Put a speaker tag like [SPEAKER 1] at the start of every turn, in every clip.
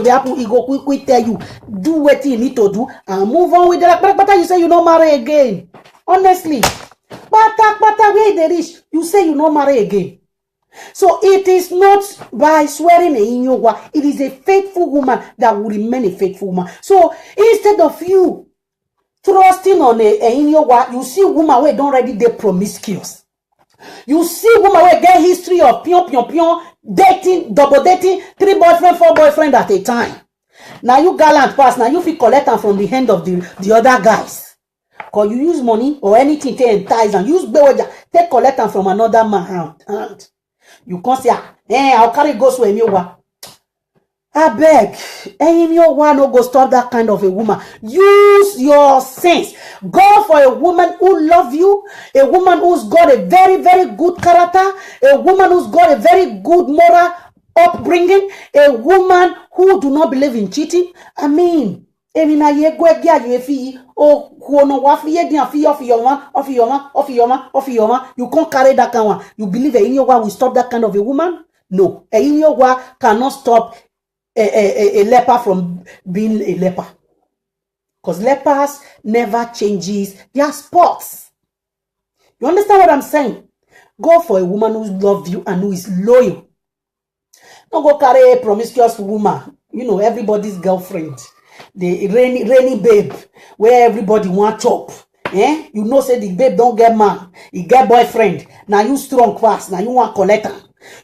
[SPEAKER 1] the apple, he go quick tell you, do what you need to do and move on with the life. But you say you don't marry again. Honestly. But where they reach, you say you don't marry again. So it is not by swearing in your it is a faithful woman that will remain a faithful woman. So instead of you trusting on a in your you see woman where don't already they promiscuous. You see woman where get history of pion dating, double dating, 3 boyfriend, 4 boyfriend at a time. Now you gallant pass, now you feel collect them from the hand of the other guys. Cause you use money or anything to entice and use bewaja, take collect them from another man hand. You can't say, I'll carry go to a I beg, no go stop that kind of a woman. Use your sense. Go for a woman who love you, a woman who's got a very, very good character, a woman who's got a very good moral upbringing, a woman who do not believe in cheating. I mean, you can't carry that kind of one. You believe a will stop that kind of a woman? No. A cannot stop a leper from being a leper. Because lepers never changes their spots. You understand what I'm saying? Go for a woman who loves you and who is loyal. Don't go carry a promiscuous woman. You know, everybody's girlfriend. The rainy babe where everybody want chop. You know, say the babe don't get man, he get boyfriend. Now you strong fast, now you want collect him.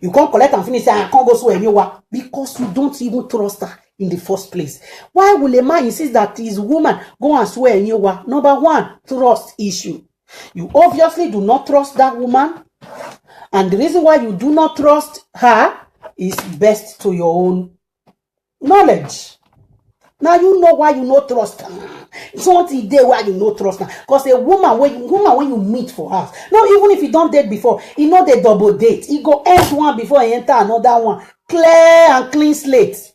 [SPEAKER 1] You can't collect and finish, I can't go so anywhere because you don't even trust her in the first place. Why will a man insist that his woman go and swear anywhere? Number one, trust issue. You obviously do not trust that woman, and the reason why you do not trust her is best to your own knowledge. Now you know why you no trust her. It's not the day why you no trust her. Because a woman when you meet for her, no, even if you don't date before, you know they double date. You go end one before you enter another one. Clear and clean slate.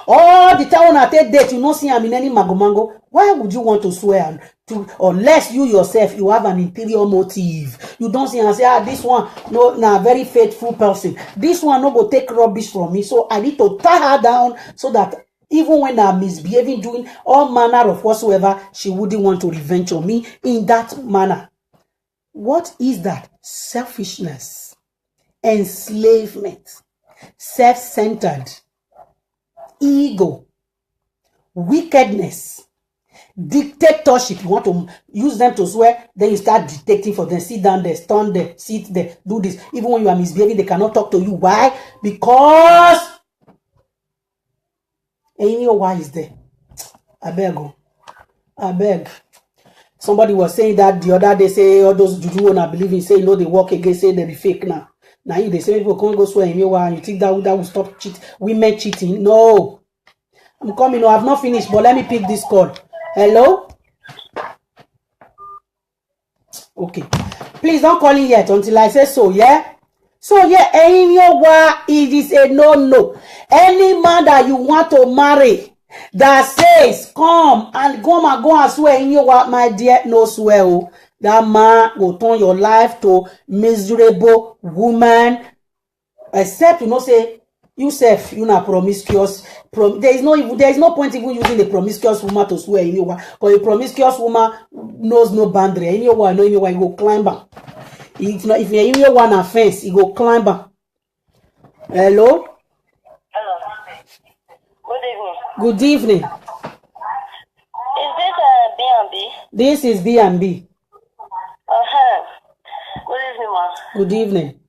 [SPEAKER 1] All the time when I take date, you don't see him in any magomango. Why would you want to swear to, unless you yourself you have an interior motive? You don't see and say, this one no, nah, very faithful person. This one no go take rubbish from me, so I need to tie her down so that even when I'm misbehaving, doing all manner of whatsoever, she wouldn't want to revenge on me in that manner. What is that? Selfishness, enslavement, self-centered, ego, wickedness, dictatorship. You want to use them to swear, then you start dictating for them. Sit down there, stand there, sit there, do this. Even when you are misbehaving, they cannot talk to you. Why? Because why is there? I beg. Somebody was saying that the other day, say all those juju and I believe in, say you know they work again, say they be fake now. Now you they say people can't go swear anywhere and you think that will stop women cheating. No. I'm coming. No, I've not finished, but let me pick this call. Hello? Okay. Please don't call in yet until I say so, yeah? So yeah, it is a no. Any man that you want to marry that says come and go and swear in your my dear, no swear. Oh. That man will turn your life to miserable woman. Except you know say yourself, you not promiscuous. There is no point even using a promiscuous woman to swear in your. Because a promiscuous woman knows no boundary. Anywhere, you go climb back. If you're in your one offense, you go climb back. Hello?
[SPEAKER 2] Hello. Good evening.
[SPEAKER 1] Good evening.
[SPEAKER 2] Is this B&B?
[SPEAKER 1] This is B&B.
[SPEAKER 2] Good evening, ma.
[SPEAKER 1] Good evening.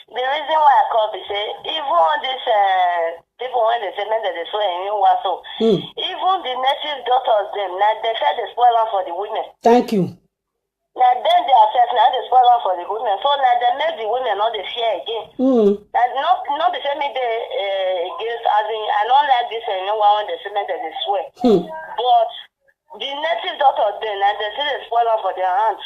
[SPEAKER 2] The reason why I called is even this people when they say men that they swear in you so even the native daughters them now they said they spoil one for the women.
[SPEAKER 1] Thank you.
[SPEAKER 2] Now then they are now they spoil one for the women. So now they make the women not the fear again. Now not the same they against as in I don't like this one when they say men that they swear. But the native daughters them now they say they spoil one for their hands.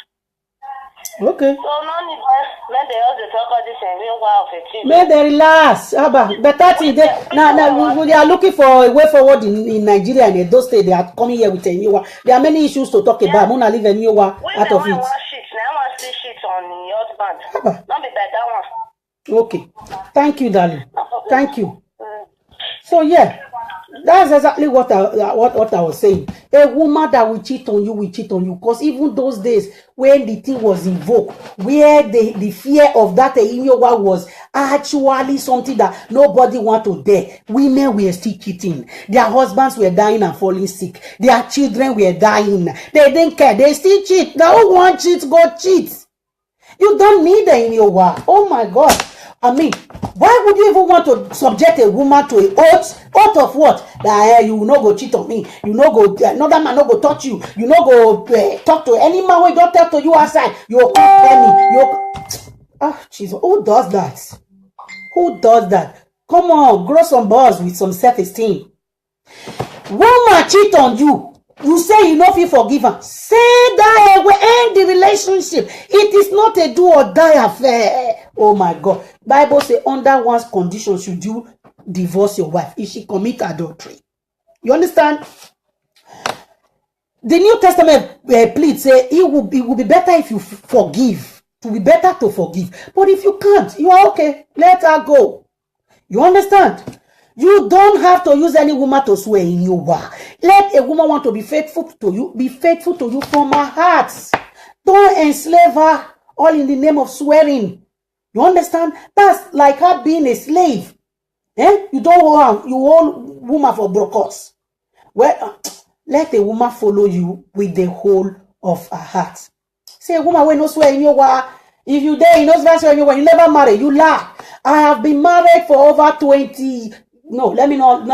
[SPEAKER 1] Okay.
[SPEAKER 2] So no need when they also talk about this of a team.
[SPEAKER 1] May they relax. Better thing now we are looking for a way forward in Nigeria and in those states. They are coming here with a new one. There are many issues to talk about. I'm gonna leave a new one out of it.
[SPEAKER 2] I want to see shit on your husband. Not be that one.
[SPEAKER 1] Okay. Thank you, darling. Thank you. So yeah, That's exactly what I was saying. A woman that will cheat on you, because even those days when the thing was invoked, where the fear of that Inyowa was actually something that nobody want to dare, women were still cheating. Their husbands were dying and falling sick. Their children were dying. They didn't care. They still cheat. Now who want cheat, go cheat. You don't need a Inyowa. Oh my God. I mean, why would you even want to subject a woman to an oath? Oath of what? That you no go cheat on me. You no go, another man no go touch you. You no go talk to any man when don't talk to you outside. You come tell me. Ah, Jesus, who does that? Who does that? Come on, grow some balls with some self-esteem. Woman cheat on you. You say you know if you forgive her. Say that we end the relationship. It is not a do or die affair. Oh my God. Bible say under one's condition should you divorce your wife if she commit adultery. You understand? The New Testament pleads say it will be better if you forgive. It will be better to forgive. But if you can't, you are okay. Let her go. You understand? You don't have to use any woman to swear in you. Let a woman want to be faithful to you. Be faithful to you from her heart. Don't enslave her all in the name of swearing. You understand? That's like her being a slave. You don't hold her. You hold woman for brokers. Well, let a woman follow you with the whole of her heart. Say a woman will not swear in your word. If you dare, you know swear in your word. You never marry. You lie. I have been married for over 20. No, let me know.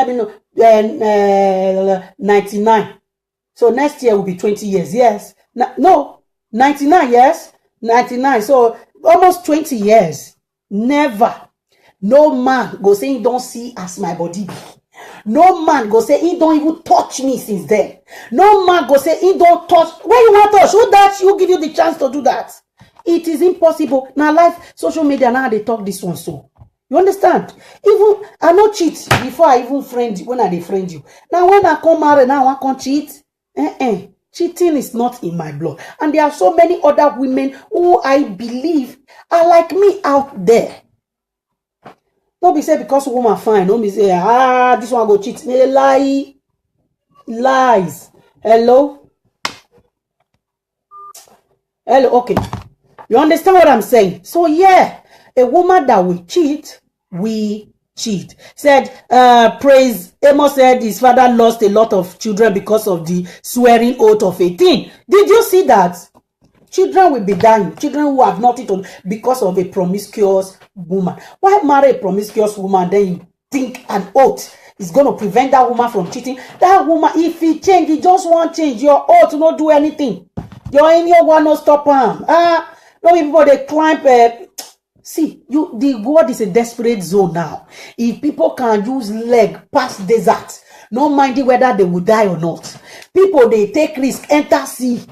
[SPEAKER 1] 99. So next year will be 20 years. Yes. No, 99 years. 99. So almost 20 years. Never. No man go say he don't see as my body be. No man go say he don't even touch me since then. No man go say he don't touch. Where you want to touch? Who that you give you the chance to do that? It is impossible. Now life, social media, now they talk this one so. You understand? Even I not cheat before I even friend you, when I friend you. Now when I come marry, now I can't cheat. Cheating is not in my blood. And there are so many other women who I believe are like me out there. Don't be say because woman fine. Don't be say this one go cheat. They lie. Lies. Hello? Hello, okay. You understand what I'm saying? So yeah. A woman that will cheat, we cheat. Said, praise, Amos said his father lost a lot of children because of the swearing oath of 18. Did you see that? Children will be dying. Children who have nothing to do because of a promiscuous woman. Why marry a promiscuous woman then you think an oath is going to prevent that woman from cheating? That woman, if he change, he just won't change. Your oath will not do anything. Your one no stop him. No people they climb. See, the world is a desperate zone now. If people can use leg past desert, no minding whether they will die or not. People, they take risk, enter sea,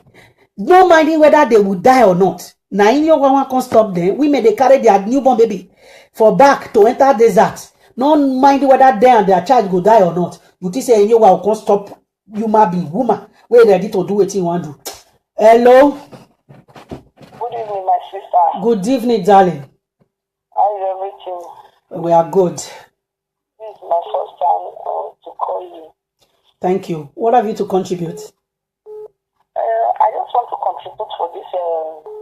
[SPEAKER 1] no minding whether they will die or not. Now, in your one can't stop them. Women, they carry their newborn baby for back to enter desert. No minding whether they and their child will die or not. You think say in your one can't stop human being, woman, we're ready to do what you want to do. Hello?
[SPEAKER 2] Good evening, my sister.
[SPEAKER 1] Good evening, darling.
[SPEAKER 2] How is everything?
[SPEAKER 1] We are good.
[SPEAKER 2] This is my first time to call you.
[SPEAKER 1] Thank you. What have you to contribute?
[SPEAKER 2] I just want to contribute for this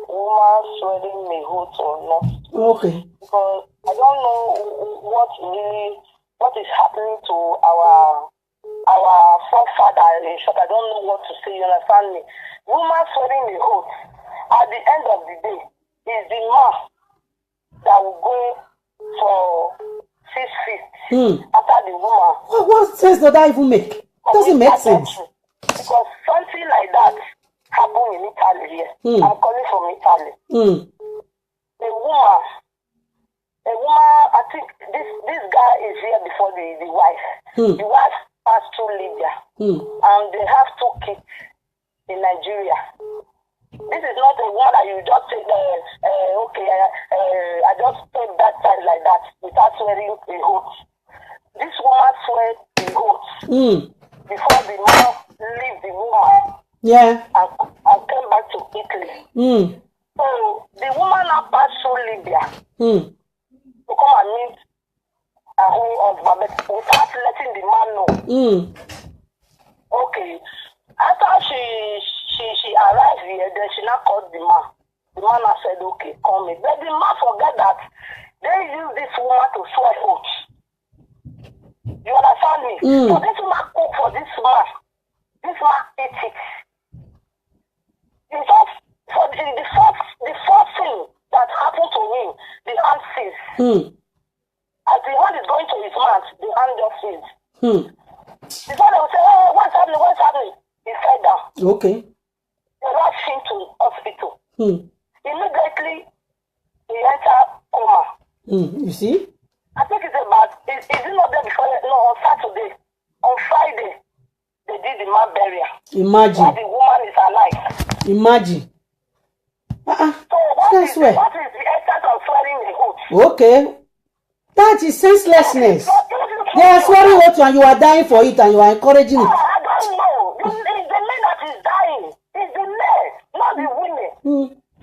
[SPEAKER 2] woman swearing me hoot or not.
[SPEAKER 1] Okay.
[SPEAKER 2] Because I don't know what is happening to our forefather. In short, I don't know what to say. You understand me? Woman swearing me hoot. At the end of the day, is the man that will go for 6 feet after the woman.
[SPEAKER 1] What sense does that even make? Doesn't make sense.
[SPEAKER 2] Because something like that happened in Italy here. I'm calling from Italy. A woman, I think this guy is here before the wife. The wife passed through Libya. And they have 2 kids in Nigeria. This is not a one that you just say, I just take that time like that without swearing a oath. This woman swear a oath before the man leave the woman.
[SPEAKER 1] Yeah.
[SPEAKER 2] And came back to Italy. So the woman now passed through Libya to come and meet husband without letting the man know. Okay. After she arrived here, then she now called the man. The man has said, okay, call me. But the man forget that they use this woman to swear oath. You understand me? So this woman cook for this man. This man ate it. The first thing that happened to him, the hand seized. As the hand is going to his mouth, the hand just seized. Before they will say, oh, what's happening? What's happening? He fell down. Okay. They rushed him to hospital. Immediately, he entered coma.
[SPEAKER 1] You see?
[SPEAKER 2] I think it's about, is it not there before? No, on Saturday. On Friday, they did the man burial.
[SPEAKER 1] Imagine.
[SPEAKER 2] While the woman is alive.
[SPEAKER 1] Imagine.
[SPEAKER 2] So what is the essence of swearing the oath?
[SPEAKER 1] Okay. That is senselessness. They are swearing oath and you are dying for it and you are encouraging it.
[SPEAKER 2] I don't know. It's the men that is dying. It's the men, not the women.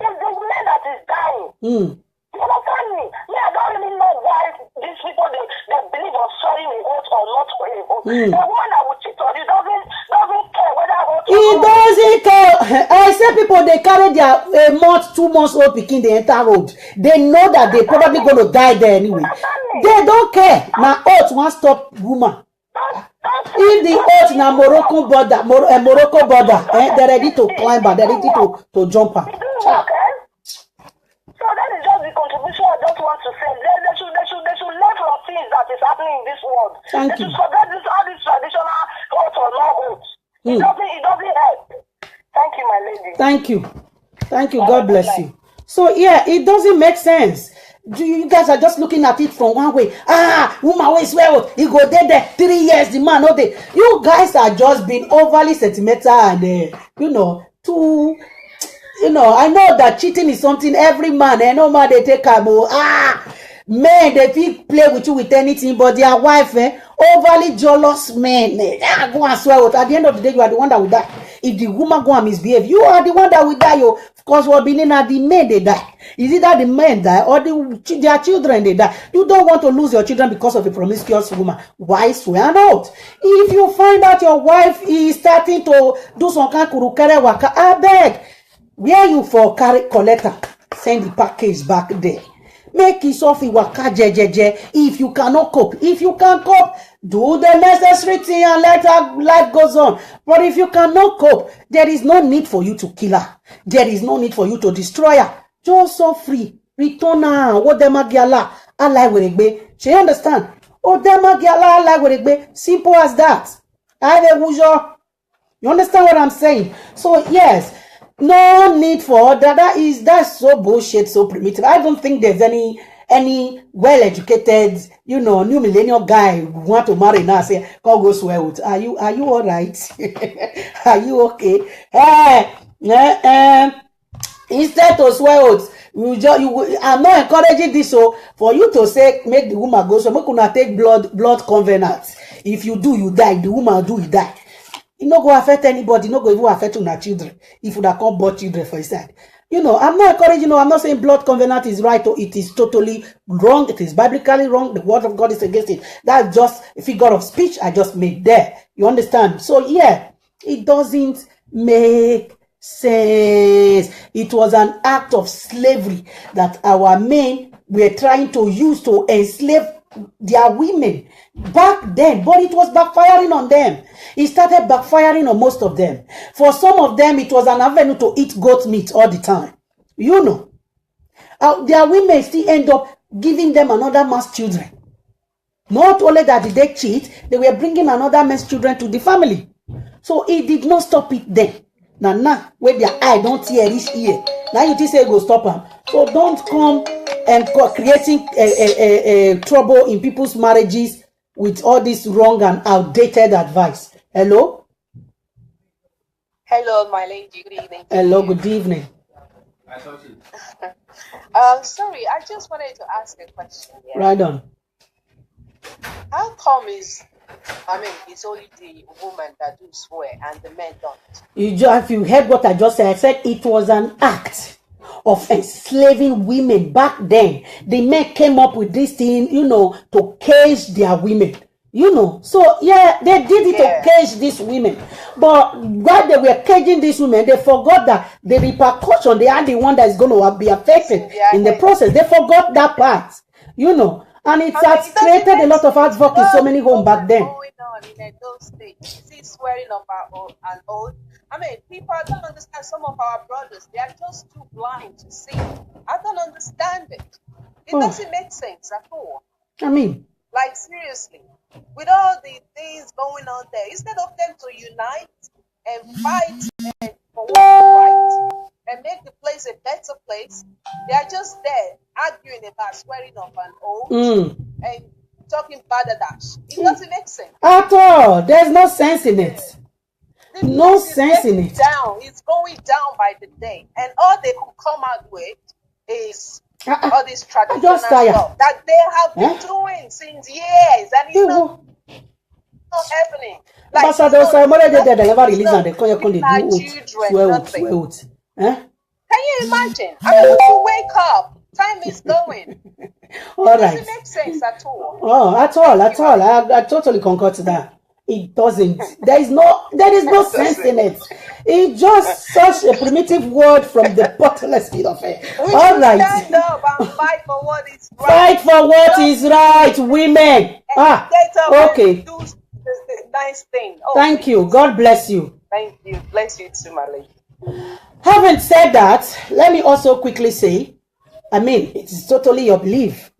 [SPEAKER 2] It's the men that is dying. You understand me? I don't really know why these people they believe on swearing an oath or not swearing an oath. The one that will cheat on you doesn't care whether oath or
[SPEAKER 1] not. He doesn't care. I say people they carry their a month, 2 months old picking the entire road. They know that they probably going to die there anyway. They don't care. Now oath won't stop woman. If the oath na Morocco border, they're ready to climb her, they're ready to jump her.
[SPEAKER 2] So that is just the contribution I just want to say. They should learn from things that is happening in this world.
[SPEAKER 1] Thank you.
[SPEAKER 2] Should forget all this traditional oath or no oath. It doesn't help. Thank you, my lady.
[SPEAKER 1] Thank you. God bless you. So yeah, it doesn't make sense. You guys are just looking at it from one way. Woman always swear he go there 3 years. The man no dey. You guys are just being overly sentimental and too. I know that cheating is something every man, no man they take a men they feel play with you with anything, but their wife, overly jealous men, go and swear with. At the end of the day, you are the one that will die. If the woman go and misbehave, you are the one that will die. Because what being at the men they die. Is it that the men die or their children they die? You don't want to lose your children because of a promiscuous woman. Why swear out? If you find out your wife is starting to do some kind of kurukere waka, I beg. Where you for carry collector, send the package back there. Make it off waka jejeje. If you cannot cope, if you can cope, do the necessary thing and let her life goes on. But if you cannot cope, there is no need for you to kill her. There is no need for you to destroy her. Just so free. Return her. What them agiala alai weregbe. She understand? Oh them agiala alai weregbe. Simple as that. You understand what I'm saying? So yes. No need for that. That's so bullshit, so primitive. I don't think there's any well-educated, new millennial guy who want to marry now say, "Come go swear with." Are you all right? Are you okay? Instead to swear with, I'm not encouraging this. So for you to say, make the woman go. So make una take blood covenant. If you do, you die. The woman do, you die. It not go affect anybody, not go even affect your children. If you can't born children for his side. I'm not encouraging, I'm not saying blood covenant is right or it is totally wrong. It is biblically wrong. The word of God is against it. That's just a figure of speech I just made there. You understand? So yeah, it doesn't make sense. It was an act of slavery that our men were trying to use to enslave their women back then, but it was backfiring on them. It started backfiring on most of them. For some of them, it was an avenue to eat goat meat all the time. Their women still end up giving them another man's children. Not only that did they cheat, they were bringing another man's children to the family. So it did not stop it then. Now, when their eye don't tear this ear, now you think say go stop them. So don't come and creating trouble in people's marriages with all this wrong and outdated advice. Hello?
[SPEAKER 3] Hello, my lady. Good evening.
[SPEAKER 1] Hello, good evening.
[SPEAKER 3] Sorry, I just wanted to ask a question. Yeah?
[SPEAKER 1] Right on.
[SPEAKER 3] How come it's only the woman that do swear and the men don't?
[SPEAKER 1] If you heard what I just said it was an act of enslaving women back then. The men came up with this thing, to cage their women. So yeah, they did it to cage these women. But while they were caging these women, they forgot that the repercussion, they are the one that is going to be affected in the process. They forgot that part, and it has created a lot of havoc in so many homes back then.
[SPEAKER 3] Going on in those states, you see swearing of an oath. I mean, people, I don't understand. Some of our brothers, they are just too blind to see. I don't understand it. It doesn't make sense at all.
[SPEAKER 1] I mean,
[SPEAKER 3] like seriously, with all the things going on there, instead of them to unite and fight for what's right and make the place a better place, they are just there arguing about swearing of an oath and talking balderdash. It doesn't make sense
[SPEAKER 1] at all. There's no sense in it. No sense in it.
[SPEAKER 3] It's going down by the day, and all they could come out with is all this traditional stuff that they have been doing since years, and it's not happening. Like,
[SPEAKER 1] they never release and they
[SPEAKER 3] can you imagine? I mean, to wake up, time is going.
[SPEAKER 1] All right.
[SPEAKER 3] Doesn't make sense at all.
[SPEAKER 1] Oh, at all. I totally concur to that. It doesn't. There is no sense in it. It's just such a primitive word from the bottomless pit of hell. All right.
[SPEAKER 3] Stand up and fight for what is right.
[SPEAKER 1] Fight for what is right, women. Okay.
[SPEAKER 3] Do the nice thing.
[SPEAKER 1] Thank you. God bless you.
[SPEAKER 3] Thank you. Bless you too, my lady.
[SPEAKER 1] Having said that, let me also quickly say, it's totally your belief.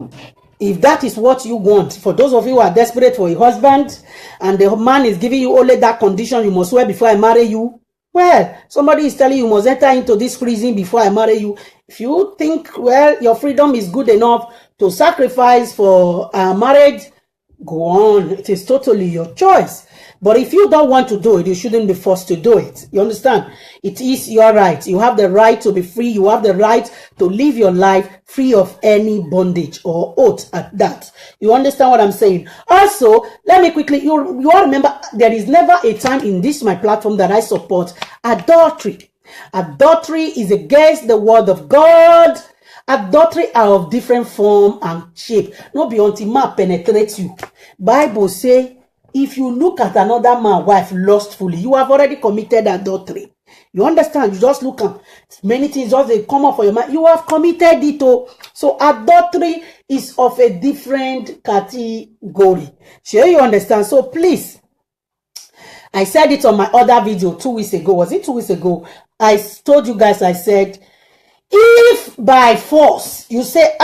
[SPEAKER 1] If that is what you want, for those of you who are desperate for a husband and the man is giving you only that condition, you must swear before I marry you. Well, somebody is telling you must enter into this prison before I marry you. If you think, your freedom is good enough to sacrifice for marriage, go on. It is totally your choice. But if you don't want to do it, you shouldn't be forced to do it. You understand? It is your right. You have the right to be free. You have the right to live your life free of any bondage or oath at that. You understand what I'm saying? Also, let me quickly, you all remember, there is never a time in this my platform that I support adultery. Adultery is against the word of God. Adultery are of different form and shape. No be until man penetrates you. Bible say, if you look at another man's wife lustfully, you have already committed adultery. You understand? You just look at many things, just they come up for your mind. You have committed it. So adultery is of a different category. Sure, you understand? So please, I said it on my other video 2 weeks ago. Was it 2 weeks ago? I told you guys, I said, if by force you say,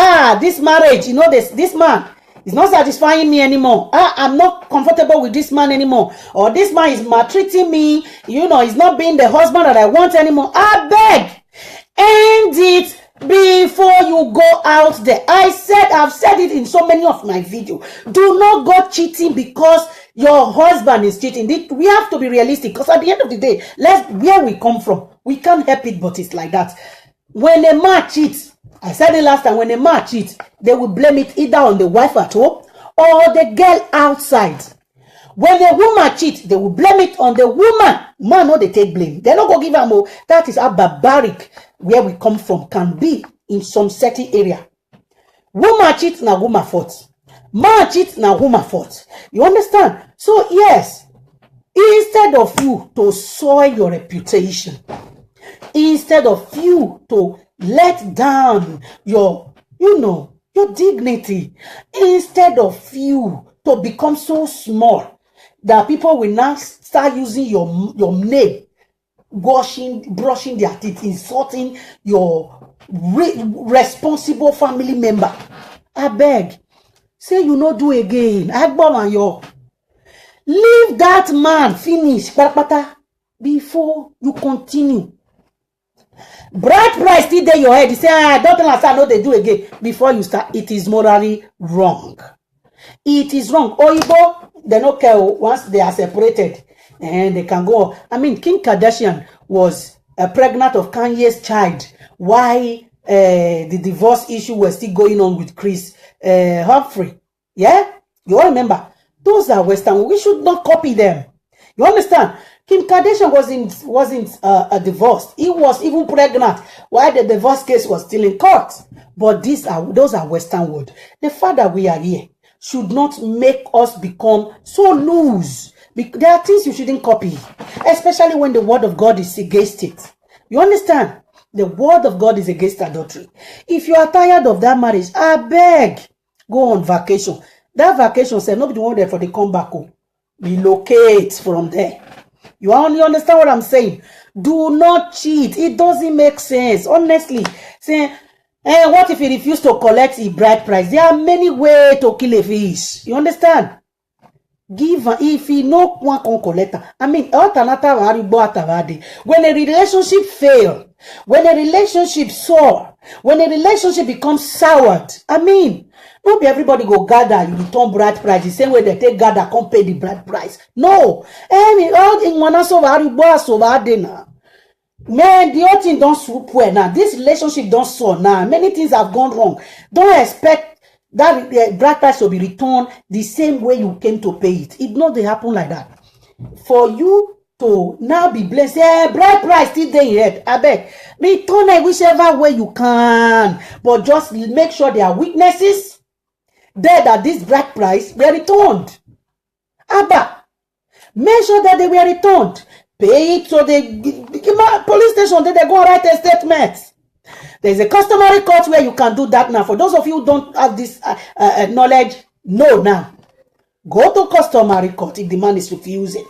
[SPEAKER 1] this marriage, this man is not satisfying me anymore. I'm not comfortable with this man anymore. Or this man is maltreating me. He's not being the husband that I want anymore. I beg, end it before you go out there. I've said it in so many of my videos. Do not go cheating because your husband is cheating. We have to be realistic, because at the end of the day, where we come from, we can't help it, but it's like that. When a man cheats, I said it last time, when a man cheats, they will blame it either on the wife at home or the girl outside. When a woman cheats, they will blame it on the woman. Man, no, they take blame. They're not going to give them more. That is how barbaric where we come from can be in some certain area. Woman cheats, now woman fault. Man cheats, now woman fault. You understand? So yes, instead of you to soil your reputation, instead of you to let down your dignity, instead of you to become so small that people will now start using your name, brushing their teeth, insulting your responsible family member. I beg, say you no do again. Leave that man finish before you continue. Bright price still there your head. You say, don't understand, no, they do again. Before you start, it is morally wrong. It is wrong. Oyibo, they don't care once they are separated and they can go. Kim Kardashian was pregnant of Kanye's child. Why the divorce issue was still going on with Chris Humphrey? Yeah? You all remember? Those are Western. We should not copy them. You understand? Kim Kardashian wasn't divorced. He was even pregnant while the divorce case was still in court. But those are Western world. The fact that we are here should not make us become so loose. There are things you shouldn't copy, especially when the word of God is against it. You understand? The word of God is against adultery. If you are tired of that marriage, I beg, go on vacation. That vacation said nobody want there for the comeback. Relocate from there. You only understand what I'm saying? Do not cheat. It doesn't make sense. Honestly, saying, what if he refused to collect the bride price? There are many ways to kill a fish. You understand? Give if he no one can collect. I mean, when a relationship fails, when a relationship sour, when a relationship becomes soured, I mean, not be everybody go gather, you return bride price the same way they take gather, can't pay the bride price. No. All in one so man, the whole thing don't swoop well now. This relationship don't soar now. Many things have gone wrong. Don't expect that the bride price will be returned the same way you came to pay it. It not they happen like that. For you to now be blessed, bride price still there in head. I beg, return it whichever way you can, but just make sure there are witnesses there that this bride price were returned. Abba, make sure that they were returned. Pay it so the police station, they go write a statement. There's a customary court where you can do that now. For those of you who don't have this knowledge, no now. Go to customary court if the man is refusing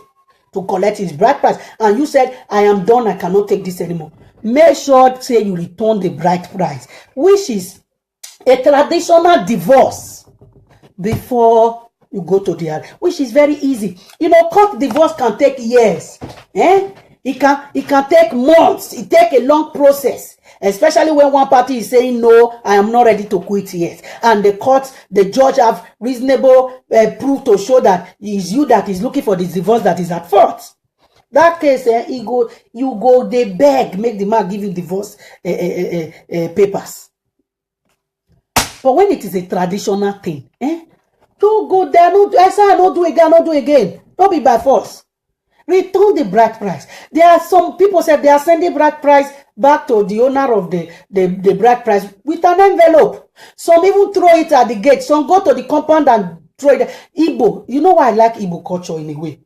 [SPEAKER 1] to collect his bride price. And you said, I am done, I cannot take this anymore. Make sure, say you return the bride price, which is a traditional divorce before you go to the other, which is very easy. You know, court divorce can take years. It can take months. It takes a long process. Especially when one party is saying, no, I am not ready to quit yet. And the judge have reasonable proof to show that it is you that is looking for the divorce that is at fault. That case, you go, they beg, make the man give you divorce papers. But when it is a traditional thing, don't go there, I say I don't do again. Don't be by force. Return the bride price. There are some people say they are sending bride price back to the owner of the bride price with an envelope. Some even throw it at the gate. Some go to the compound and throw it. Igbo, you know why I like Igbo culture in a way.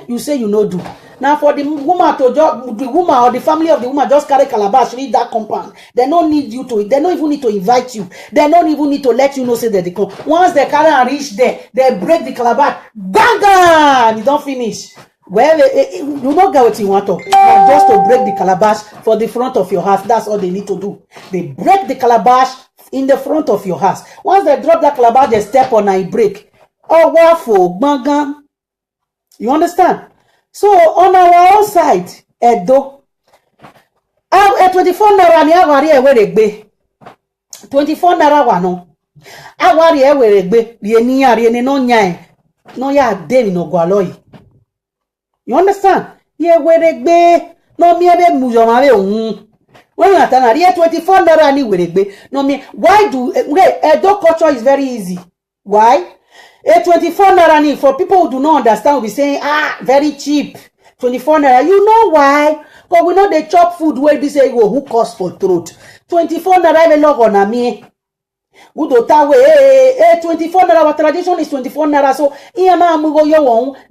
[SPEAKER 1] You say you know do. Now for the woman the woman or the family of the woman just carry calabash, read that compound. They don't need you to. They don't even need to invite you. They don't even need to let you know say that they come. Once they carry and reach there, they break the calabash. Bang! You don't finish. Well, you don't get what you want to. Just to break the calabash for the front of your house. That's all they need to do. They break the calabash in the front of your house. Once they drop that calabash, they step on and break. Oh, waffle, bangam. You understand? So on our own side, Edo, 24 naira ni awari eweregbe. 24 naira wano. Awari eweregbe. Rieni no nyai. No ya deni no gwaloi. You understand? Ye weregbe. No mi ebe mujomave un. When you are 24 naira ni weregbe. No mi. Why do Edo culture is very easy. Why? A 24 naira ni for people who do not understand will be saying, very cheap. 24 naira. You know why? Because we know they chop food where they say who cost for throat. 24 naira even log on a me. Good otawe 24 naira. Our tradition is 24 naira. So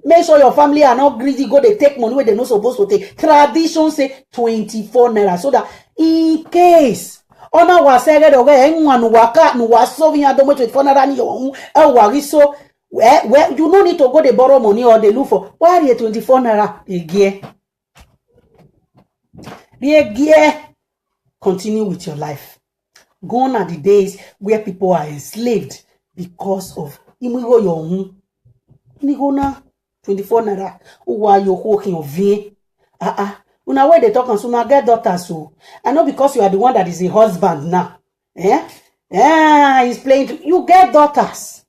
[SPEAKER 1] make sure your family are not greedy. Go they take money where they're not supposed to take. Tradition say 24 naira. So that in case ona wasere doge enwa nuwaka nuwaso vinya domo 24 naira ni yo wariso where you no need to go they borrow money or they look for why the 24 naira again. Continue with your life. Gone are the days where people are enslaved because of imigo yo nigona 24 naira uwa yo hoking of vie una where they talk and so get daughters so I know because you are the one that is a husband now. He's playing you get daughters.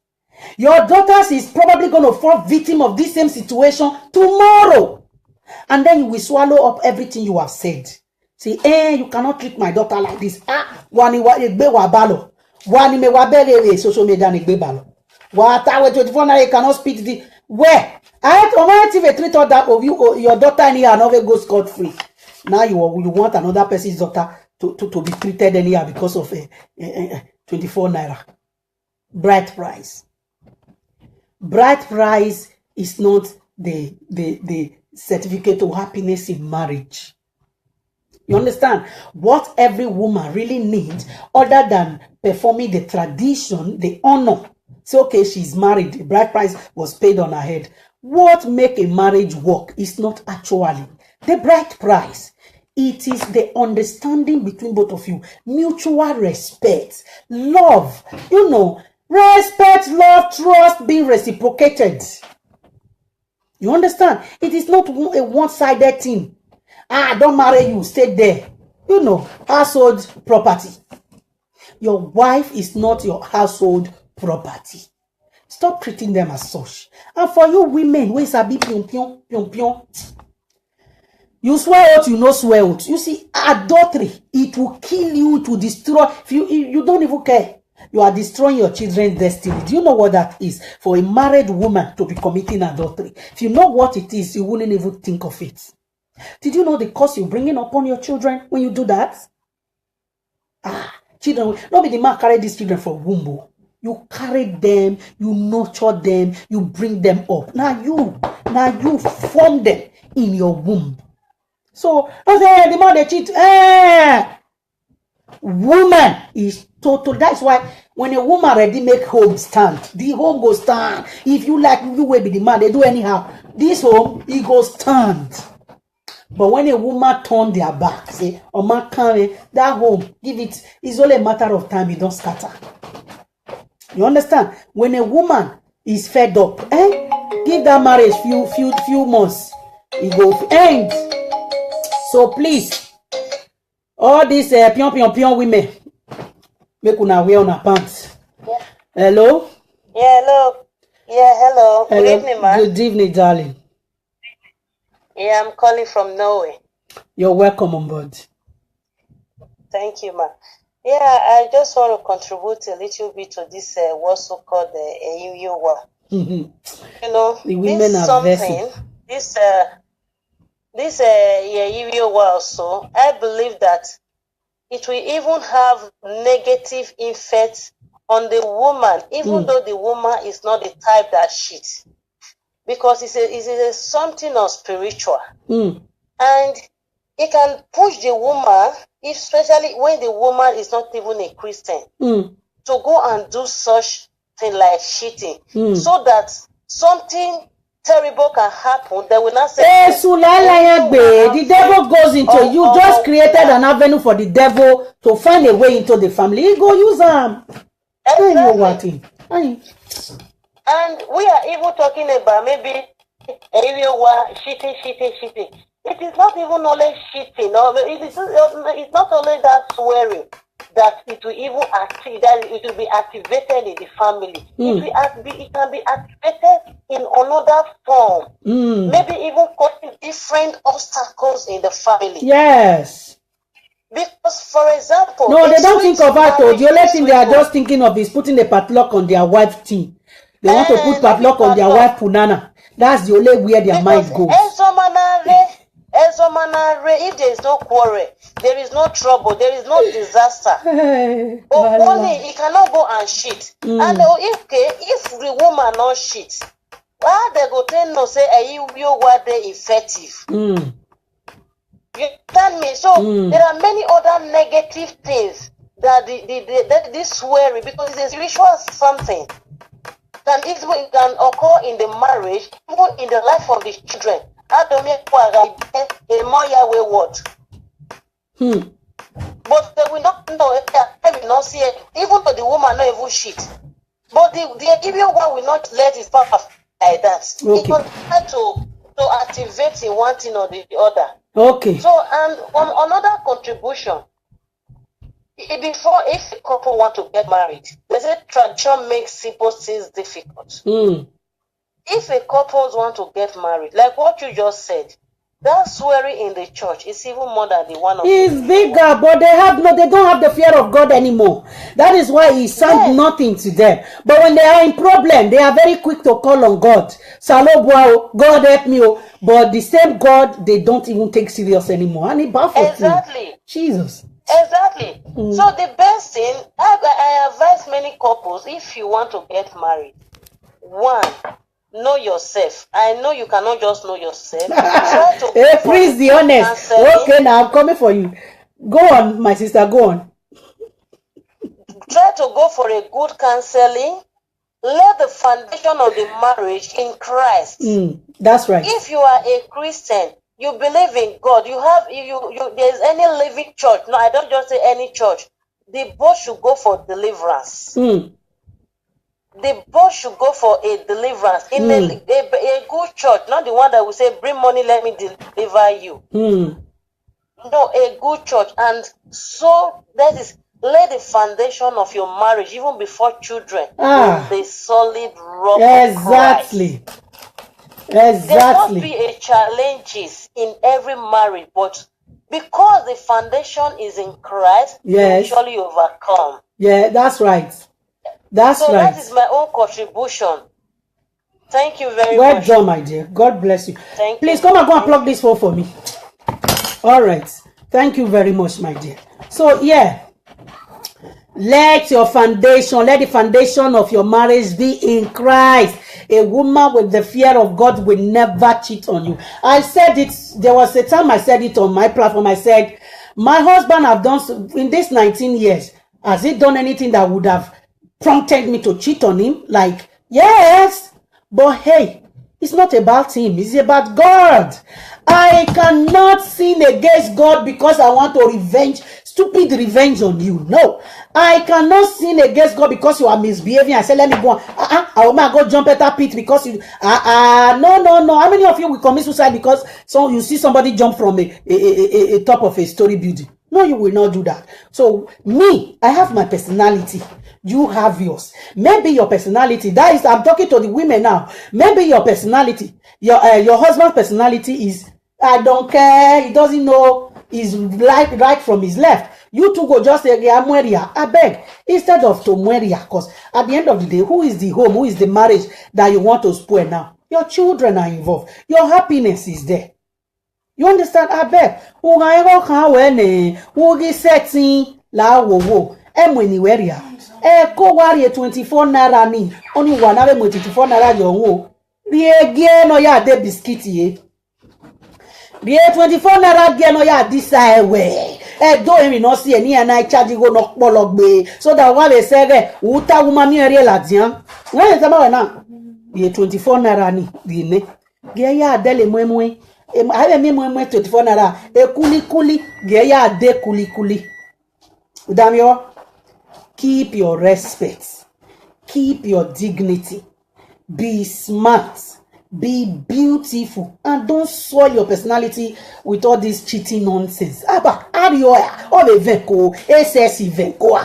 [SPEAKER 1] Your daughters is probably going to fall victim of this same situation tomorrow. And then you will swallow up everything you have said. Say, you cannot treat my daughter like this. Wani wa egbe wa balo. Wani me wa bele social media egbe balo. Wa ta we 24 na you cannot speak the where I if treat that of you or your daughter anyhow never go scot free. Now you want another person's daughter to be treated anyhow because of 24 naira. Bright price. Bright price is not the certificate of happiness in marriage. You understand? What every woman really needs, other than performing the tradition, the honor. So, okay, she's married. The bride price was paid on her head. What make a marriage work is not actually the bride price. It is the understanding between both of you. Mutual respect. Love. You know, respect, love, trust being reciprocated. You understand? It is not a one-sided thing. Don't marry you, stay there. You know, household property. Your wife is not your household property. Stop treating them as such. And for you women, we sabi pion pion pion pion. You swear out, you no swear out. You see, adultery, it will kill you, it will destroy. If you don't even care. You are destroying your children's destiny. Do you know what that is? For a married woman to be committing adultery. If you know what it is, you wouldn't even think of it. Did you know the cost you're bringing upon your children when you do that? Children, not be the man carry these children for womb. You carry them, you nurture them, you bring them up. Now you form them in your womb. So, the man they cheat. Woman is total. That's why when a woman already make home stand, the home go stand. If you like, you will be the man. They do anyhow. This home, it go stand. But when a woman turn their back, say, "Oh man, carry that home, give it." It's only a matter of time. It don't scatter. You understand? When a woman is fed up, give that marriage few months, it go end. So please, all these pion women, make una wear on her pants.
[SPEAKER 2] Yeah.
[SPEAKER 1] Hello.
[SPEAKER 2] Yeah, hello. Yeah, hello. Good evening, ma.
[SPEAKER 1] Good evening, darling.
[SPEAKER 2] Yeah, I'm calling from Norway.
[SPEAKER 1] You're welcome on board.
[SPEAKER 2] Thank you, ma. Yeah, I just want to contribute a little bit to this what's so called Eyuyowa. You know,
[SPEAKER 1] The women
[SPEAKER 2] this
[SPEAKER 1] are
[SPEAKER 2] something,
[SPEAKER 1] vessel.
[SPEAKER 2] this Eyuyowa also, I believe that it will even have negative effects on the woman, even though the woman is not the type that cheats. Because it's something of spiritual. And it can push the woman, especially when the woman is not even a Christian, to go and do such thing like cheating, so that something terrible can happen. They will not say,
[SPEAKER 1] the devil goes into you. Just created an avenue for the devil to find a way into the family. He go use them.
[SPEAKER 2] Exactly. And we are even talking about maybe cheating. It is not even only cheating. It's not only that swearing that it will even that it will be activated in the family. It can be activated in another form. Maybe even causing different obstacles in the family.
[SPEAKER 1] Yes.
[SPEAKER 2] Because, for example,
[SPEAKER 1] no, they don't think of that. The only thing they are just thinking of is putting a padlock on their wife's team. They want to put padlock on their wife punana. That's the only where their mind goes.
[SPEAKER 2] If there is no quarrel, there is no trouble, there is no disaster. But only he cannot go and cheat. And if the woman not cheat, why they go tell no say you what they effective? You understand me? So there are many other negative things that this swearing, because it's a spiritual something. It can occur in the marriage, even in the life of the children. But they will not know, they will not see it, even though the woman not even shit. But the Gibeon one will not let his power like that. It will try to activate in one thing or the other.
[SPEAKER 1] Okay.
[SPEAKER 2] So, and on another contribution, before, if a couple want to get married, they say tradition makes simple things difficult. If a couple want to get married, like what you just said,
[SPEAKER 3] that swearing in the church is even more than the one of
[SPEAKER 1] It's bigger, but they don't have the fear of God anymore. That is why it sounds nothing to them. But when they are in problem, they are very quick to call on God. Salobwa, God help me. But the same God, they don't even take serious anymore. And it baffles
[SPEAKER 3] exactly
[SPEAKER 1] me. Jesus.
[SPEAKER 3] Exactly. So the best thing, I advise many couples, if you want to get married, one, know yourself. I know you cannot just know yourself. Try to
[SPEAKER 1] hey, please be honest. Okay, now I'm coming for you. Go on, my sister, go on.
[SPEAKER 3] Try to go for a good counseling. Lay the foundation of the marriage in Christ.
[SPEAKER 1] That's right.
[SPEAKER 3] If you are a Christian, you believe in God, you have there's any living church. No, I don't just say any church. The both should go for deliverance. The both should go for a deliverance in a good church, not the one that will say, bring money, let me deliver you. No, a good church. And so that is, lay the foundation of your marriage even before children in the solid rock of Christ. There must be a challenges in every marriage, but because the foundation is in Christ, you surely overcome.
[SPEAKER 1] Yeah, that's right. That's
[SPEAKER 3] so
[SPEAKER 1] right.
[SPEAKER 3] That is my own contribution. Thank you very
[SPEAKER 1] much.
[SPEAKER 3] Well
[SPEAKER 1] done, my dear. God bless you.
[SPEAKER 3] Thank
[SPEAKER 1] Please
[SPEAKER 3] you.
[SPEAKER 1] Come and go and plug this phone for me. All right. Thank you very much, my dear. So, yeah. Let your foundation, let the foundation of your marriage be in Christ. A woman with the fear of God will never cheat on you. I said it, there was a time I said it on my platform. I said, my husband have done, in this 19 years, has he done anything that would have prompted me to cheat on him? Like, yes, but hey, it's not about him, it's about God. I cannot sin against God because I want to stupid revenge on you. No, I cannot sin against God because you are misbehaving. I say, let me go on. I will go jump at that pit because you. No. How many of you will commit suicide because you see somebody jump from a top of a story building? No, you will not do that. So me, I have my personality. You have yours. Maybe your personality, that is, I'm talking to the women now. Maybe your personality, your husband's personality is, I don't care, he doesn't know his right from his left. You two go just say, I beg, instead of to Mweria, because at the end of the day, who is the home, who is the marriage that you want to spoil now? Your children are involved. Your happiness is there. You understand? I beg. Who setting la wo anywhere. Ko wari 24 naira ni only one have 24 naira your wo rie no ya de biscuit ye rie 24 naira ge no ya disa ewe do emi no see any and I charge go no pologbe so that one they say uta woman mi rie ladian when you tell me now rie 24 naira ni di ne ge ya de le mwemwe have me mwemwe 24 naira kuli ge ya de kuli damn yo. Keep your respect. Keep your dignity. Be smart. Be beautiful. And don't soil your personality with all this cheating nonsense. Aba, arioya, ove veko, SS veko.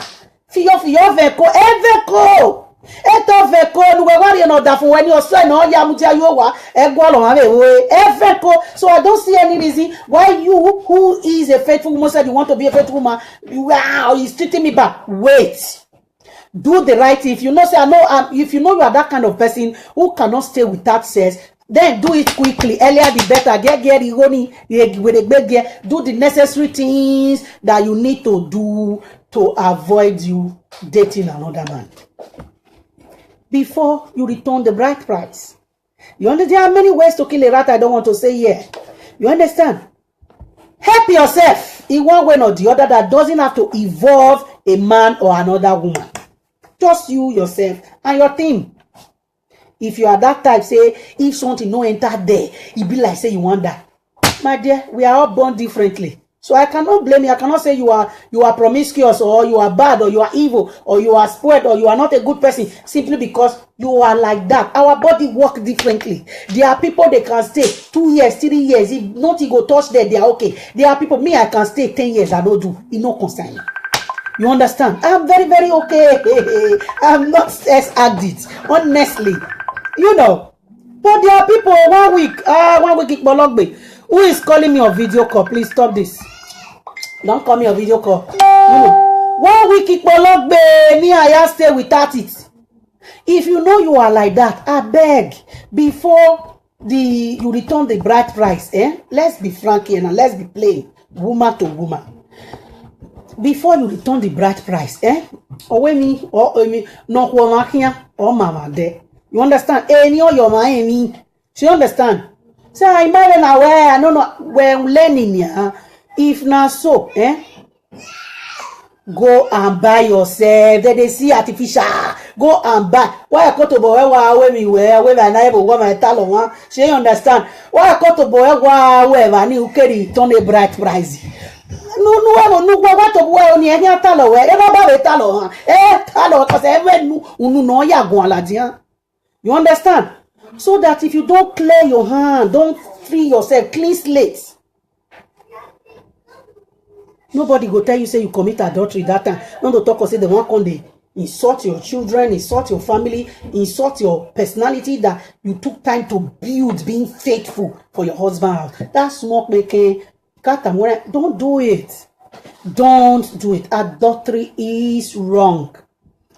[SPEAKER 1] Fiyo veko, veko. Eto veko, nuwe wari no dafu when you say no ya mutia yowa, egwalo mawe, veko. So I don't see any reason why you, who is a faithful woman, said you want to be a faithful woman, wow, he's treating me back. Wait. Do the right thing. If you know, say, if you know you are that kind of person who cannot stay without sex, then do it quickly. Earlier the better. Do the necessary things that you need to do to avoid you dating another man before you return the bride price. You understand? There are many ways to kill a rat. I don't want to say here. You understand? Help yourself in one way or the other that doesn't have to involve a man or another woman. Just you, yourself, and your team. If you are that type, say, if something no enter there, it be like, say, you want that. My dear, we are all born differently. So I cannot blame you. I cannot say you are promiscuous, or you are bad, or you are evil, or you are spoiled, or you are not a good person, simply because you are like that. Our body works differently. There are people they can stay 2 years, 3 years. If nothing go touch there, they are okay. There are people, me, I can stay 10 years. I don't do. It no concern. You understand? I'm very, very okay. I'm not sex addict, honestly. You know. But there are people 1 week, 1 week, Who is calling me on video call? Please stop this. Don't call me on video call. 1 week ikpologbe me I stay without it. If you know you are like that, I beg before you return the bride price. Let's be frank here and let's be plain, woman to woman. Before you return the bride price, or me, no woman here or mama there. You understand? Any or your mind, she understand. So I marry now where I don't know where I'm learning here. If not so, go and buy yourself. They see artificial. Go and buy. Why I go to boy where me where I never want my talent. She understand. Why I go to boy where I need to carry turn a bright price. No, what to boy on your talent where ever buy a talent. Talent because ever no ya go la dia. You understand? So that if you don't clear your hand, don't free yourself, clean slate. Nobody go tell you say you commit adultery that time. Not to talk or say they want come they insult your children, insult your family, insult your personality that you took time to build being faithful for your husband house. That smoke making, don't do it. Don't do it. Adultery is wrong.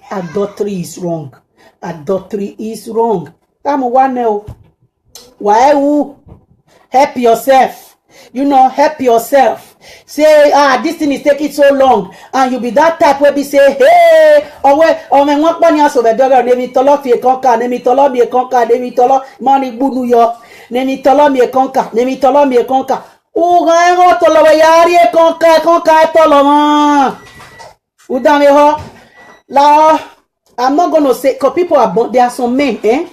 [SPEAKER 1] Adultery is wrong. Adultery is wrong. Come on now. Why you help yourself? Help yourself. Say, this thing is taking so long, and you be that type where be say, hey, me want money so the dog name tolo fi konka, name tolo mi konka, name tolo money bu New York, name tolo mi konka, name tolo mi konka. Ga tolo wa yari konka tolo ma. Udame ho. La, I'm not gonna say, because people are born, there are some men, they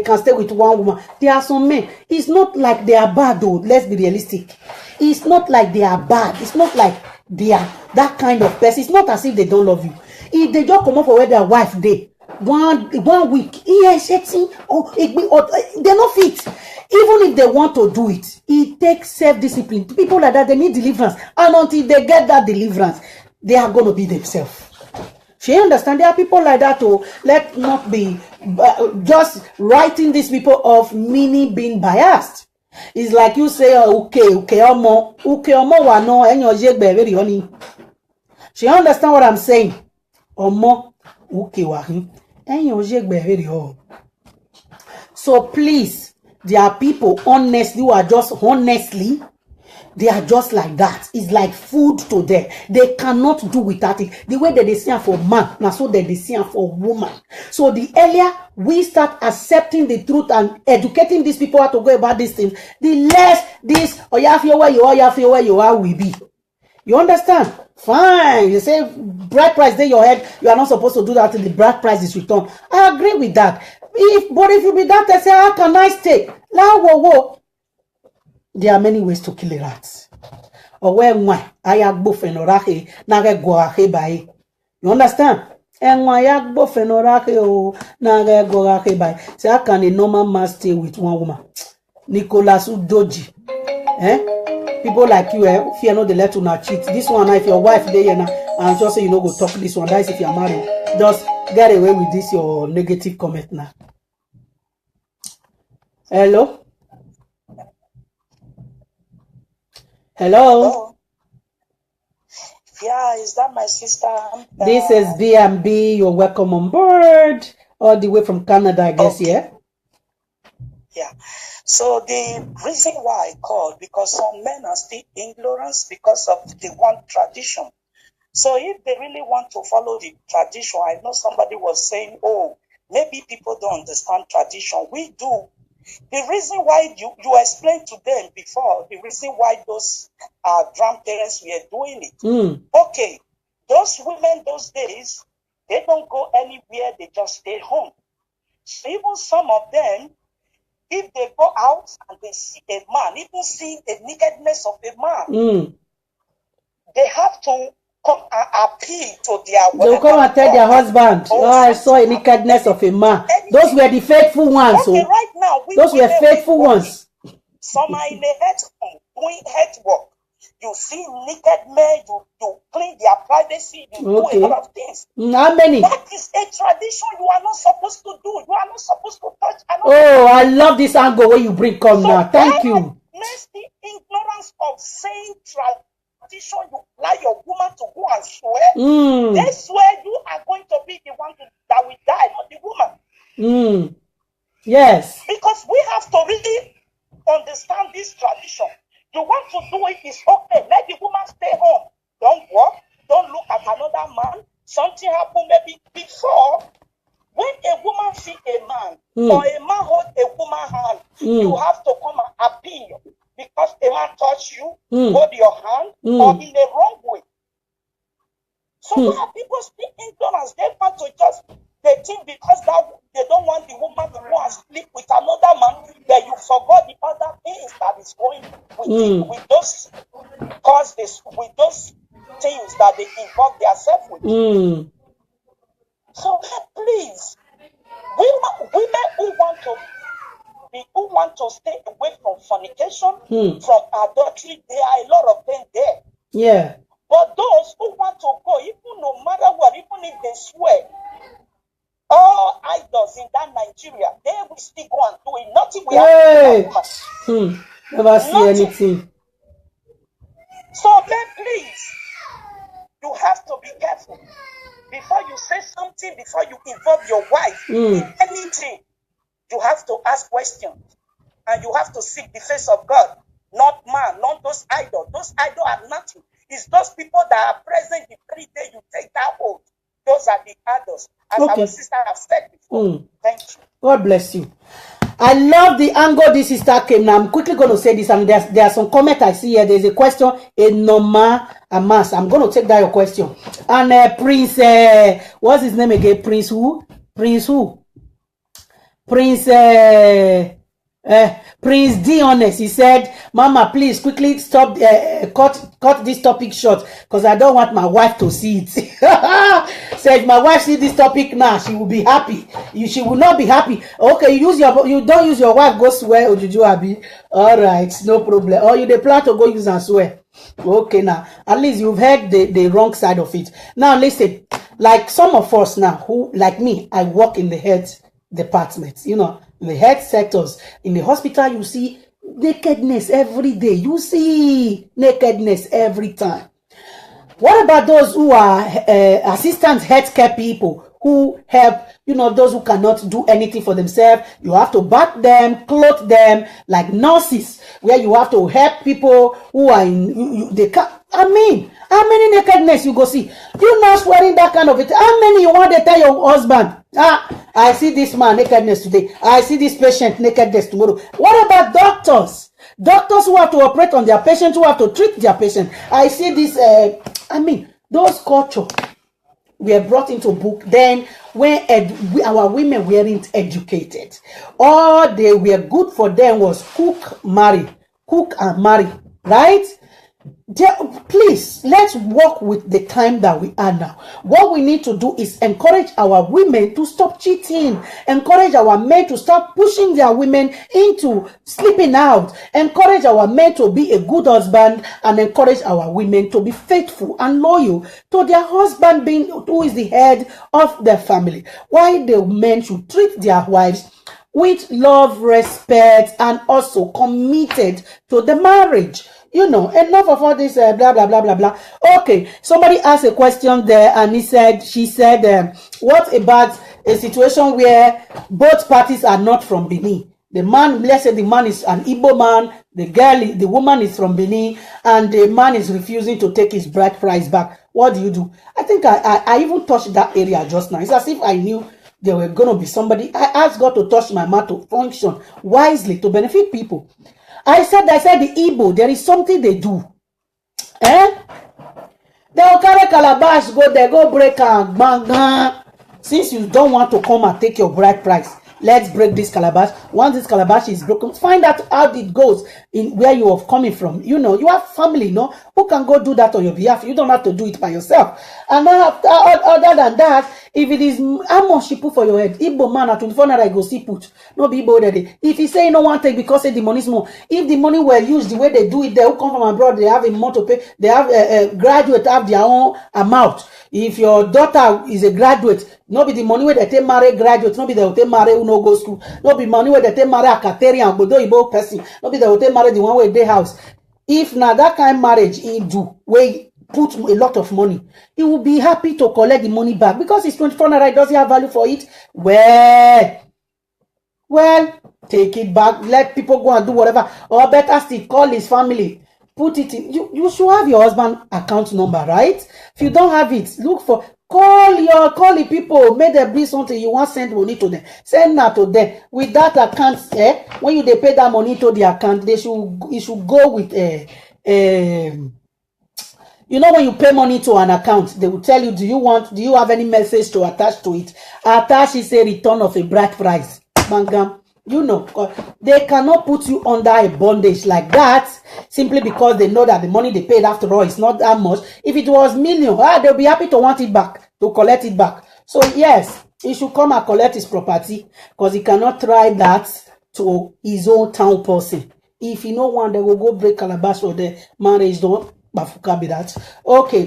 [SPEAKER 1] can stay with one woman. There are some men. It's not like they are bad though. Let's be realistic. It's not like they are bad. It's not like they are that kind of person. It's not as if they don't love you. If they just come up for where their wife they 1 week, they're not fit. Even if they want to do it, it takes self-discipline. People like that, they need deliverance. And until they get that deliverance, they are going to be themselves. She understand there are people like that too. Let not be just writing these people off, meaning being biased. It's like you say, okay, omo wa no enyo jegbe very honey. She understand what I'm saying. Omo, okay wa enyo jegbe very ho. So please, there are people honestly who are just honestly. They are just like that. It's like food to them. They cannot do without it. The way that they see for man, now so that they see for woman. So the earlier we start accepting the truth and educating these people how to go about these things, the less this or you feel where you are will be. You understand? Fine. You say bride price there your head. You are not supposed to do that until the bride price is returned. I agree with that. But if you be that, I say how can I stay? There are many ways to kill a rat. Or where I both and orache, naga goache by. You understand? And why both and orache naga goache by. Say, how can a normal man stay with one woman? Nicholas Udoji. People like you, fear not the let you not cheat. This one, if your wife there and just say you know go talk this one, that is if you're married. Just get away with this your negative comment now. Hello? Hello?
[SPEAKER 4] Yeah, is that my sister?
[SPEAKER 1] This is B&B. You're welcome on board. All the way from Canada, I guess, okay.
[SPEAKER 4] Yeah. So the reason why I called, because some men are still ignorant because of the one tradition. So if they really want to follow the tradition, I know somebody was saying, oh, maybe people don't understand tradition. We do. The reason why you explained to them before, the reason why those grandparents were doing it. Okay, those women those days, they don't go anywhere, they just stay home. So even some of them, if they go out and they see a man, even see the nakedness of a man, they have to come and appeal to their
[SPEAKER 1] they'll come and tell their husband, I saw a nakedness of a man. Those were the faithful ones.
[SPEAKER 4] Okay, right now,
[SPEAKER 1] those were faithful ones.
[SPEAKER 4] Some are in the head home doing head work. You see naked men, you clean their privacy, you do a lot of things.
[SPEAKER 1] How many?
[SPEAKER 4] That is a tradition you are not supposed to do. You are not supposed to touch another.
[SPEAKER 1] Oh, I love this angle where you bring come now. Thank you.
[SPEAKER 4] Next, the ignorance of saying tradition, you allow your woman to go and swear. They swear you are going to be the one that will die, not the woman.
[SPEAKER 1] Yes.
[SPEAKER 4] Because we have to really understand this tradition. You want to do it, it's okay. Let the woman stay home. Don't work. Don't look at another man. Something happened maybe before. When a woman see a man or a man hold a woman's hand, you have to come and appeal because a man touch you, hold your hand, or in the wrong way. So when people speak ignorance, they want to just, they think because that they don't want the woman to go and sleep with another man, that you forgot the other things that is going with those causes, with those things that they involve themselves with. So please, women who want to stay away from fornication, from adultery, there are a lot of them there.
[SPEAKER 1] Yeah.
[SPEAKER 4] But those who want to go, even no matter what, even if they swear, all idols in that Nigeria, they will still go and do it. Nothing will happen.
[SPEAKER 1] Never see anything.
[SPEAKER 4] So then please, you have to be careful. Before you say something, before you involve your wife in anything, you have to ask questions. And you have to seek the face of God. Not man, not those idols. Those idols are nothing. It's those people that are present the very day you take that oath. Those are the idols. As our sister has said before. Thank you.
[SPEAKER 1] God bless you. I love the angle this sister came. Now I'm quickly going to say this, and there are some comments I see here. There's a question, a normal Amas. I'm going to take that your question. And Prince, what's his name again? Prince who? Prince who? Prince Prince D honest, he said, Mama, please quickly stop, cut this topic short, because I don't want my wife to see it. Said, my wife see this topic now, she will be happy. She will not be happy. Okay, you don't use your wife, go swear, Ojuju Abi. All right, no problem. Or you they plan to go use and swear. Okay, now at least you've heard the wrong side of it. Now listen, like some of us now who, like me, I work in the health department, in the health sectors. In the hospital, you see nakedness every day. You see nakedness every time. What about those who are assistant healthcare people who help, those who cannot do anything for themselves? You have to bath them, clothe them like nurses, where you have to help people who are how many nakedness you go see? You not wearing that kind of it. How many you want to tell your husband? I see this man nakedness today. I see this patient nakedness tomorrow. What about doctors? Doctors who have to operate on their patients, who have to treat their patient. I see this, those culture were brought into book then when our women weren't educated. All they were good for them was cook and marry, right? Please, let's work with the time that we are now. What we need to do is encourage our women to stop cheating, encourage our men to stop pushing their women into sleeping out, encourage our men to be a good husband, and encourage our women to be faithful and loyal to their husband, who is the head of their family. Why the men should treat their wives with love, respect, and also committed to the marriage. Enough of all this blah blah blah blah blah. Okay, somebody asked a question there, and she said, what about a situation where both parties are not from Benin? The man, let's say the man is an Igbo man, the woman is from Benin, and the man is refusing to take his bride price back. What do you do? I think I even touched that area just now. It's as if I knew there were going to be somebody. I asked God to touch my mouth to function wisely, to benefit people. I said the Igbo, there is something they do. They will carry calabash, go there, go break and bang. Since you don't want to come and take your bride price, let's break this calabash. Once this calabash is broken, find out how it goes in where you are coming from. You have family, who can go do that on your behalf. You don't have to do it by yourself. And other than that, If it is how much she put for your head, Igbo man at 24 naira go see put. No be Igbo that if he say no one take because say the money is more. If the money were used the way they do it, they who come from abroad, they have a more to pay. They have a graduate have their own amount. If your daughter is a graduate, no be the money where they take marry graduate, no be they will take marry who no go school, no be money where they take marry a Caterian, but Igbo person, no be they will take marry the one where they house. If now that kind of marriage he do where put a lot of money, he will be happy to collect the money back because it's 24 naira. Does he have value for it? Well, take it back. Let people go and do whatever, or better still, call his family. Put it in. You should have your husband account number, right? If you don't have it, look for. Call the people. Make them bring something. You want send money to them. Send that to them with that account. When you they pay that money to the account, it should go with you know, when you pay money to an account, they will tell you, do you have any message to attach to it? Attach is a return of a bright price. Mangam. You know, they cannot put you under a bondage like that simply because they know that the money they paid after all is not that much. If it was million, they'll be happy to want it back, to collect it back. So yes, he should come and collect his property because he cannot try that to his own town person. If you know one, they will go break calabash for the marriage. Don't bafuka be that. Okay.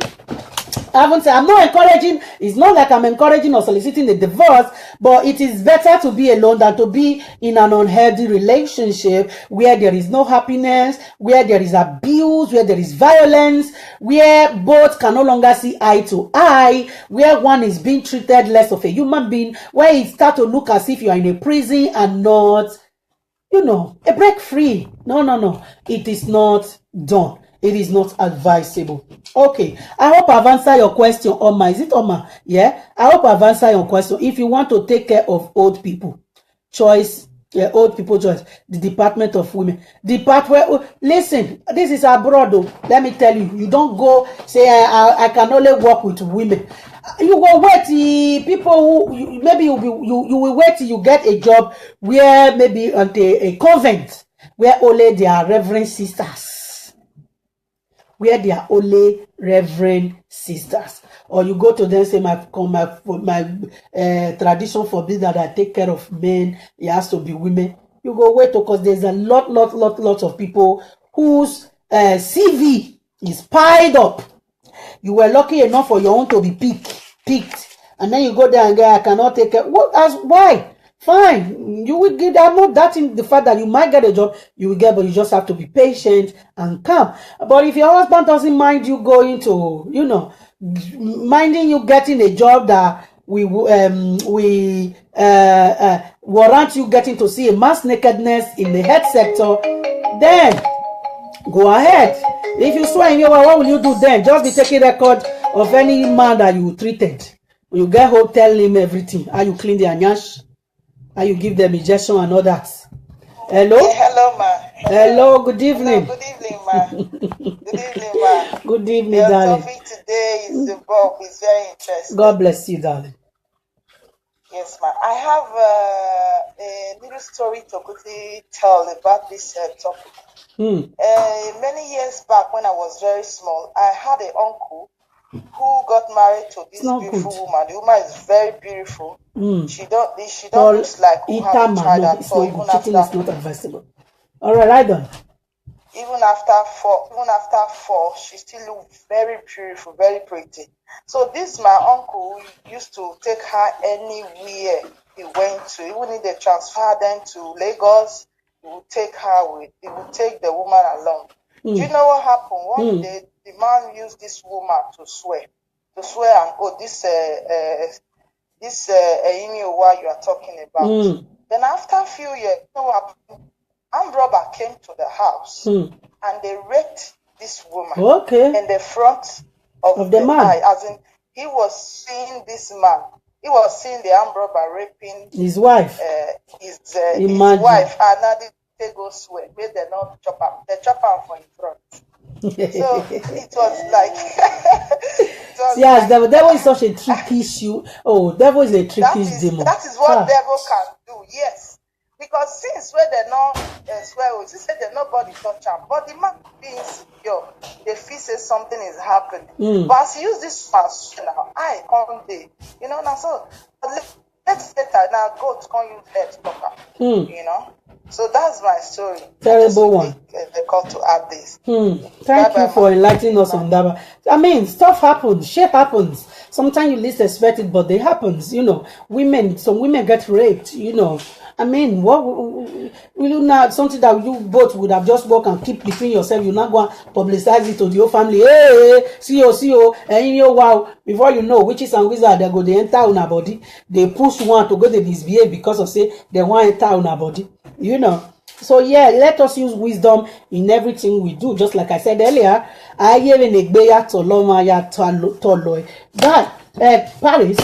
[SPEAKER 1] I haven't said I'm not encouraging, it's not like I'm encouraging or soliciting a divorce, but it is better to be alone than to be in an unhealthy relationship where there is no happiness, where there is abuse, where there is violence, where both can no longer see eye to eye, where one is being treated less of a human being, where it starts to look as if you are in a prison and not, you know, a break free. No. It is not done. It is not advisable. Okay, I hope I've answered your question, Oma. Is it Oma? Yeah, I hope I've answered your question. If you want to take care of old people, choice, old people choice, the Department of Women. Listen, this is abroad though. Let me tell you, you don't go say, I can only work with women. You will wait, people who, maybe you will wait till you get a job where maybe at a convent, where only there are reverend sisters. Where they are only reverend sisters, or you go to them say my tradition forbids that I take care of men. It has to be women. You go wait because there's a lot of people whose CV is piled up. You were lucky enough for your own to be picked, and then you go there and go, I cannot take care. Why? Fine, you will get. I'm not doubting the fact that you might get a job, you will get, but you just have to be patient and calm. But if your husband doesn't mind you going to, you know, minding you getting a job that we warrant you getting to see a mass nakedness in the health sector, then go ahead. If you swear in your way, what will you do then? Just be taking record of any man that you treated. When you get home, tell him everything. How you clean their nyash, how you give them injection and all that. Hello?
[SPEAKER 5] Yeah, hello, ma.
[SPEAKER 1] Hello, good evening.
[SPEAKER 5] Hello, good evening, ma. Good evening, ma.
[SPEAKER 1] Good evening,
[SPEAKER 5] Your
[SPEAKER 1] darling.
[SPEAKER 5] topic today is the book. It's very interesting.
[SPEAKER 1] God bless you, darling.
[SPEAKER 5] Yes, ma. I have a little story to quickly tell about this topic. Many years back when I was very small, I had an uncle who got married to this beautiful woman. The woman is very beautiful. She don't look like who have a child at all. Even after,
[SPEAKER 1] is not advisable. All right, I done.
[SPEAKER 5] Even after four, she still looks very beautiful, very pretty. So this my uncle used to take her anywhere he went to. Even if they transfer them to Lagos, he would take the woman along. Do you know what happened? One day, the man used this woman to swear and this what you are talking about. Then after a few years, you know what happened? Armed robber came to the house and they raped this woman in the front of the man. Eye, as in he was seeing this man. He was seeing the armed robber raping
[SPEAKER 1] his wife.
[SPEAKER 5] His wife, and now they go swear. Made them not chop up. They chop up for in front. So it was like
[SPEAKER 1] yes, the devil is such a tricky shoe. Oh, devil is a tricky demon.
[SPEAKER 5] That is what devil can do. Yes, because since where they not swear, she said that nobody touch him, but the man being secure, they feel say something is happening. But as you use this pass now, I can't day. You know, now so let's get that now go to come use head talker. You know. So that's my story.
[SPEAKER 1] Terrible one.
[SPEAKER 5] They call to add this.
[SPEAKER 1] Thank you for enlightening us on that. I mean, stuff happens, shit happens. Sometimes you least expect it, but it happens. You know, some women get raped. You know, I mean, what will you not something that you both would have just worked and keep between yourself? You not go and publicize it to the whole family. Hey, see you, and you know, wow. Before you know, witches and wizards they go they enter on our body. They push one to go to misbehave because of say they want to enter on our body. You know, so yeah, let us use wisdom in everything we do. Just like I said earlier, that Paris,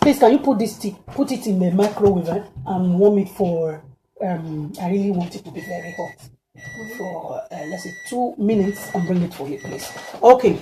[SPEAKER 1] please can you put this tea, put it in the microwave and warm it for I really want it to be very hot for let's say 2 minutes and bring it for you, please. Okay.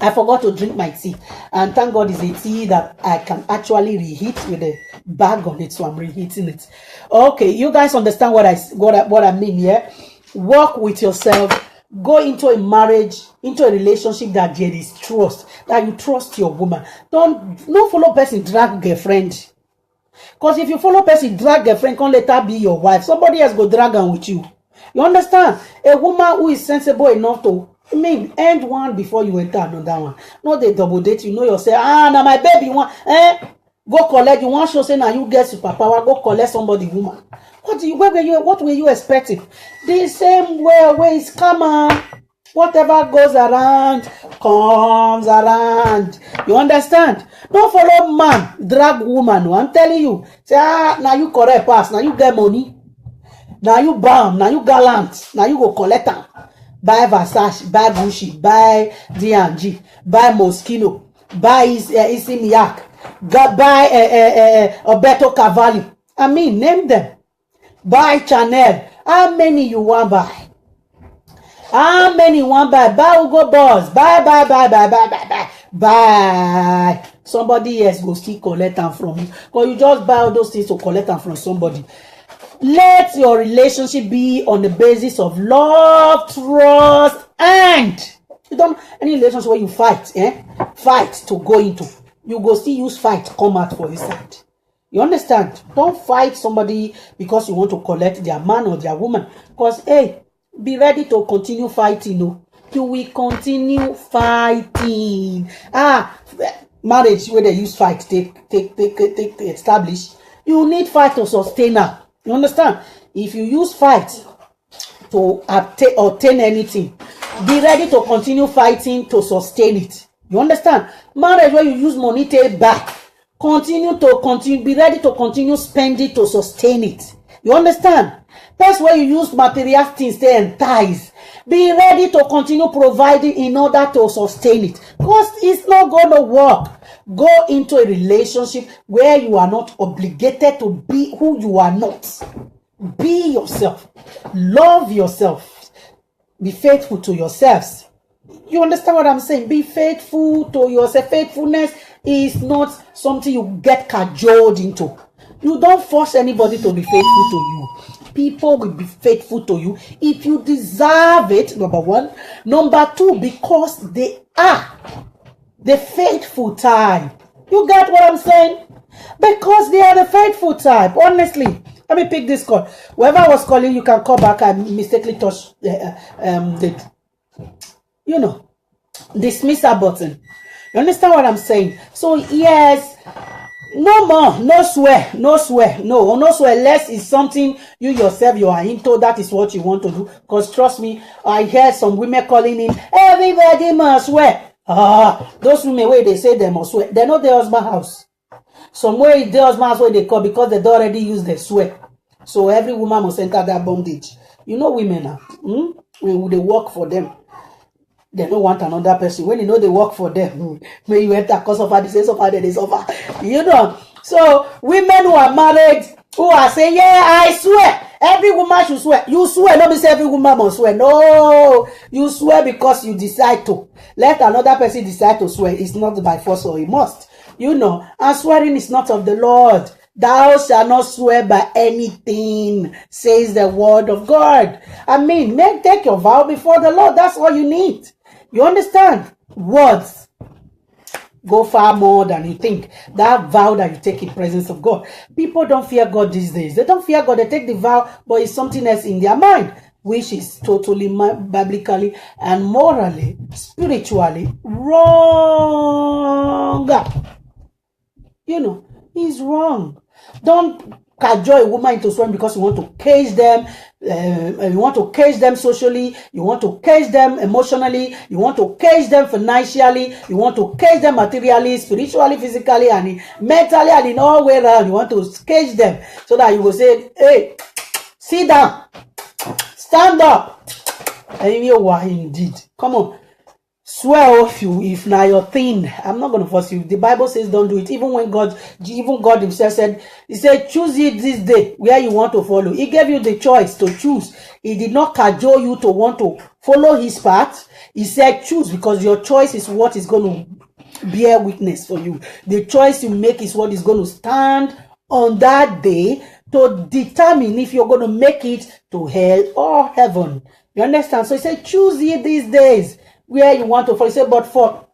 [SPEAKER 1] I forgot to drink my tea, and thank God it's a tea that I can actually reheat with a bag on it, so I'm reheating it. Okay, you guys understand what I mean here? Work with yourself. Go into a marriage, into a relationship that there is trust, that you trust your woman. Don't follow person drag girlfriend. Because if you follow person drag girlfriend, can later be your wife. Somebody else go drag on with you. You understand? A woman who is sensible enough to end one before you enter another one. No, they double date. You know yourself. Now my baby want. Go collect. You want show say now you get superpower. Go collect somebody woman. What were you expecting? The same way is come on. Whatever goes around comes around. You understand? Don't follow man drag woman. No, I'm telling you. Say now you correct pass. Now you get money. Now you bam. Now you gallant. Now you go collect them. Buy Versace, buy Gucci, buy D&G, buy Moschino, buy Isimiak, buy Alberto Cavalli. I mean, name them. Buy Chanel. How many you want buy? How many you want buy? Buy Hugo Boss. Buy. Somebody else go still collect them from you. Because you just buy all those things to collect them from somebody. Let your relationship be on the basis of love, trust, and you don't any relationship where you fight, fight to go into. You go still use fight come out for this side. You understand? Don't fight somebody because you want to collect their man or their woman. Because hey, be ready to continue fighting. No, you will continue fighting. Marriage where they use fight, take establish. You need fight to sustain her. You understand? If you use fight to obtain anything, be ready to continue fighting to sustain it. You understand? Marriage where you use money to buy, be ready to continue spending to sustain it. You understand? That's where you use material things to entice. Be ready to continue providing in order to sustain it. Because it's not going to work. Go into a relationship where you are not obligated to be who you are not. Be yourself. Love yourself. Be faithful to yourselves. You understand what I'm saying? Be faithful to yourself. Faithfulness is not something you get cajoled into. You don't force anybody to be faithful to you. People will be faithful to you if you deserve it, number one. Number two, because they are the faithful type. You get what I'm saying? Because they are the faithful type. Honestly, let me pick this call. Whoever was calling, you can call back. I mistakenly touched the dismissal button. You understand what I'm saying? So yes, no more, no swear, no less is something you yourself you are into. That is what you want to do. Because trust me, I hear some women calling in, everybody must swear. Those women where they say they must swear, they know their husband house. Some way their husband house where they call because they don't already use their swear. So every woman must enter that bondage. You know women now, when they work for them, they don't want another person. When you know they work for them, when you enter cause of her, they say suffer, they suffer. You know. So women who are married, who are saying, yeah, I swear. Every woman should swear. You swear, not say every woman must swear. No, you swear because you decide to. Let another person decide to swear. It's not by force or he must. You know, and swearing is not of the Lord. Thou shalt not swear by anything, says the word of God. I mean, take your vow before the Lord. That's all you need. You understand? Words go far more than you think. That vow that you take in presence of God. People don't fear God these days. They don't fear God. They take the vow, but it's something else in their mind, which is totally biblically and morally, spiritually wrong. You know, it's wrong. Don't cajole a woman into swearing because you want to cage them. You want to cage them socially. You want to cage them emotionally. You want to cage them financially. You want to cage them materially, spiritually, physically, and mentally, and in all way around. You want to cage them so that you will say, "Hey, sit down, stand up." And you are indeed. Come on. Swear if now your thing. I'm not going to force you. The Bible says don't do it. Even God himself said, he said, choose it this day where you want to follow. He gave you the choice to choose. He did not cajole you to want to follow his path. He said choose, because your choice is what is going to bear witness for you. The choice you make is what is going to stand on that day to determine if you're going to make it to hell or heaven. You understand? So he said, choose ye these days where you want to follow. He said, but for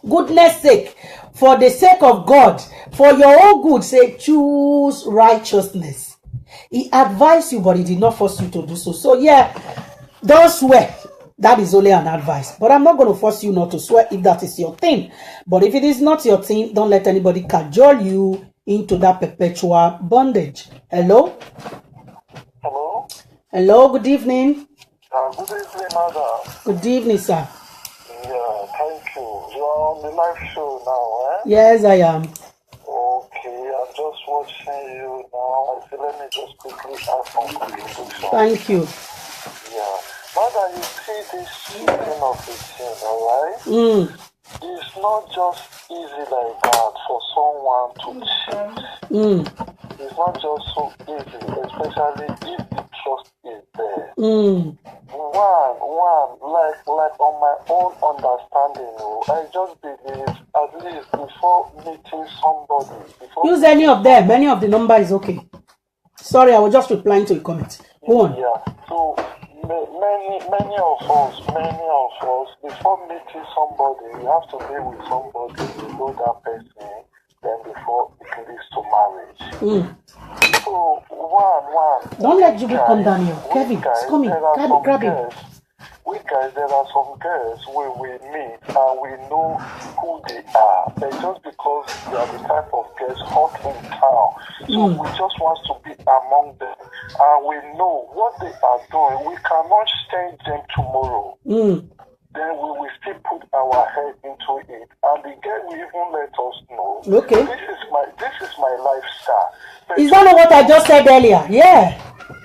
[SPEAKER 1] goodness sake, for the sake of God, for your own good, say, choose righteousness. He advised you, but he did not force you to do so. So yeah, don't swear. That is only an advice. But I'm not going to force you not to swear if that is your thing. But if it is not your thing, don't let anybody cajole you into that perpetual bondage. Hello?
[SPEAKER 6] Hello?
[SPEAKER 1] Hello, good evening.
[SPEAKER 6] Good evening, madam.
[SPEAKER 1] Good evening, sir.
[SPEAKER 6] Yeah, thank you. You are on the live show now, eh?
[SPEAKER 1] Yes, I am.
[SPEAKER 6] Okay, I'm just watching you now. I said, let me just quickly ask some contribution.
[SPEAKER 1] Thank you.
[SPEAKER 6] Yeah. Madam, you see this cheating of a thing, alright? It's not just easy like that for someone to cheat. It's not just so easy, especially if the trust is there. Like on my own understanding, I just believe at least before meeting somebody.
[SPEAKER 1] Use any of them. Any of the number is okay. Sorry, I was just replying to a comment. Go on.
[SPEAKER 6] Yeah. So many of us, before meeting somebody, you have to be with somebody, you know that person, then before it leads to marriage. So one.
[SPEAKER 1] Don't let Juby come down here. Kevin, it's coming. Grab him.
[SPEAKER 6] We guys, there are some girls where we meet and we know who they are. But just because they are the type of girls hot in town, so we just want to be among them. And we know what they are doing. We cannot change them tomorrow. Then we will still put our head into it. And the girl will even let us know.
[SPEAKER 1] Okay.
[SPEAKER 6] This is my lifestyle. But
[SPEAKER 1] is that not what I just said earlier? Yeah.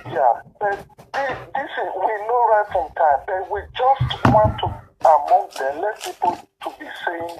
[SPEAKER 6] Yeah. But this is, we know right from time, but we just want to among them let people to be saying,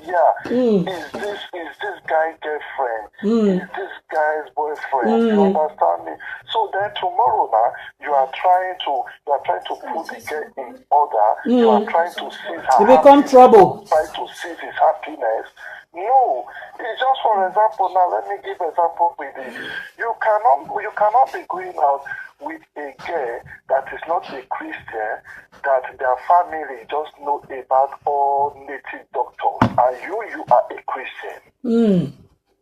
[SPEAKER 6] is this guy girlfriend? Is this guy's boyfriend? You understand me? So then tomorrow now you are trying to put the girl in order. You are trying to seize her.
[SPEAKER 1] You become trouble.
[SPEAKER 6] Try to seize his happiness. No, it's just for example. Now let me give example with it. You cannot be going out with a girl that is not a Christian, that their family just know about all native doctors, and you are a Christian.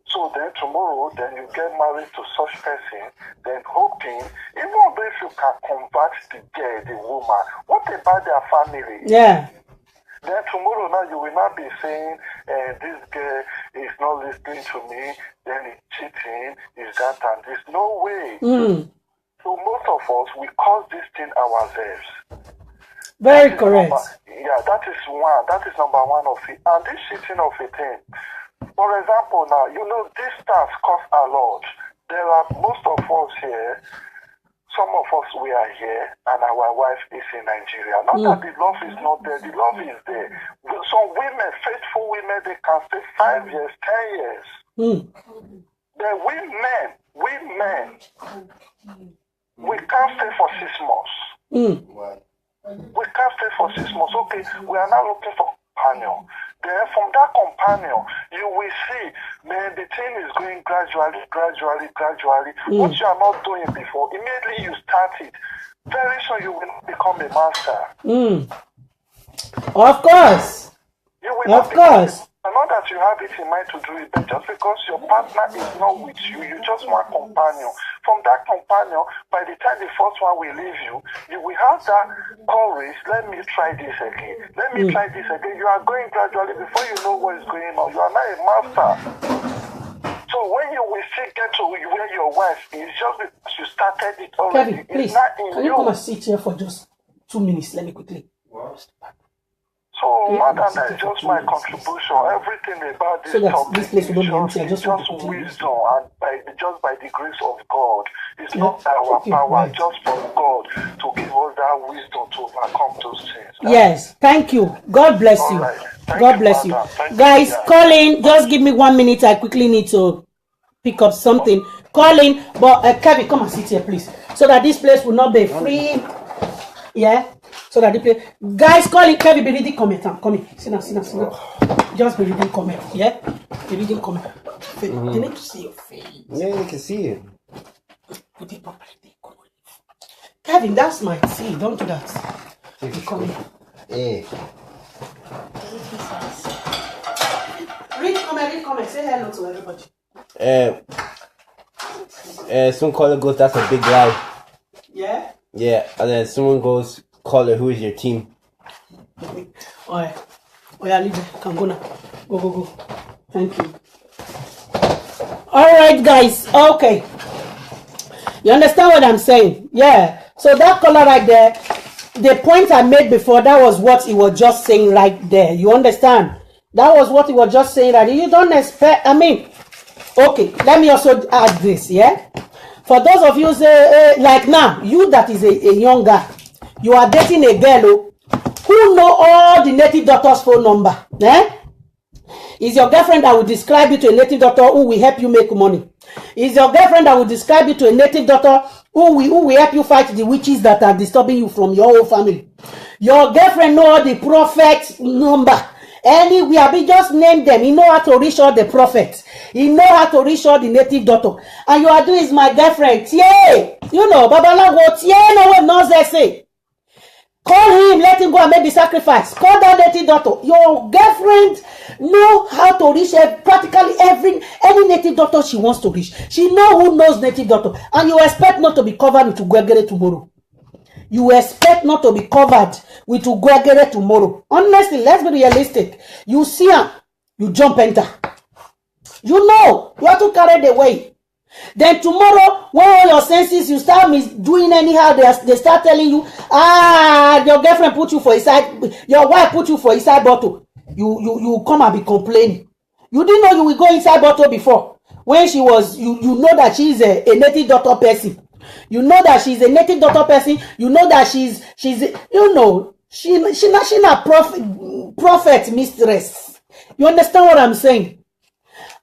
[SPEAKER 6] So then tomorrow, then you get married to such person, then hoping, even though if you can convert the girl, the woman, what about their family?
[SPEAKER 1] Yeah.
[SPEAKER 6] Then tomorrow now you will not be saying, this girl is not listening to me, then it's cheating, is that and this. No way. So most of us, we cause this thing ourselves.
[SPEAKER 1] Very correct.
[SPEAKER 6] That is one. That is number one of it. And this cheating of a thing. For example now, distance costs a lot. There are most of us here, some of us we are here, and our wife is in Nigeria. Not that the love is not there, the love is there. Some women, faithful women, they can stay 5 years, 10 years. Then we men, we can't stay for 6 months. We can't stay for 6 months. Okay, we are now looking for companion. Then from that companion, you will see, man, the thing is going gradually. What you are not doing before, immediately you start it. Very soon you will become a master.
[SPEAKER 1] Of course. Of course.
[SPEAKER 6] Not that you have it in mind to do it, but just because your partner is not with you, you just want companion. From that companion, by the time the first one will leave you, you will have that courage. Let me try this again. Let me try this again. You are going gradually before you know what is going on. You are not a master. So when you will still get to where your wife is, just because you started it already,
[SPEAKER 1] Kevin, please, can you come and sit here for just 2 minutes? Let me quickly.
[SPEAKER 6] So, Madam, that is just my contribution. Everything about this topic
[SPEAKER 1] this place will not be empty.
[SPEAKER 6] just wisdom and just by the grace of God. It's not our power, just from God to give us that wisdom to overcome those things.
[SPEAKER 1] Yes, thank you. God bless you.
[SPEAKER 6] Right.
[SPEAKER 1] God bless you. Guys, call in. Just give me 1 minute. I quickly need to pick up something. Call in. But Kevin, come and sit here, please. So that this place will not be free. Yeah. So that the place. Guys, call in. Kevin, be reading comment. Come in. Sit down. Just be reading comment. Yeah. Be reading comment. They need to see your face.
[SPEAKER 7] Yeah, they can see it.
[SPEAKER 1] Put it properly. Kevin, that's my tea. Don't do that. You come in.
[SPEAKER 7] Yeah.
[SPEAKER 1] Read comment. Say hello to everybody.
[SPEAKER 7] Some caller goes, that's a big lie.
[SPEAKER 1] Yeah?
[SPEAKER 7] Yeah, and then someone goes, caller, who is your team?
[SPEAKER 1] Alright. Oh yeah, leave it. Can go now. Go. Thank you. Alright, guys. Okay. You understand what I'm saying? Yeah. So that color right there, the point I made before, that was what he was just saying right there. You understand? That was what he was just saying right there. You don't expect, okay, let me also add this, yeah? For those of you say, like now, you that is a young guy, you are dating a girl who know all the native doctor's phone number, eh? Is your girlfriend that will describe you to a native doctor who will help you make money? Is your girlfriend that will describe you to a native doctor who will help you fight the witches that are disturbing you from your whole family? Your girlfriend know all the prophet number. Anywhere, we just name them. He know how to reach all the prophets. He know how to reach all the native doctor. And you are doing is my girlfriend. Yeah, you know, Babalawo, yeah, no one knows that say. Call him, let him go and make the sacrifice. Call that native doctor. Your girlfriend know how to reach practically any native doctor she wants to reach. She know who knows native doctor. And you expect not to be covered with Ugwegere tomorrow. You expect not to be covered with Ugwegere tomorrow. Honestly, let's be realistic. You see him, you jump enter. You know, you have to carry the way. Then tomorrow, when all your senses, you start doing anyhow, they start telling you, your girlfriend put you for a side, your wife put you for a side bottle. You come and be complaining. You didn't know you will go inside bottle before. When she was, you know that she is a native doctor person. You know that she's a native doctor person. You know that she's you know, she not prophet mistress. You understand what I'm saying?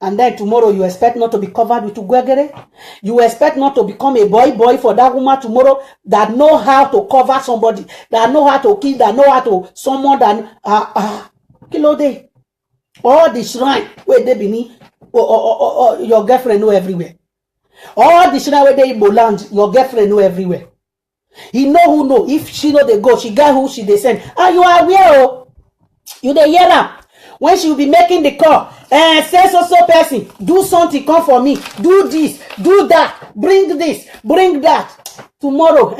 [SPEAKER 1] And then tomorrow you expect not to be covered with Ugwegere. You expect not to become a boy for that woman tomorrow that know how to cover somebody, that know how to kill, that know how to someone that kilo day. All the shrine where they be or your girlfriend know everywhere. All the shrine where they in land, your girlfriend know everywhere. He know who know. If she know they go, she got who she they send. And you are aware, oh, you they hear her. When she will be making the call, say so person, do something, come for me, do this, do that, bring this, bring that. Tomorrow,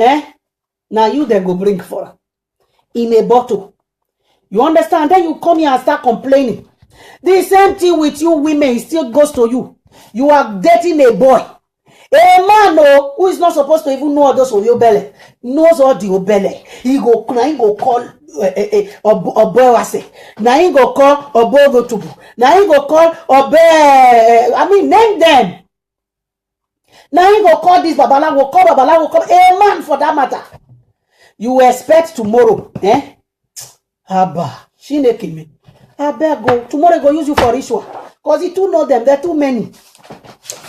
[SPEAKER 1] now you then go bring for her in a bottle. You understand? Then you come here and start complaining. The same thing with you women, it still goes to you. You are dating a boy. A man who is not supposed to even know all those of your belly, knows all the belly. He go call Obewase. Now he go call Obovotubu. Now he go call name them. Now he go call this Babalawo, call a man for that matter. You expect tomorrow, Abba, she making me. I beg go tomorrow go use you for ritual. Cause you too know them, they're too many.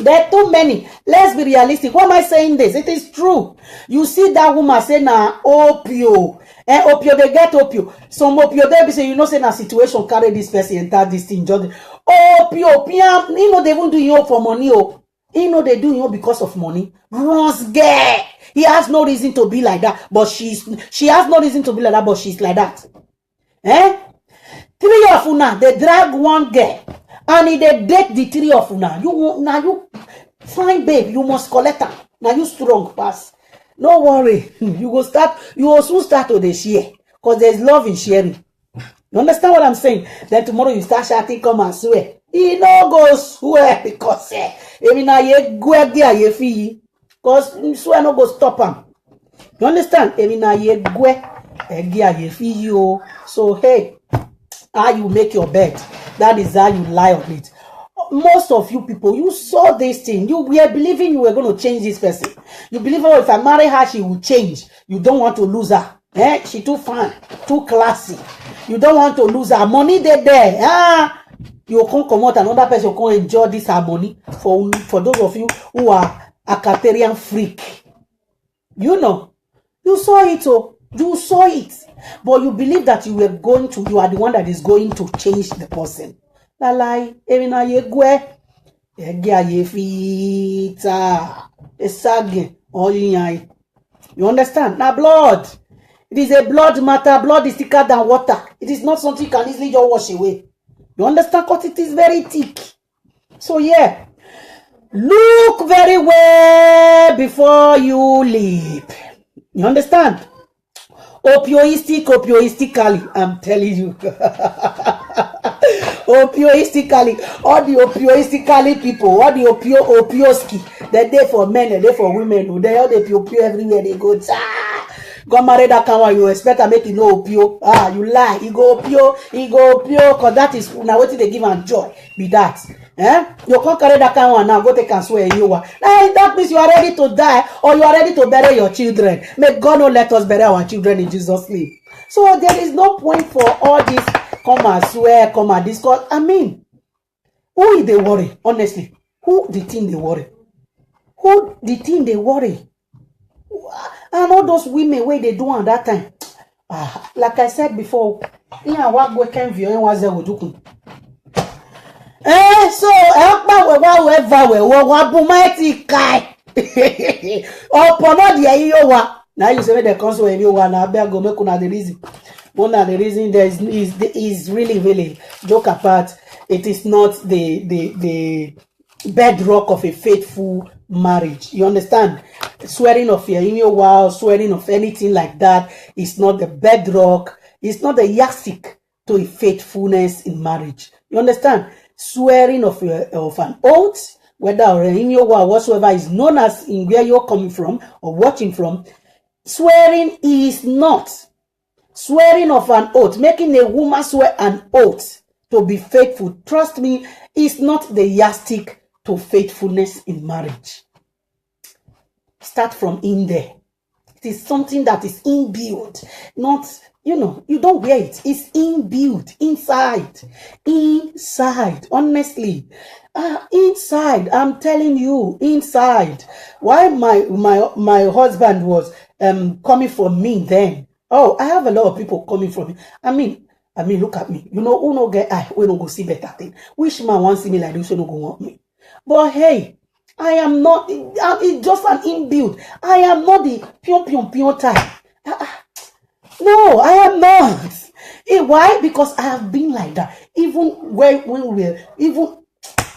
[SPEAKER 1] There are too many. Let's be realistic. Why am I saying this? It is true. You see that woman say na opio. Opio, they get opio. Some opio, they be say, you know, say na situation carry this person enter this thing. Opio, piam, you know, they won't do you for money. You know, they do you because of money. Runs gay. He has no reason to be like that, but she has no reason to be like that, but she's like that. 3 of you una they drag one girl and if they date the three of una, you fine babe, you must collect her. Now you strong pass. No worry, you will soon start to the share because there's love in sharing. You understand what I'm saying? Then tomorrow you start shouting, come and swear. He no go swear because because swear no go stop him. You understand? So hey, how you make your bed, that is how you lie on it. Most of you people, you saw this thing. You were believing you were going to change this person. You believe, oh, if I marry her, she will change. You don't want to lose her. She too fun, too classy. You don't want to lose her. Money there. You can't come out another person who can enjoy this harmony. For those of you who are a Caterian freak. You know. You saw it, oh. You saw it. But you believe that you are the one that is going to change the person. La lie, Emina Yegwe, Egia Yefita, Esage, Oyai. You understand? Now, blood. It is a blood matter. Blood is thicker than water. It is not something you can easily just wash away. You understand? Because it is very thick. So, yeah. Look very well before you leap. You understand? Opioistically, I'm telling you. Opioistically, all the opioistically people, all the opioski, they're there for men, they're there for women, they all the opio everywhere they go. Go marry that kind one, you expect to make it no opio. You lie, he go opio, because that is now what they give and joy. Be that. You can't carry that kind one now, go take and swear you are. That means you are ready to die or you are ready to bury your children. May God not let us bury our children in Jesus' name. So there is no point for all this come and swear, come and discuss. I mean, who is they worry? Honestly, who the thing they worry? Who the thing they worry? And all those women where they do at that time. Like I said before, so now you say the council now go make una the reason. One of the reason there is really joke apart. It is not the bedrock of a faithful marriage. You understand? Swearing of your swearing of anything like that is not the bedrock. It's not the yardstick to a faithfulness in marriage. You understand? Swearing of an oath, whether or whatsoever is known as in where you're coming from or watching from, swearing is not. Swearing of an oath, making a woman swear an oath to be faithful, trust me, is not the yardstick to faithfulness in marriage. Start from in there. It is something that is inbuilt, not, you don't wear it. It's inbuilt, inside, honestly. Inside, I'm telling you, inside. Why my husband was coming from me then. Oh, I have a lot of people coming from me. I mean, look at me. Who no get eye, we don't go see better thing. Which man wants see me like this, so no go want me. But hey, I am not, it's just an inbuilt. I am not the pion type. No, I am not. Why? Because I have been like that. Even when we're,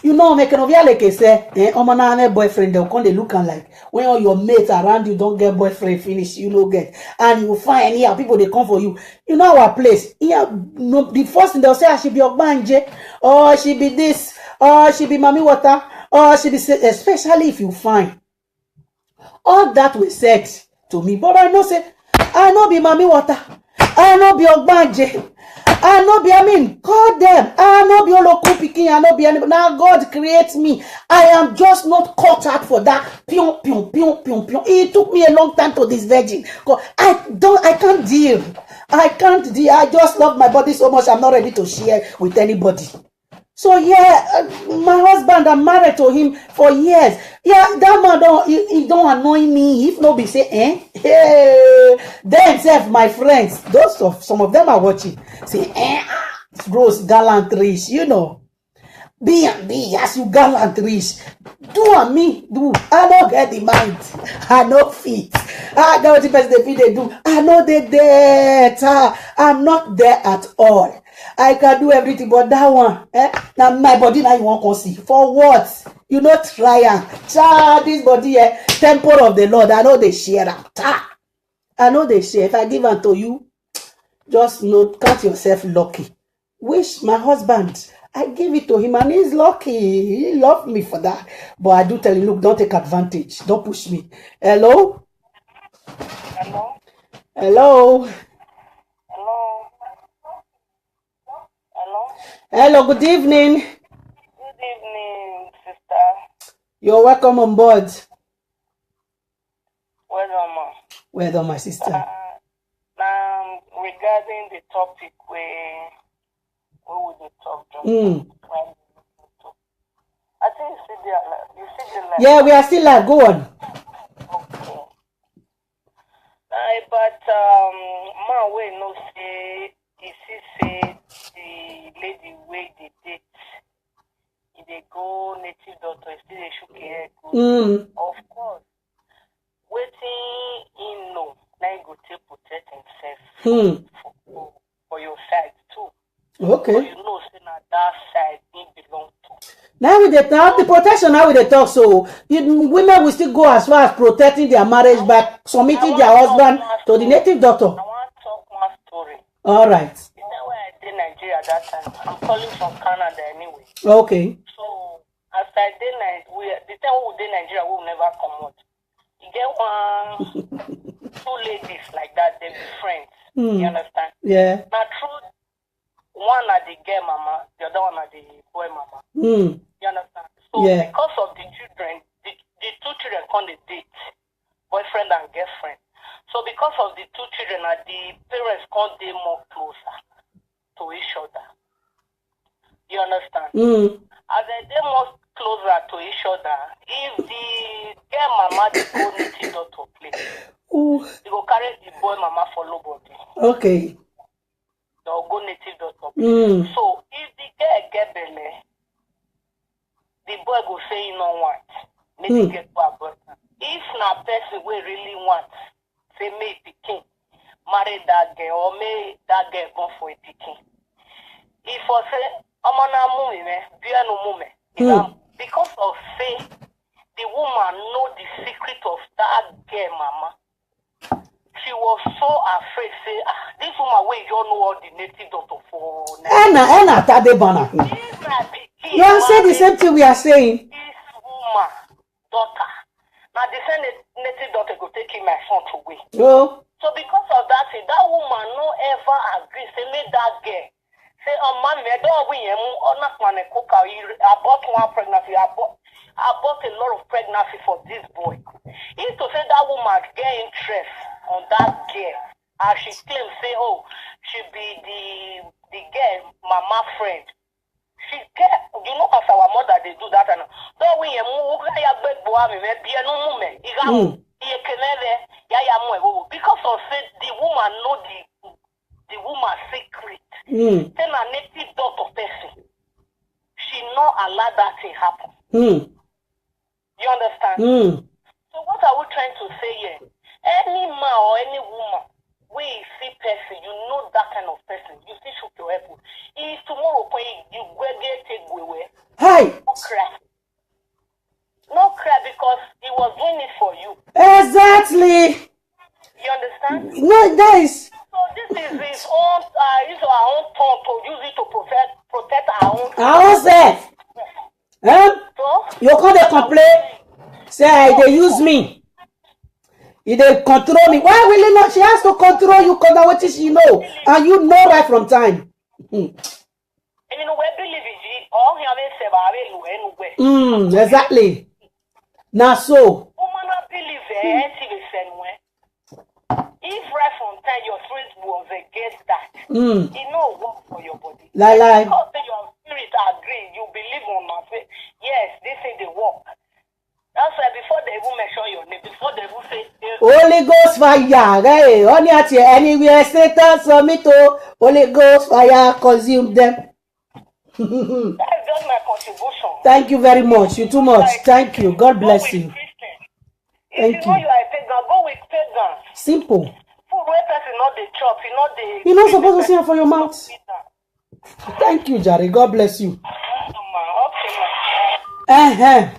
[SPEAKER 1] make an obvious like I say, boyfriend, they'll come, they look and like, when all your mates around you don't get boyfriend finish, get, and you find here, people, they come for you. You know our place. Here, the first thing they'll say, she be Ogbanje, or she be this, or she be Mami Water, or she be, especially if you find. All that was said to me, but I know be Mami Water, I know be Ogbanje, call them. I know be Oloku Pikin, I know be anybody. Now God creates me. I am just not caught out for that. Pion. It took me a long time to this virgin. I can't deal. I just love my body so much. I'm not ready to share with anybody. So yeah, my husband, I'm married to him for years. Yeah, that man he don't annoy me. If nobody say, hey, then self, my friends, some of them are watching. Say, gross gallantries, Be as you gallantries. Do and me, do. I don't get the mind. I know fit. I know what the best they do. I know they there. I'm not there at all. I can do everything, but that one, now my body now you won't come see. For what? You not try am. This body, temple of the Lord. I know they share am. I know they share. If I give am to you, just know, count yourself lucky. Wish my husband, I gave it to him and he's lucky. He loved me for that. But I do tell him, look, don't take advantage. Don't push me. Hello?
[SPEAKER 2] Hello?
[SPEAKER 1] Hello?
[SPEAKER 2] Hello? Hello?
[SPEAKER 1] Hello, good evening.
[SPEAKER 2] Good evening, sister.
[SPEAKER 1] You're welcome on board.
[SPEAKER 2] Well done, ma.
[SPEAKER 1] Well done, my sister.
[SPEAKER 2] Now, regarding the topic where we would talk just I think you see the light.
[SPEAKER 1] Yeah, we are still live. Go on.
[SPEAKER 2] Okay. But man, we no say he say the lady way they date. If they go native doctor, still they shook hair. Of course, waiting in no, now you go to protect himself for your side too.
[SPEAKER 1] Okay.
[SPEAKER 2] But you know, say na that side he belong to.
[SPEAKER 1] Now with the protection, now with the talk, so women will still go as far as protecting their marriage by submitting their husband to the native doctor.
[SPEAKER 2] I want to talk one story.
[SPEAKER 1] All right.
[SPEAKER 2] You know where I did Nigeria that time? I'm calling from Canada anyway.
[SPEAKER 1] Okay.
[SPEAKER 2] So as I did the time we did Nigeria, we will never come out. You get two ladies like that, they be friends. You understand?
[SPEAKER 1] Yeah.
[SPEAKER 2] Now true, one are the girl mama, the other one are the boy mama. You understand? So because of the children, the two children come the date, boyfriend and girlfriend. So because of the two children, the parents come they more closer to each other. You understand? As they more closer to each other, if the girl mama they go native doctor place, they go carry the boy mama follow body.
[SPEAKER 1] Okay.
[SPEAKER 2] They'll go native doctor place. So if the girl get belly, the boy go say you don't want. Maybe get for abortion. If na person we really want, say make pikin marry that girl or make that girl go for a pikin. If I say amana mummy me, bear no mummy. Because of say the woman know the secret of that girl mama. She was so afraid, say, this woman way you know all the native doctor for
[SPEAKER 1] Anna Tadebana. You are saying the same thing we are saying.
[SPEAKER 2] This woman, daughter. Now the same native doctor go take him my son away.
[SPEAKER 1] Oh.
[SPEAKER 2] So because of that, say that woman no ever agree. Say make that girl. Say, mommy, I don't win him or not man cook. I bought one pregnancy. I bought a lot of pregnancy for this boy. If to say that woman get interest on that girl, as she claims, say, oh, she be the girl, mama friend. She get, you know, as our mother they do that and don't we because of say the woman know the woman secret. Then a native daughter person, she not allow that thing happen. You understand? So what are we trying to say here? Any man or any woman, we see person, you know that kind of person, you still shoot your apple. If tomorrow you go get take away.
[SPEAKER 1] Hi.
[SPEAKER 2] No cry. No cry because he was doing it for you.
[SPEAKER 1] Exactly.
[SPEAKER 2] You understand?
[SPEAKER 1] No, guys.
[SPEAKER 2] So this is his own, our own turn to use it to protect our own.
[SPEAKER 1] Our own self.
[SPEAKER 2] So
[SPEAKER 1] you can't complain. Say they use me. If they control me, why will you not? She has to control you because what is she know, and you know right from time. Exactly. Now so.
[SPEAKER 2] If right from time your spirit was against that, it no work for your body.
[SPEAKER 1] Like.
[SPEAKER 2] Because your spirit agree, you believe on my faith. Yes, this is the work. That's why before they even mention your name, before they even say
[SPEAKER 1] Holy Ghost fire, hey, only at you anywhere, Satan submit to Holy Ghost fire, consume them.
[SPEAKER 2] That's just my contribution.
[SPEAKER 1] Thank you very much. You too much. Thank you. God bless you.
[SPEAKER 2] If you know you are a pagan, go with pagan.
[SPEAKER 1] Simple.
[SPEAKER 2] Food where person not the chop, you know the.
[SPEAKER 1] You're not supposed to say it for your mouth. Thank you, Jerry. God bless you.
[SPEAKER 2] Okay, ma.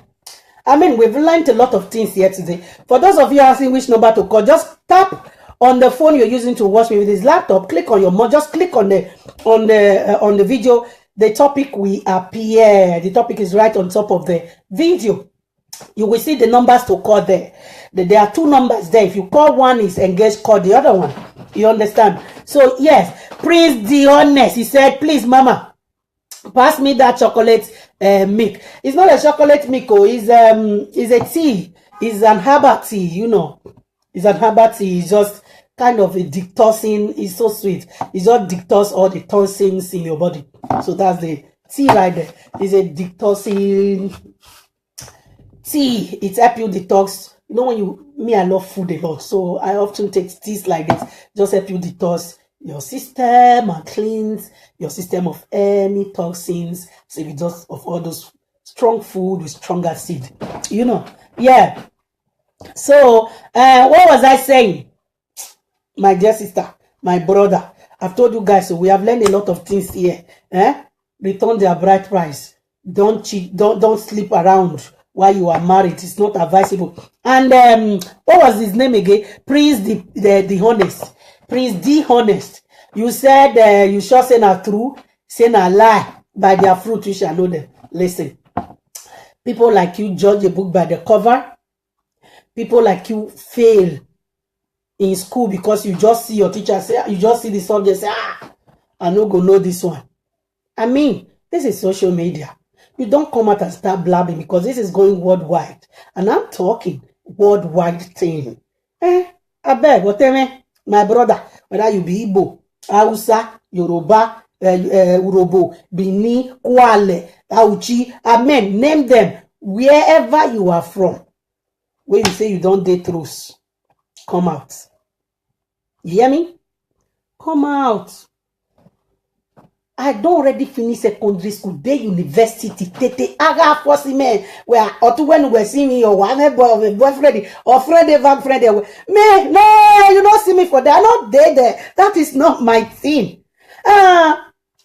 [SPEAKER 1] I mean, we've learned a lot of things here today. For those of you asking which number to call, just tap on the phone you're using to watch me with this laptop. Click on your just click on the video. The topic will appear. The topic is right on top of the video. You will see the numbers to call there. There are two numbers there. If you call one is engaged, call the other one. You understand? So yes, Prince the Honest, he said, please, Mama, pass me that chocolate milk. It's not a chocolate milk, oh, it's a tea. It's an herbal tea, you know. It's an herbal tea. It's just kind of a detoxing. It's so sweet. It's just detox all the toxins in your body. So that's the tea right there. It's a detoxing tea. It helps you detox. You know, I love food a lot, so I often take teas like this. Just help you detox your system and cleanse your system of any toxins. So you just of all those strong food with strong acid. You know, yeah. So what was I saying? My dear sister, my brother, I've told you guys, so we have learned a lot of things here. Return their bride price. Don't cheat. Don't sleep around while you are married. It's not advisable. And what was his name again? Prince the Honest. Prince the Honest. You said you shall say not true, say not lie. By their fruit you shall know them. Listen, people like you judge a book by the cover. People like you fail in school because you just see your teacher say, you just see the subject say, I no go know this one. I mean, this is social media. You don't come out and start blabbing because this is going worldwide. And I'm talking worldwide thing. I beg, whatever, my brother, whether you be Igbo, Hausa, Yoruba, Urobo, Bini, Kwale, Auchi, Amen, name them, wherever you are from. When you say you don't date truths, come out. You hear me? Come out. I don't already finish secondary school, day university, tete, aga forcing me, where or to when we see me or one boyfriend or friend, me, no, you don't see me for that. I'm not there. That is not my thing. And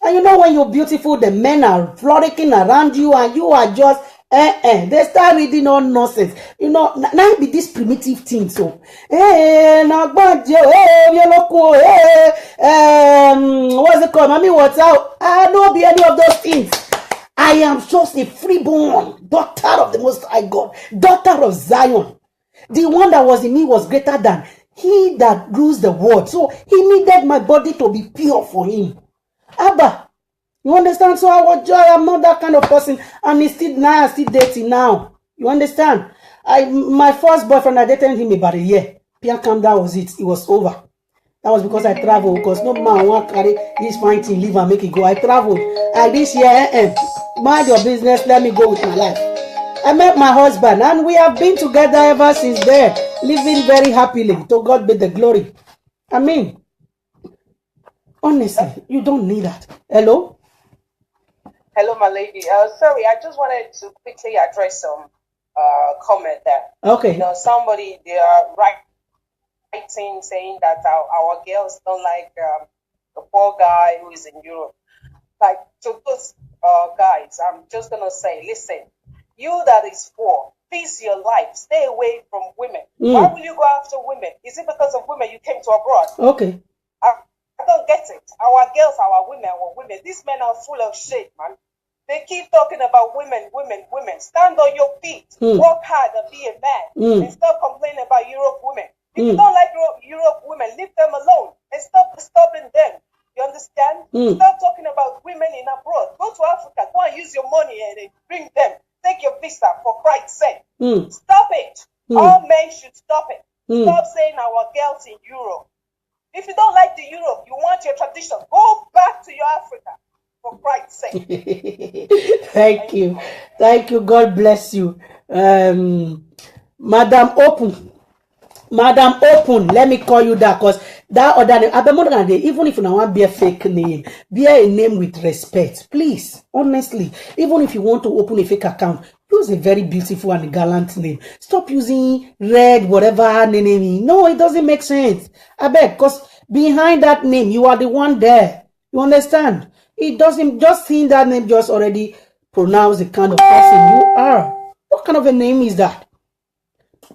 [SPEAKER 1] you know when you're beautiful, the men are frolicking around you and you are just they start reading all nonsense. You know, now be this primitive thing. So, now what's it called? Mommy, what's out? I don't be any of those things. I am just a freeborn daughter of the Most High God, daughter of Zion. The one that was in me was greater than he that rules the world. So he needed my body to be pure for him. Abba. You understand? So I'm not that kind of person, and he's still now, I'm still dating now. You understand? My first boyfriend, I dated him about a year. Pierre calm down was it. It was over. That was because I traveled. Because no man want carry this fine thing, leave and make it go. I traveled. This year, mind your business. Let me go with my life. I met my husband, and we have been together ever since there, living very happily. To God be the glory. I mean, honestly, you don't need that. Hello.
[SPEAKER 3] Hello, my lady. Sorry, I just wanted to quickly address some comment there.
[SPEAKER 1] Okay.
[SPEAKER 3] You know, somebody they are writing saying that our girls don't like the poor guy who is in Europe. Like to those guys, I'm just gonna say, listen, you that is poor, peace your life, stay away from women. Why will you go after women? Is it because of women you came to abroad?
[SPEAKER 1] Okay.
[SPEAKER 3] I don't get it. Our girls, our women. These men are full of shit, man. They keep talking about women. Stand on your feet. Work hard and be a man. And stop complaining about Europe women. If you don't like Europe women, leave them alone. And stop disturbing them. You understand? Stop talking about women in abroad. Go to Africa. Go and use your money and bring them. Take your visa for Christ's sake. Stop it. All men should stop it. Stop saying our girls in Europe. If you don't like the Europe, you want your tradition, go back to your Africa. For Christ's sake.
[SPEAKER 1] Thank you. Thank you. God bless you. Madam Open. Let me call you that because that other name, even if you don't want to be a fake name, be a name with respect. Please, honestly, even if you want to open a fake account, use a very beautiful and gallant name. Stop using red, whatever name. No, it doesn't make sense. I beg, because behind that name, you are the one there. You understand? It doesn't, just seeing that name just already pronounce the kind of person you are. What kind of a name is that?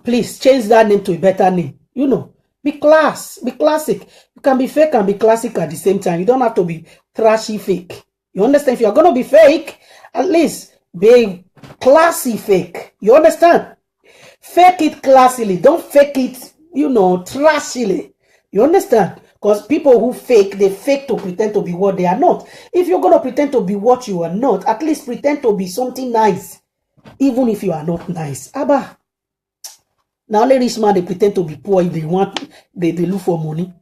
[SPEAKER 1] Please change that name to a better name. You know, be classic. You can be fake and be classic at the same time. You don't have to be trashy fake. You understand? If you're going to be fake, at least be classy fake. You understand? Fake it classily. Don't fake it, you know, trashily. You understand? Because people who fake, they fake to pretend to be what they are not. If you're going to pretend to be what you are not, at least pretend to be something nice. Even if you are not nice. Abba. Now only rich man, they pretend to be poor if they want, they look for money.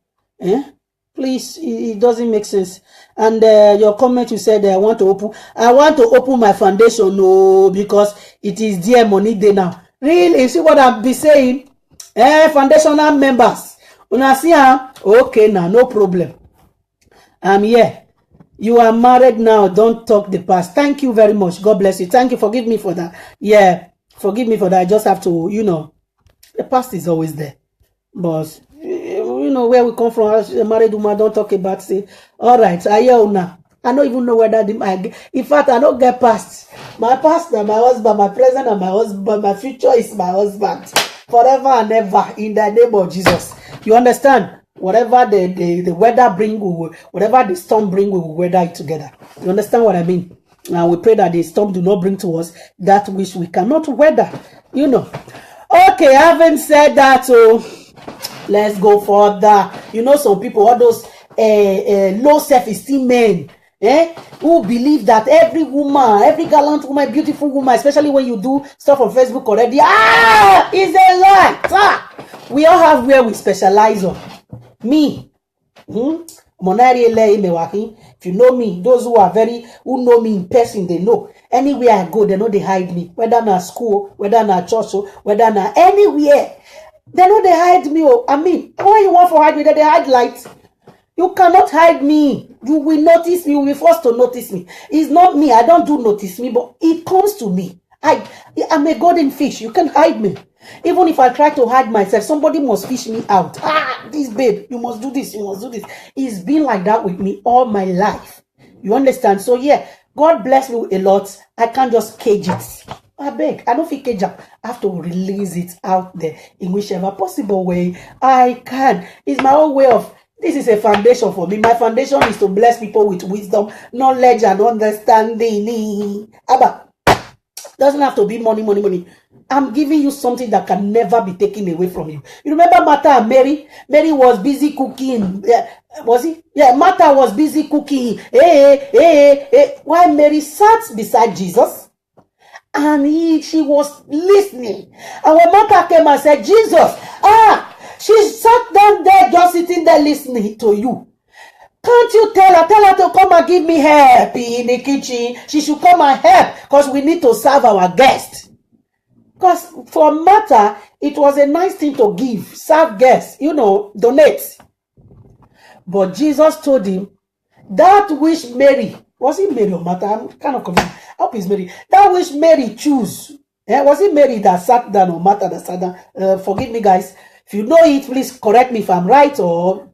[SPEAKER 1] Please, it doesn't make sense. And your comment, you said I want to open my foundation. No, because it is dear money there now. Really, you see what I'm be saying? Foundational members. Una see her? Okay, now no problem. I'm here. You are married now. Don't talk the past. Thank you very much. God bless you. Thank you. Forgive me for that. Yeah, forgive me for that. I just have to, you know, the past is always there. But you know where we come from. As a married woman, don't talk about say. All right, I hear now. I don't even know whether in fact I don't get past. My past and my husband, my present and my husband, my future is my husband. Forever and ever in the name of Jesus. You understand? Whatever the weather bring, whatever the storm bring, we will weather it together. You understand what I mean? Now we pray that the storm do not bring to us that which we cannot weather. You know. Okay, having said that, so let's go further. You know, some people, all those low self-esteem men, who believe that every woman, every gallant woman, beautiful woman, especially when you do stuff on Facebook already, is a lie. We all have where we specialize on. Me, if you know me, those who know me in person, they know. Anywhere I go, they know they hide me. Whether na school, whether na church, whether na anywhere, they know they hide me. I mean, why you want to hide me? They hide light. You cannot hide me. You will notice me. You will be forced to notice me. It's not me. I don't do notice me, but it comes to me. I'm a golden fish. You can hide me. Even if I try to hide myself, somebody must fish me out. This babe, you must do this. You must do this. It's been like that with me all my life. You understand? So yeah, God bless me a lot. I can't just cage it. I beg. I don't feel cage up. I have to release it out there in whichever possible way I can. It's my own way of. This is a foundation for me. My foundation is to bless people with wisdom, knowledge, and understanding. Abba. Doesn't have to be money. I'm giving you something that can never be taken away from you. You remember Martha and Mary? Mary was busy cooking. Was he? Yeah, Martha was busy cooking. While Mary sat beside Jesus, and she was listening. And when Martha came and said, Jesus, she sat down there just sitting there listening to you. Can't you tell her to come and give me help in the kitchen? She should come and help because we need to serve our guests. Because for Martha, it was a nice thing to give, serve guests, donate. But Jesus told him, that which Mary, was it Mary or Martha? I'm kind of confused. I hope it's Mary. That which Mary choose. Was it Mary that sat down or Martha that sat down? Forgive me, guys. If you know it, please correct me if I'm right or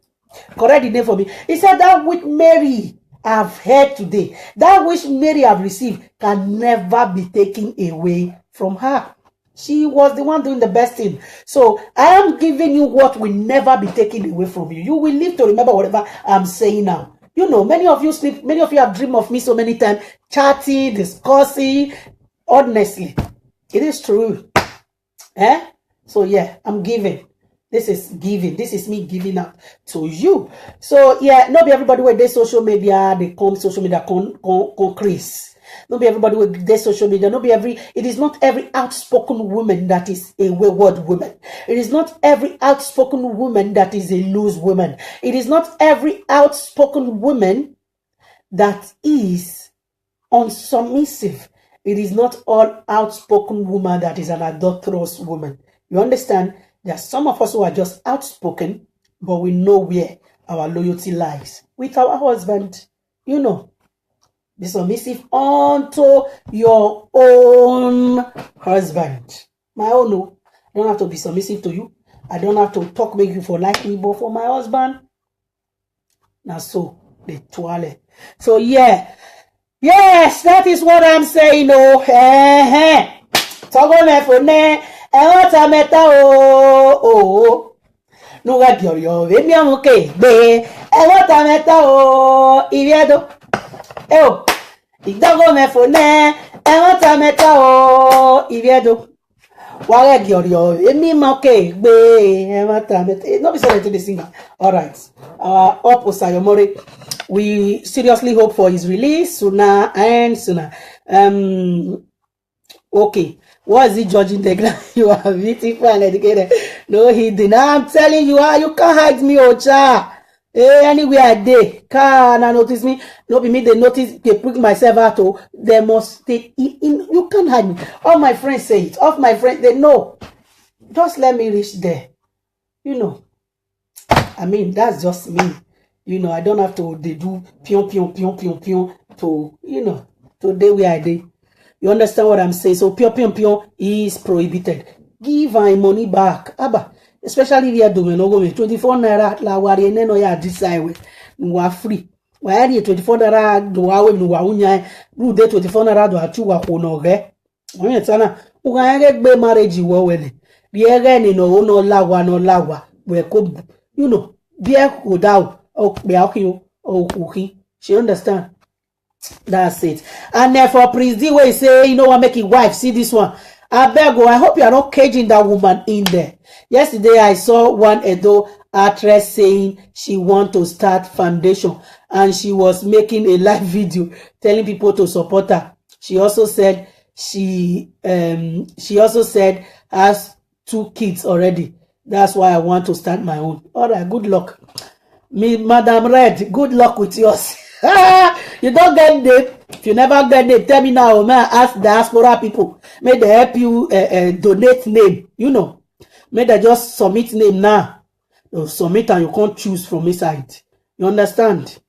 [SPEAKER 1] correct the name for me. He said that which Mary have heard today, that which Mary have received can never be taken away from her. She was the one doing the best thing. So I am giving you what will never be taken away from you. You will live to remember whatever I'm saying now. Many of you sleep, many of you have dreamed of me so many times, chatting, discussing. Honestly, it is true. So yeah, I'm giving. This is giving. This is me giving up to you. So yeah, not be everybody with their social media, they come social media increase. Not be everybody with their social media. It is not every outspoken woman that is a wayward woman. It is not every outspoken woman that is a loose woman. It is not every outspoken woman that is unsubmissive. It is not all outspoken woman that is an adulterous woman. You understand? There are some of us who are just outspoken, but we know where our loyalty lies. With our husband, be submissive unto your own husband. My own, no. I don't have to be submissive to you. I don't have to make you for like me, but for my husband. Now so, the toilet. So yeah. Yes, that is what I'm saying. Oh, Togo me for ne, what I met oh. No ga gyorio, we mi amuke be, what I met Iviedo. Oh, Togo me for ne, what I met Iviedo. Wale gyorio, we mi amuke be, what I met. No be sorry to the singer. All right. Up Osayomori. We seriously hope for his release sooner and sooner. Okay. What is he judging the glass? You are beautiful and educated. No, he did not. I'm telling you, you can't hide me, Ocha. Anywhere I dey, can notice me. No be me, they notice, they put myself out. Oh, they must stay in. You can't hide me. All my friends say it. All my friends, they know. Just let me reach there. You know. I mean, that's just me. You know, I don't have to they do pion to, you know, to day where I dey. You understand what I'm saying? So pion is prohibited. Give my money back. Abba, especially if you are doing no go 24 naira la wari no ya decide we. We are free. We are 24 naira do awe no wa unya. Ru de 24 naira do atu wa ko no ge. We tsana. U ga ge gbe marriage wo we ni. Bi ege ni no lawa. We ko, you know, be without. She understand. That's it. And for Prince D, where he say, you know what, make his wife see this one. I beg you, I hope you are not caging that woman in there. Yesterday, I saw one Edo actress saying she want to start foundation, and she was making a live video telling people to support her. She also said she has 2 kids already. That's why I want to start my own. All right, good luck. Me, Madam Red, good luck with yours. You don't get name. If you never get name, tell me now. May I ask diaspora people. May they help you donate name. You know. May they just submit name now. You submit and you can't choose from inside. You understand?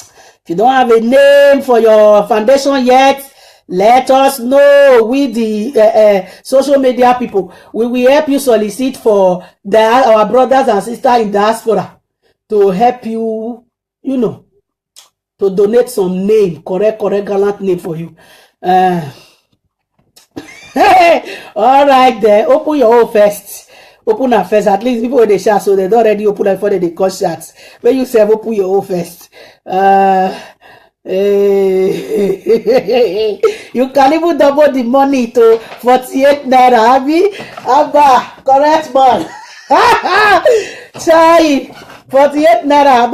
[SPEAKER 1] If you don't have a name for your foundation yet, let us know. We the social media people. We will help you solicit for our brothers and sisters in diaspora to help you, you know, to donate some name, correct gallant name for you. All right then, open your own first. Open her first. At least people they share, so they don't already open it before they cut shots. When you say open your own first. You can even double the money to 48 naira. Abba, correct man. Chai. 48 naira.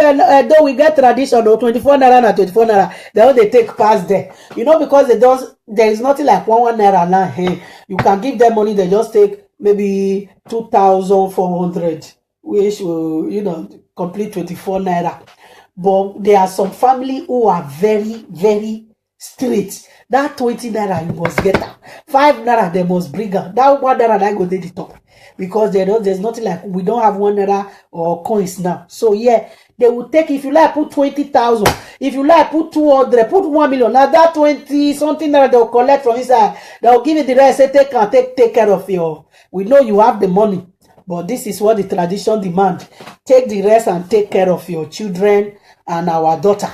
[SPEAKER 1] Though we get tradition, 24 naira and 24 naira. They take past there. You know, because there is nothing like 1 naira now. Hey, you can give them money, they just take maybe 2,400, which will, you know, complete 24 naira. But there are some family who are very, very strict. That 20 naira you must get her. 5 naira they must bring her. That 1 naira that go to the top. Because there's nothing like, we don't have 1 naira or coins now. So yeah, they will take, if you like, put 20,000. If you like, put 200, put 1 million. Now that 20 something that they'll collect from inside, they'll give you the rest. Say take care of your. We know you have the money, but this is what the tradition demand. Take the rest and take care of your children and our daughter.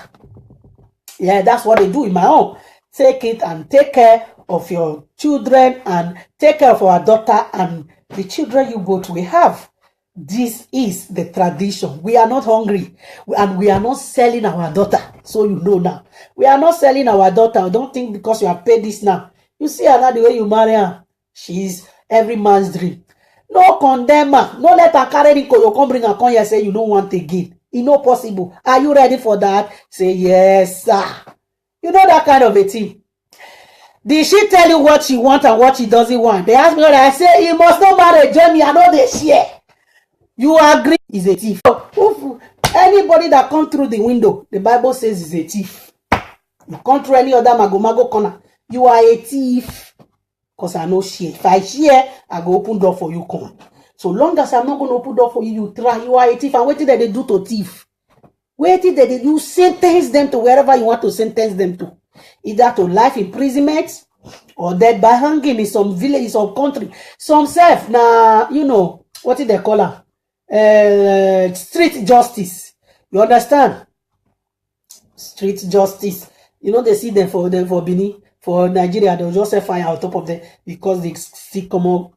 [SPEAKER 1] Yeah, that's what they do in my own. Take it and take care of your children and take care of our daughter and the children you both will have. This is the tradition. We are not hungry and we are not selling our daughter. So you know now. We are not selling our daughter. I don't think because you have paid this now. You see her now, the way you marry her. She's every man's dream. No condemn her. No let her carry the you come bring her come here say you don't want again. It's not possible. Are you ready for that? Say yes, sir. You know that kind of a thing. Did she tell you what she wants and what she doesn't want? They ask me what I say. You must not marry Jamie. I know they share. You agree? Is a thief. Anybody that come through the window, the Bible says is a thief. You come through any other mago corner, you are a thief. Because I know share. If I share, I go open door for you. Come. So long as I'm not going to open door for you, you try. You are a thief. And what did they do to thief? What did they do? You sentence them to wherever you want to sentence them to. Either to life imprisonment or death by hanging in some village, some country. Some self, now, you know, what did they call her? Street justice. You understand? street justice. You know, they see them for Benin, for Nigeria, they'll just set fire on top of them because they see common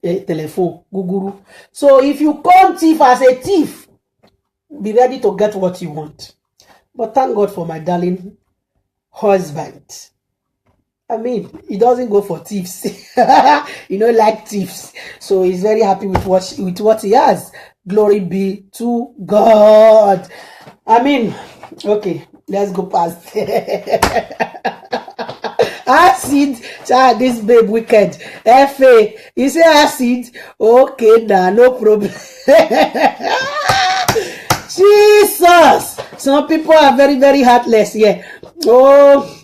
[SPEAKER 1] telephone, Google. So if you come thief as a thief, be ready to get what you want. But thank God for my darling husband. I mean, he doesn't go for thieves. You know, like thieves. So he's very happy with what he has. Glory be to God. I mean, okay, let's go past. Acid, child, this babe wicked. FA, you say acid? Okay, nah, no problem. Jesus! Some people are very, very heartless here. Oh,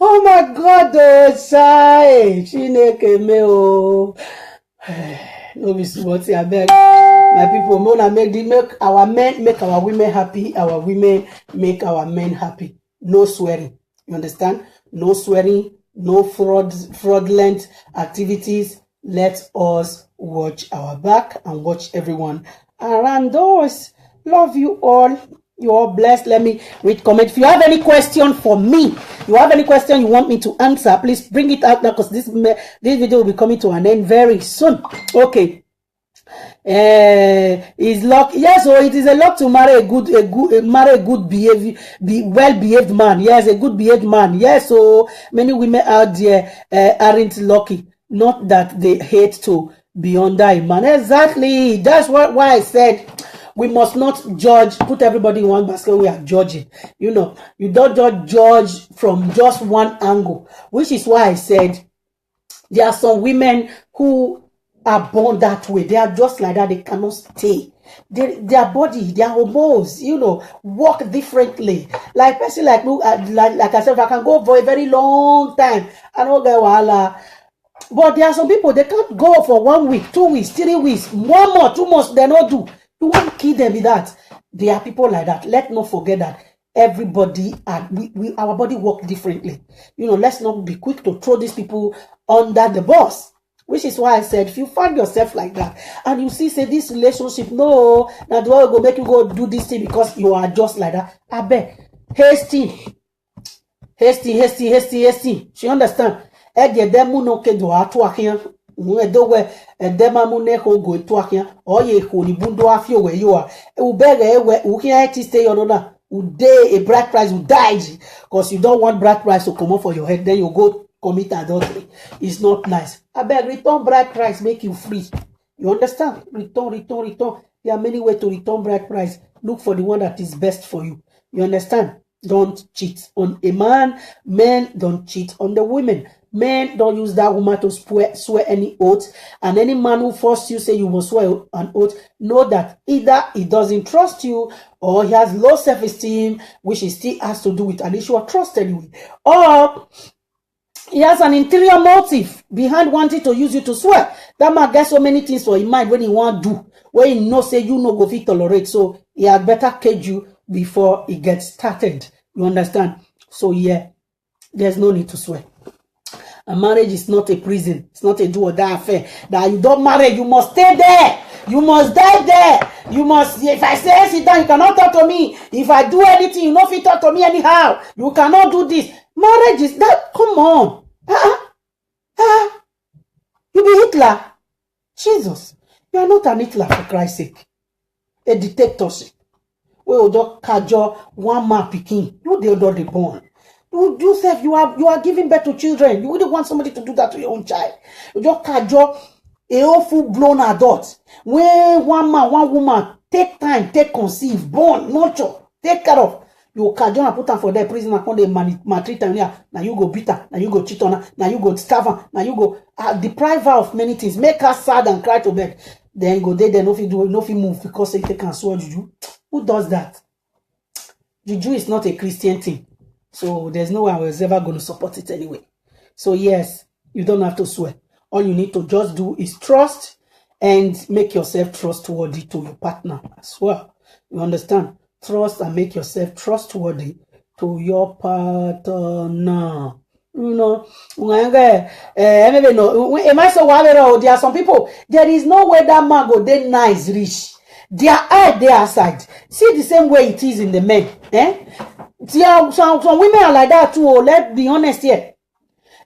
[SPEAKER 1] oh my God, chai. Chineke me oh. No be what I beg. My people, Mona make our men make our women happy. Our women make our men happy. No swearing. You understand? No swearing. No fraudulent activities. Let us watch our back and watch everyone around us. Love you all. You are blessed. Let me read comment. If you have any question for me, you have any question you want me to answer, please bring it out now because this video will be coming to an end very soon. Okay. Is luck? Yes, so it is a luck to marry a good behavior, well-behaved man. Yes, a good behaved man. Yes, so many women out there aren't lucky. Not that they hate to be under a man. Exactly. That's why I said we must not judge, put everybody in one basket. We are judging. You know, you don't judge from just one angle, which is why I said there are some women who are born that way. They are just like that. They cannot stay. Their body, their hormones, you know, work differently. Like person like I said, if I can go for a very long time, I don't get wahala. But there are some people, they can't go for 1 week, 2 weeks, 3 weeks, 1 month, 2 months, they not do. You won't kill them with that. There are people like that. Let's not forget that everybody and our body work differently. You know, let's not be quick to throw these people under the bus. Which is why I said, if you find yourself like that and you see, say, this relationship, no, now do I go make you go do this thing because you are just like that? I bet. Hasty. She understand? Demu no ke do atu akia. Edowe edema mu ne ho go to akia. Oye ho ni bundo afio we you are. Ubege we ukia eti stay on na. Uday a bride price will die because you don't want bride price to come up for your head. Then you go commit adultery. It's not nice. I beg, return bride price, make you free. You understand? Return. There are many ways to return bride price. Look for the one that is best for you. You understand? Don't cheat on a man. Men don't cheat on the women. Men don't use that woman to swear any oath. And any man who forces you say you must swear an oath, know that either he doesn't trust you or he has low self-esteem, which he still has to do with an issue of trust anyway. Or he has an interior motive behind wanting to use you to swear. That man gets so many things for his mind when he want to do, when he know say you no go fit tolerate. So he had better cage you before he gets started. You understand? So yeah, there's no need to swear. A marriage is not a prison. It's not a do or die affair. That you don't marry, you must stay there. You must die there. You must, if I say sit down, you cannot talk to me. If I do anything, you no fit talk to me anyhow. You cannot do this. Marriage is that, come on. You be Hitler. Jesus. You are not an Hitler for Christ's sake. A dictatorship. We will just cajole one man picking. You the other born. You self, you are giving birth to children. You wouldn't want somebody to do that to your own child. You just cajole a whole full-blown adult. When one man, one woman take time, take conceive, born, nurture, take care of. You cajole and put them for their prison and they maltreat them. Now you go beat her, now you go cheat on her, now you go starve her, now you go deprive her of many things, make her sad and cry to bed. Then go there, no fit do, no fit move because they can swear juju. Who does that? Juju is not a Christian thing. So there's no way I was ever going to support it anyway. So yes, you don't have to swear. All you need to just do is trust and make yourself trustworthy to your partner as well. You understand? Trust and make yourself trustworthy to your partner. You know, am I so worried? There are some people, there is no way that man go dey nice rich. Their eye they outside. See the same way it is in the men. Some women are like that too. Let's be honest here.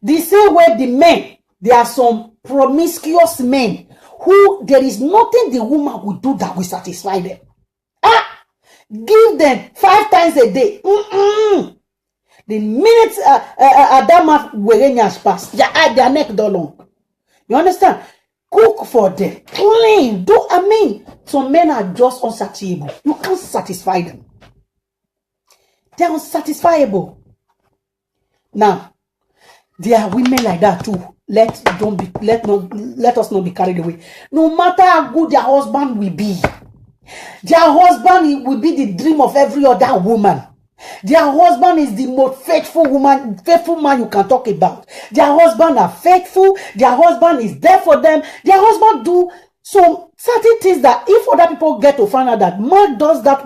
[SPEAKER 1] The same way the men, there are some promiscuous men who there is nothing the woman will do that will satisfy them. Give them 5 times a day. The minute Adama Werenya's pass, their neck don't long. You understand? Cook for them, clean. Some men are just unsatiable. You can't satisfy them. They're unsatisfiable. Now, there are women like that too. Let us not be carried away. No matter how good their husband will be, their husband will be the dream of every other woman. Their husband is the most faithful man you can talk about. Their husband are faithful. Their husband is there for them. Their husband do some certain things that if other people get to find out that man does that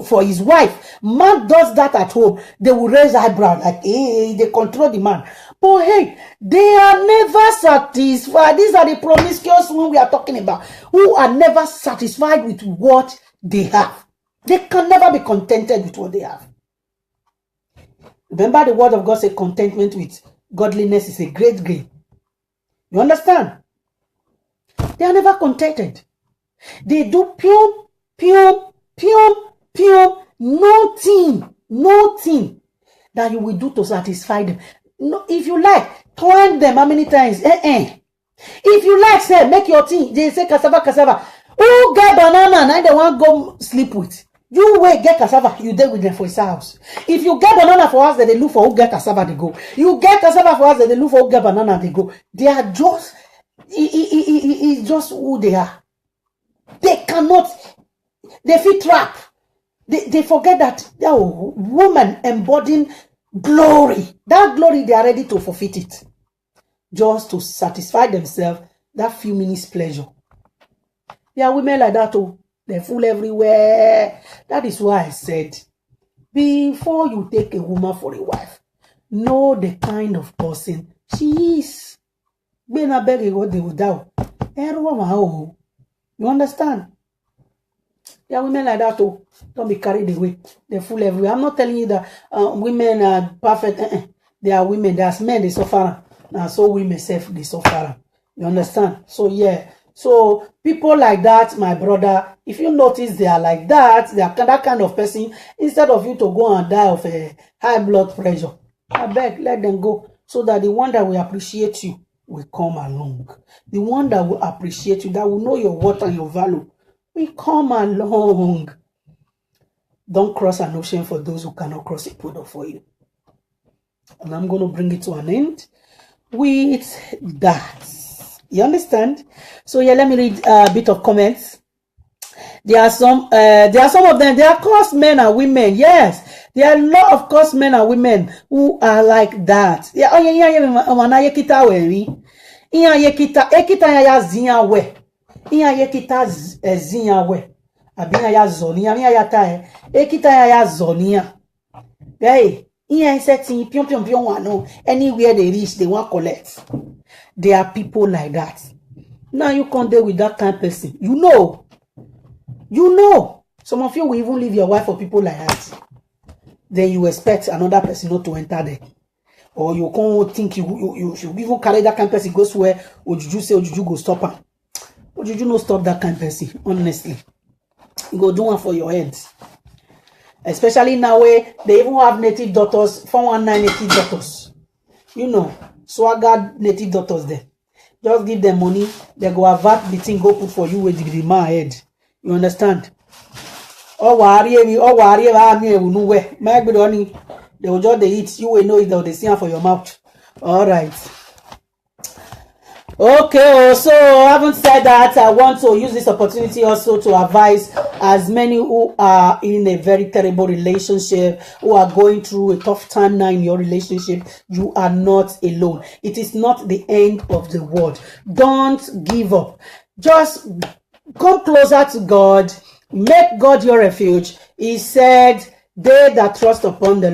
[SPEAKER 1] for his wife, man does that at home, they will raise eyebrow like, hey, they control the man. But hey, they are never satisfied. These are the promiscuous ones we are talking about, who are never satisfied with what they have. They can never be contented with what they have. Remember the word of God says contentment with godliness is a great gain. You understand? They are never contented. They do pure, nothing that you will do to satisfy them. No, if you like, climb them how many times? If you like, say, make your tea. They say cassava. Who get banana and they want to go sleep with? You wait, get cassava, you deal with them for his house. If you get banana for us, they look for who get cassava, they go. You get cassava for us, they look for who get banana, they go. They are just, it's just who they are. They cannot, they feel trap. They forget that woman embodying glory. That glory, they are ready to forfeit it. Just to satisfy themselves, that few minutes pleasure. There are women like that too. They're full everywhere. That is why I said, before you take a woman for a wife, know the kind of person she is. You understand? There are women like that too. Don't be carried away. They're full everywhere. I'm not telling you that women are perfect. There are women, there's men, they suffer. Now, so women self, they suffer. You understand? So, yeah. So people like that, my brother, if you notice they are like that, they are that kind of person, instead of you to go and die of a high blood pressure, I beg, let them go, so that the one that will appreciate you will come along. The one that will appreciate you, that will know your worth and your value, will come along. Don't cross an ocean for those who cannot cross a puddle for you. And I'm going to bring it to an end with that. You understand? So yeah, let me read a bit of comments. There are some of them. There are course men and women. Yes, there are a lot of course men and women who are like that. Yeah, oh yeah. Yekita ya zinya we. Yekita zinya we. Abinya ya zonia. Ya ta ekita ya zonia. Hey, setting pion wano. Anywhere they reach, they want collect. There are people like that. Now you can't deal with that kind of person. You know. Some of you will even leave your wife for people like that. Then you expect another person not to enter there. Or you can't think you should even carry that kind of person. Go where Ojuju say Ojuju go stop her. Ojuju no stop that kind of person, honestly. You go do one for your head. Especially now where they even have native daughters, 419 native daughters. You know. Swagger native daughters there. Just give them money. They go avert the thing, go put for you with the man head. You understand? They will just eat. You will know it, they see for your mouth. Alright. Okay, so having said that, I want to use this opportunity also to advise as many who are in a very terrible relationship, who are going through a tough time now in your relationship. You are not alone. It is not the end of the world. Don't give up. Just come closer to God. Make God your refuge. He said, they that trust on the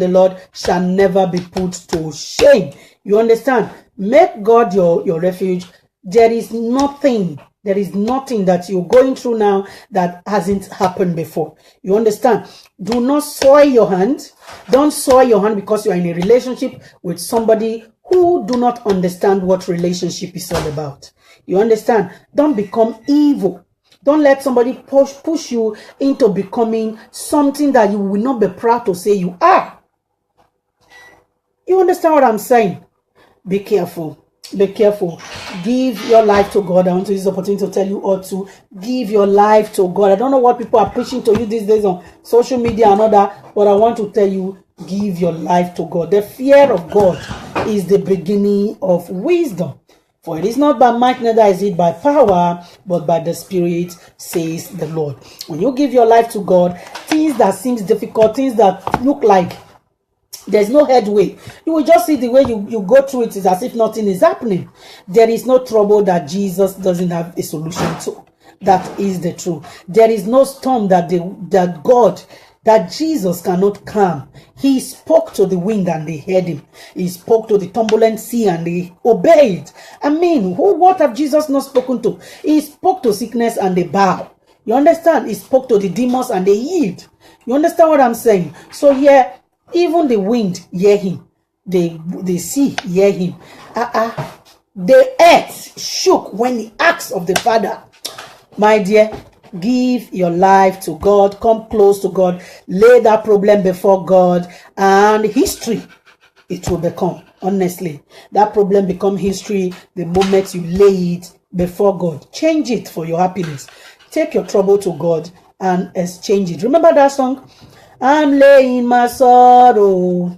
[SPEAKER 1] Lord shall never be put to shame. You understand? Make God your refuge. There is nothing There is nothing that you're going through now that hasn't happened before. You understand? Do not soil your hand. Don't soil your hand because you are in a relationship with somebody who do not understand what relationship is all about. You understand? Don't become evil. Don't let somebody push you into becoming something that you will not be proud to say you are. You understand what I'm saying? Be careful. Be careful. Give your life to God. I want to use this opportunity to tell you all to give your life to God. I don't know what people are preaching to you these days on social media and all that, but I want to tell you, give your life to God. The fear of God is the beginning of wisdom. For it is not by might, neither is it by power, but by the Spirit, says the Lord. When you give your life to God, things that seems difficult, things that look like there's no headway, you will just see the way you go through it is as if nothing is happening. There is no trouble that Jesus doesn't have a solution to. That is the truth. There is no storm that Jesus cannot calm. He spoke to the wind and they heard him. He spoke to the turbulent sea and they obeyed. I mean, what have Jesus not spoken to? He spoke to sickness and they bow. You understand? He spoke to the demons and they yield. You understand what I'm saying? So yeah, even the wind hear him. The sea hear him. The earth shook when he asked of the Father. My dear, give your life to God. Come close to God. Lay that problem before God. And history, it will become. Honestly, that problem become history the moment you lay it before God. Change it for your happiness. Take your trouble to God and exchange it. Remember that song? I'm laying my sorrow.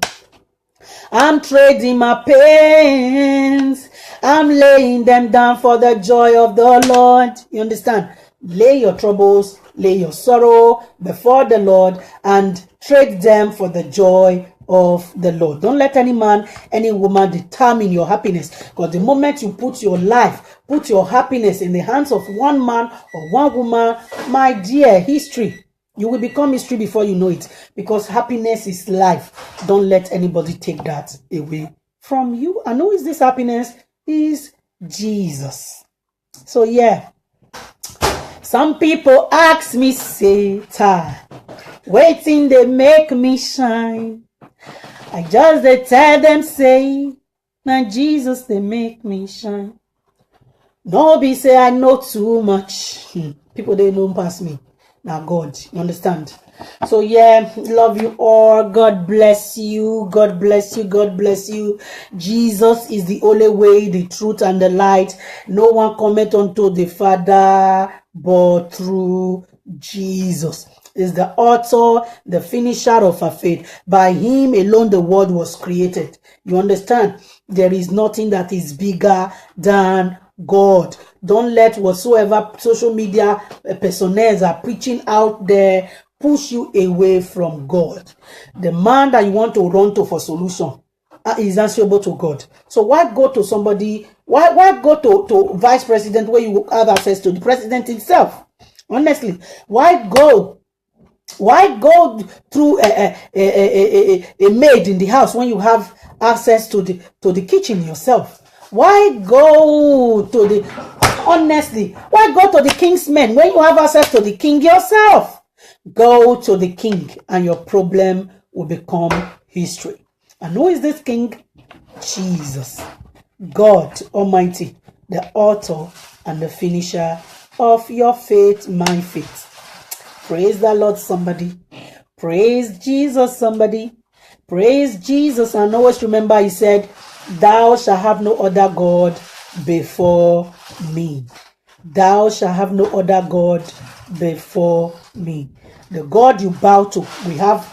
[SPEAKER 1] I'm trading my pains. I'm laying them down for the joy of the Lord. You understand? Lay your troubles, lay your sorrow before the Lord and trade them for the joy of the Lord. Don't let any man, any woman determine your happiness. Because the moment you put your life, put your happiness in the hands of one man or one woman, my dear, history. You will become history before you know it. Because happiness is life. Don't let anybody take that away from you. And who is this happiness? Is Jesus. So yeah. Some people ask me, say, waiting they make me shine. I just they tell them, say, now Jesus they make me shine. No be say I know too much. People they know past me. Now God, you understand? So yeah, love you all. God bless you. God bless you. God bless you. Jesus is the only way, the truth, and the light. No one cometh unto the Father but through Jesus. Is the author, the finisher of our faith. By him alone the world was created. You understand? There is nothing that is bigger than God. Don't let whatsoever social media personas are preaching out there push you away from God. The man that you want to run to for solution is answerable to God. So why go to somebody? Why go to vice president where you have access to the president himself? Honestly, why go through a maid in the house when you have access to the kitchen yourself? Why go to why go to the king's men when you have access to the king yourself? Go to the king and your problem will become history. And who is this king? Jesus, God Almighty, the author and the finisher of your faith, my faith. Praise the Lord, somebody. Praise Jesus, somebody. Praise Jesus. And always remember, he said, thou shalt have no other God before me. Thou shalt have no other God before me. The God you bow to, we have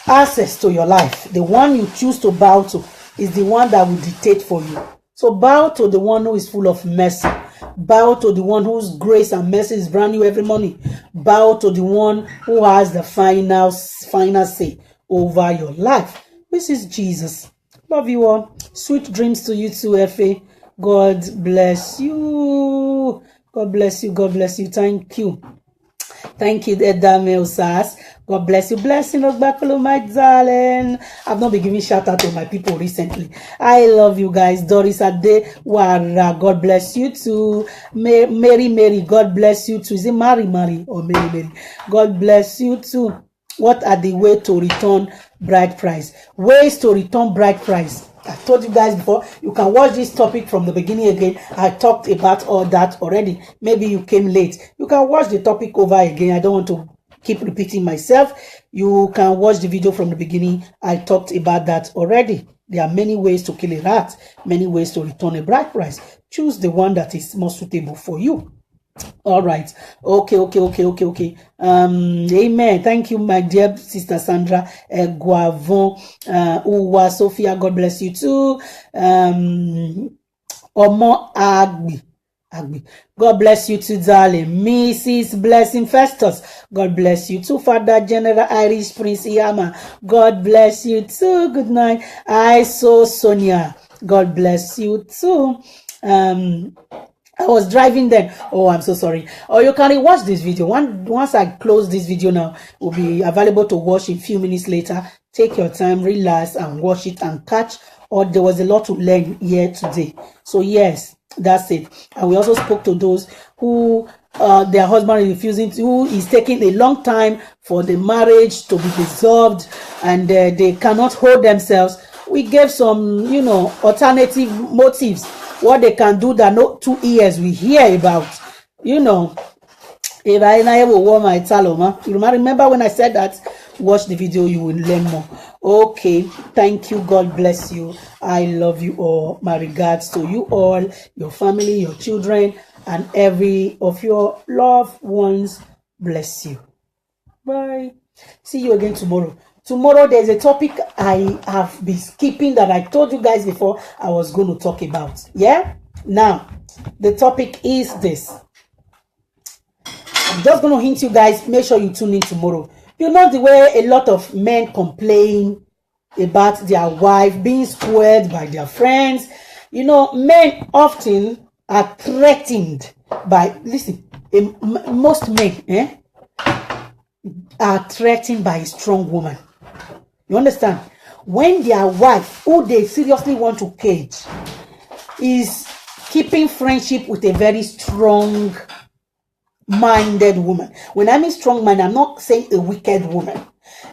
[SPEAKER 1] access to your life. The one you choose to bow to is the one that will dictate for you. So bow to the one who is full of mercy. Bow to the one whose grace and mercy is brand new every morning. Bow to the one who has the final say over your life. This is Jesus. Love you all. Sweet dreams to you too, Effie. God bless you. God bless you. God bless you. Thank you. Thank you, Edamel Sass. God bless you. Blessing Ogbakolo, my darling. I've not been giving shout out to my people recently. I love you guys. Doris Ade Wara, God bless you too. Mary, God bless you too. Is it Mary or Mary? God bless you too. What are the way to return bride price? Ways to return bride price. I told you guys before, you can watch this topic from the beginning again. I talked about all that already. Maybe you came late. You can watch the topic over again. I don't want to keep repeating myself. You can watch the video from the beginning. I talked about that already. There are many ways to kill a rat, many ways to return a bride price. Choose the one that is more suitable for you. All right. Okay. Amen. Thank you, my dear sister Sandra Guavon, Uwa Sophia. God bless you too. Omo Agbi. God bless you too, darling. Mrs. Blessing Festus. God bless you too, Father General Irish Prince Iyama. God bless you too. Good night. I saw Sonia. God bless you too. I was driving then. Oh, I'm so sorry. Or you can watch this video. Once I close this video now, it will be available to watch a few minutes later. Take your time, relax, and watch it and catch. Or there was a lot to learn here today. So yes, that's it. And we also spoke to those who their husband is refusing to, who is taking a long time for the marriage to be dissolved, and they cannot hold themselves. We gave some, alternative motives, what they can do that no 2 years we hear about. If I never wore my taloma, you remember when I said that? Watch the video, you will learn more. Okay, thank you. God bless you. I love you all. My regards to you all, your family, your children, and every of your loved ones. Bless you. Bye. See you again tomorrow. Tomorrow there's a topic I have been skipping that I told you guys before I was going to talk about. Yeah? Now, the topic is this. I'm just going to hint you guys, make sure you tune in tomorrow. You know the way a lot of men complain about their wife being spoiled by their friends. Men often are threatened by, most men are threatened by a strong woman. You understand? When their wife, who they seriously want to cage, is keeping friendship with a very strong minded woman. When I mean strong mind, I'm not saying a wicked woman.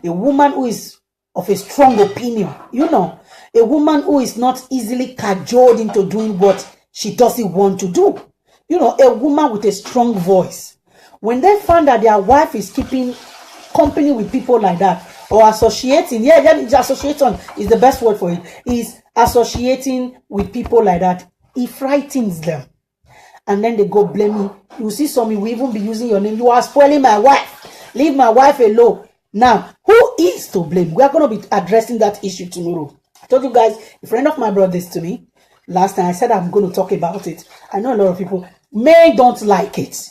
[SPEAKER 1] A woman who is of a strong opinion. A woman who is not easily cajoled into doing what she doesn't want to do. A woman with a strong voice. When they find that their wife is keeping company with people like that, or associating, association is the best word for it, is associating with people like that, it frightens them. And then they go blame me. You see some, will even be using your name. You are spoiling my wife. Leave my wife alone. Now, who is to blame? We are going to be addressing that issue tomorrow. I told you guys, a friend of mine brought this to me last time. I said I'm going to talk about it. I know a lot of people, men don't like it.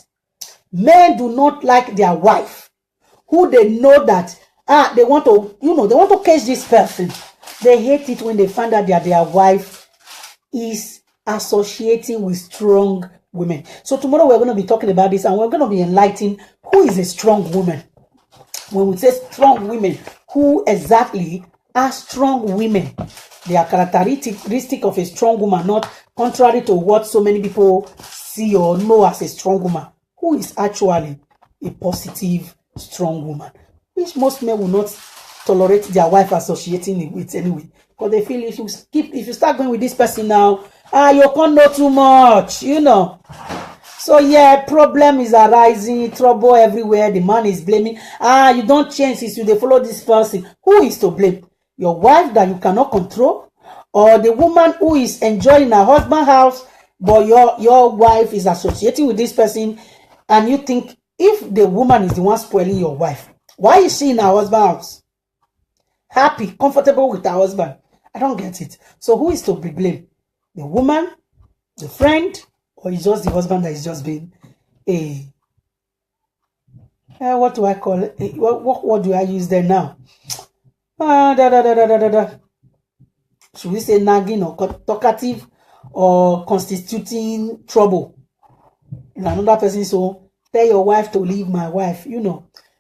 [SPEAKER 1] Men do not like their wife, who they know that they want to, they want to catch this person. They hate it when they find out that their wife is associating with strong women. So tomorrow we're going to be talking about this, and we're going to be enlightening who is a strong woman. When we say strong women, who exactly are strong women? They are characteristic of a strong woman, not contrary to what so many people see or know as a strong woman. Who is actually a positive, strong woman, which most men will not tolerate their wife associating with anyway, because they feel if you start going with this person now, you can't know too much, So yeah, problem is arising, trouble everywhere. The man is blaming. You don't change since they follow this person. Who is to blame? Your wife that you cannot control, or the woman who is enjoying her husband's house, but your wife is associating with this person, and you think if the woman is the one spoiling your wife, why is she in her husband's house? Happy, comfortable with her husband. I don't get it. So who is to be blamed? The woman, the friend, or is just the husband that is just being what do I call it? What do I use there now? Should we say nagging or talkative or constituting trouble in another person's home? Tell your wife to leave my wife.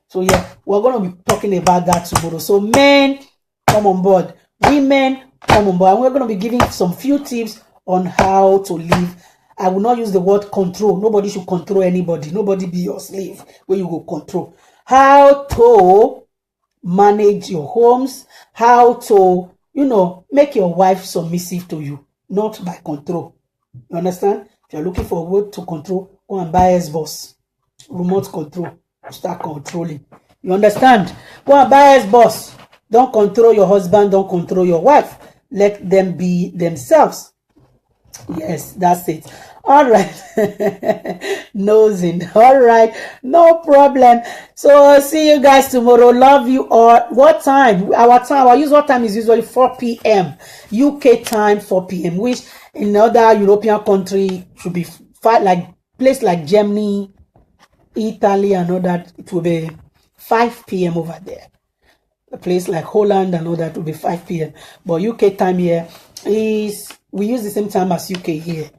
[SPEAKER 1] So yeah, we're going to be talking about that tomorrow. So men, come on board. Women, come on board. And we're going to be giving some few tips on how to live. I will not use the word control. Nobody should control anybody. Nobody be your slave where you go control. How to manage your homes. How to, make your wife submissive to you. Not by control. You understand? If you're looking for a word to control, go and buy Xbox. Remote control. Start controlling. You understand? Go and buy Xbox. Don't control your husband. Don't control your wife. Let them be themselves. Yes, that's it. All right. Nosing. All right. No problem. So see you guys tomorrow. Love you all. What time? Our usual time is usually 4 p.m. UK time 4 p.m. which in other European country should be like place like Germany, Italy and all that. It will be 5 p.m. over there. A place like Holland and all that will be 5 p.m. But UK time here is, we use the same time as UK here,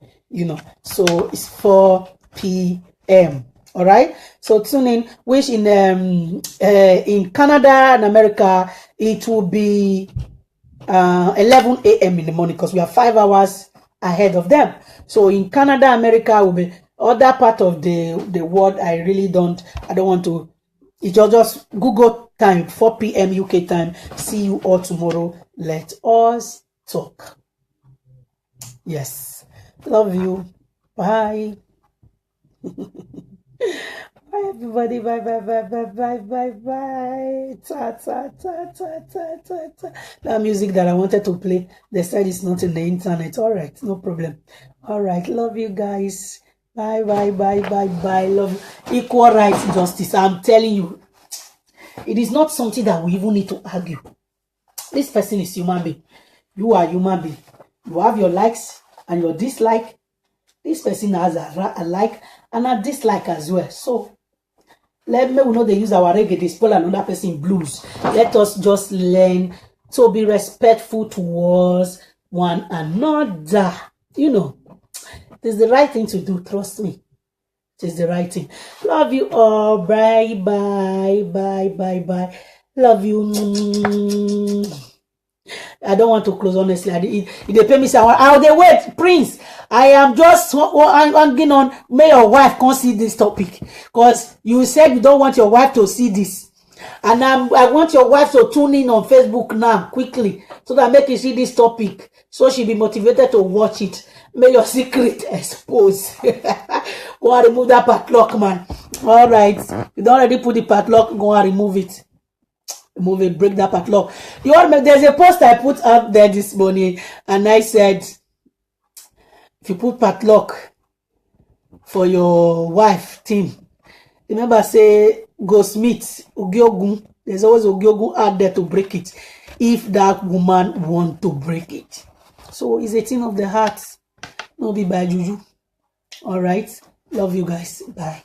[SPEAKER 1] so it's 4 p.m. All right, so tune in. Which in Canada and America it will be 11 a.m. in the morning, because we are 5 hours ahead of them. So in Canada, America will be other part of the world. I don't want to. It's just Google time, 4 p.m. UK time. See you all tomorrow. Let us talk. Yes. Love you. Bye. Bye, everybody. Bye, bye, bye, bye, bye, bye, bye. Ta, ta, ta, ta, ta, ta, ta. That music that I wanted to play, they said it's not in the internet. All right. No problem. All right. Love you guys. Bye, bye, bye, bye, bye. Love you. Equal rights, justice. I'm telling you, it is not something that we even need to argue. This person is human being. You are human being. You have your likes and your dislike. This person has a like and a dislike as well. So let me know they use our reggae, they spoil another person blues. Let us just learn to be respectful towards one another. It is the right thing to do. Trust me. It is the right thing. Love you all. Bye, bye, bye, bye, bye. Love you. I don't want to close, honestly. If they pay me, say, I'll they wait, Prince. I am just hanging on. May your wife can't see this topic, because you said you don't want your wife to see this, and I want your wife to tune in on Facebook now quickly, so that make you see this topic, so she'll be motivated to watch it. May your secret expose. Go and remove that padlock, man. All right, you don't already put the padlock. Go and remove it. Remove it. Break that padlock. There's a post I put out there this morning, and I said, if you put padlock for your wife team, remember, say go Smith Ogiogun. There's always Ogiogun out there to break it, if that woman want to break it. So it's a thing of the heart. No be by juju. All right. Love you guys. Bye.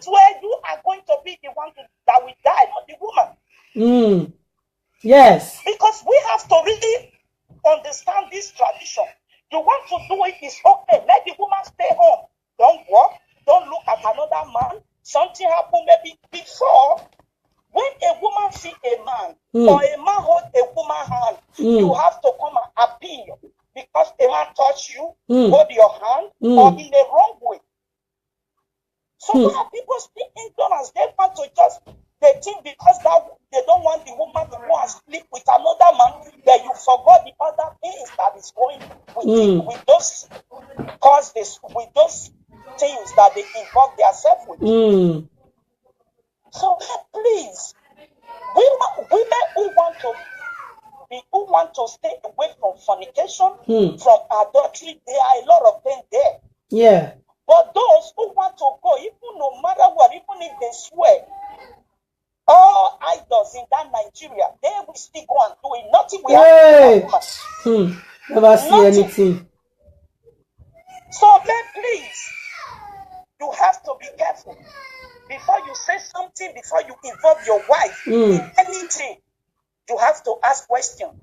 [SPEAKER 4] Where you are going to be the one that will die, not the woman.
[SPEAKER 1] Yes.
[SPEAKER 4] Because we have to really understand this tradition. You want to do it, is okay. Let the woman stay home. Don't work. Don't look at another man. Something happened maybe before. When a woman see a man, or a man hold a woman's hand, you have to come and appeal, because a man touch you, hold your hand, or in the wrong way. So there are people still ignorance. They want to just, they think because that they don't want the woman to go and sleep with another man, that you forgot the other things that is going with those causes, with those things that they involve themselves with. So please, women who want to stay away from fornication, from adultery, there are a lot of them there.
[SPEAKER 1] Yeah.
[SPEAKER 4] But those who want to go, even no matter what, even if they swear, all idols in that Nigeria, they will still go and do it. Nothing will happen.
[SPEAKER 1] Never see anything.
[SPEAKER 4] So then please, before you say something, before you involve your wife in anything, you have to ask questions.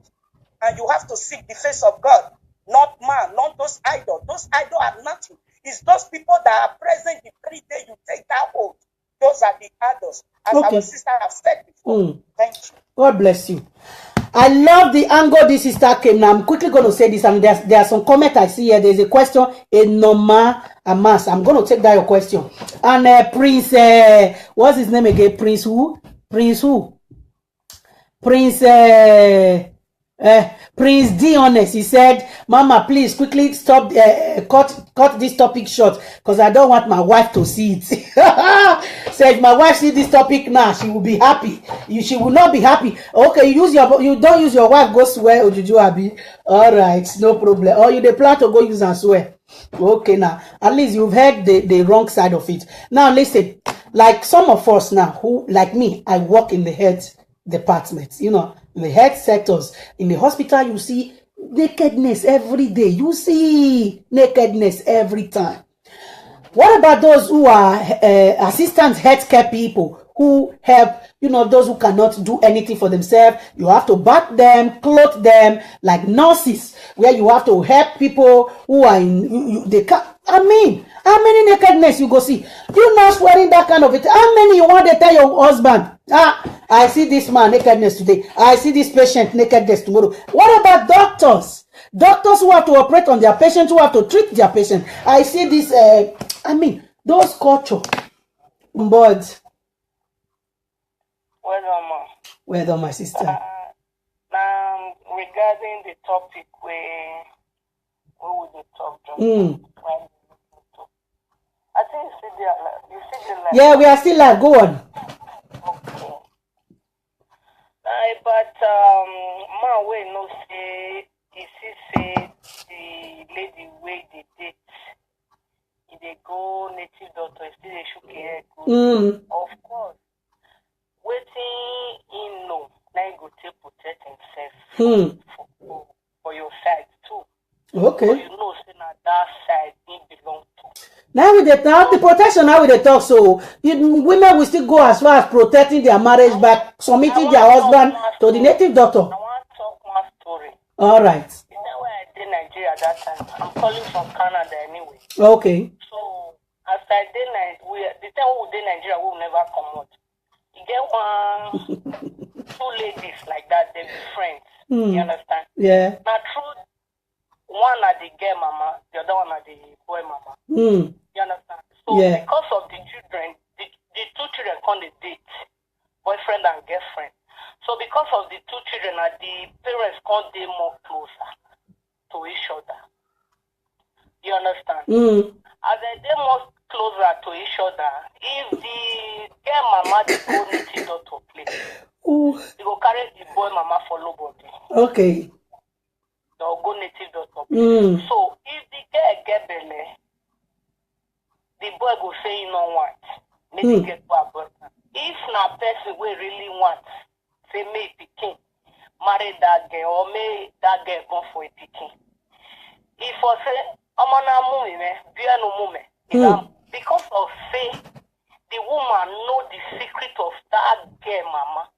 [SPEAKER 4] And you have to seek the face of God, not man, not those idols. Those idols are nothing. It's those people that are present the very day you take that oath. Those are the idols, as our sister has said before. Thank you.
[SPEAKER 1] God bless you. I love the angle this sister came. Now I'm quickly going to say this, and there are some comments I see here. There's a question, Enoma Amas. I'm going to take that your question. And Prince, what's his name again? Prince who? Prince who? Prince D honest, he said, Mama, please quickly stop, cut this topic short, because I don't want my wife to see it. So if my wife see this topic now, she will be happy. She will not be happy. Okay, you don't use your wife, go swear, Ojuju Abi. All right, no problem. Or you dey plan to go use and swear. Okay, now at least you've heard the wrong side of it. Now listen, like some of us now who, like me, I work in the health department, in the health sectors. In the hospital, you see nakedness every day. You see nakedness every time. What about those who are assistant healthcare people who help, those who cannot do anything for themselves? You have to bath them, clothe them, like nurses, where you have to help people who are how many nakedness you go see? You not wearing that kind of it. How many you want to tell your husband? I see this man nakedness today. I see this patient nakedness tomorrow. What about doctors? Doctors who have to operate on their patients, who have to treat their patient. I see this, those culture. But well done, my sister.
[SPEAKER 2] Now, regarding the topic where we would talk, I think you see the light.
[SPEAKER 1] Yeah, we are still live. Go on.
[SPEAKER 2] Okay. But man, we no say, say the lady where they date, if they go native doctor, still they should care. Of course, waiting in no, now you go to protect himself for your side too.
[SPEAKER 1] Okay.
[SPEAKER 2] But say that side it belong to.
[SPEAKER 1] Now with the protection, now with the talk, so women will still go as far as protecting their marriage by submitting their husband to the native doctor.
[SPEAKER 2] I want to talk one story.
[SPEAKER 1] All right.
[SPEAKER 2] You know where I did Nigeria at that time? I'm calling from Canada anyway.
[SPEAKER 1] Okay.
[SPEAKER 2] So after I did the time we did Nigeria, we will never come out. You get two ladies like that, they be friends. You understand?
[SPEAKER 1] Yeah.
[SPEAKER 2] Now true, one are the girl mama, the other one are the boy mama. You understand? So because of the children, the two children come to date, boyfriend and girlfriend. So because of the two children, the parents come they more closer to each other. You understand? As they more closer to each other, if the girl mama they go native doctor place, they go carry the boy mama follow body.
[SPEAKER 1] Okay.
[SPEAKER 2] They'll go native doctor place. So if the girl get belly, the boy go say you don't want. Maybe get a boyfriend. If na person we really want, say me pikin, marry that girl or may that girl go for a pikin. If I say I'm na mummy me, be no mummy. Because of say the woman know the secret of that girl mama.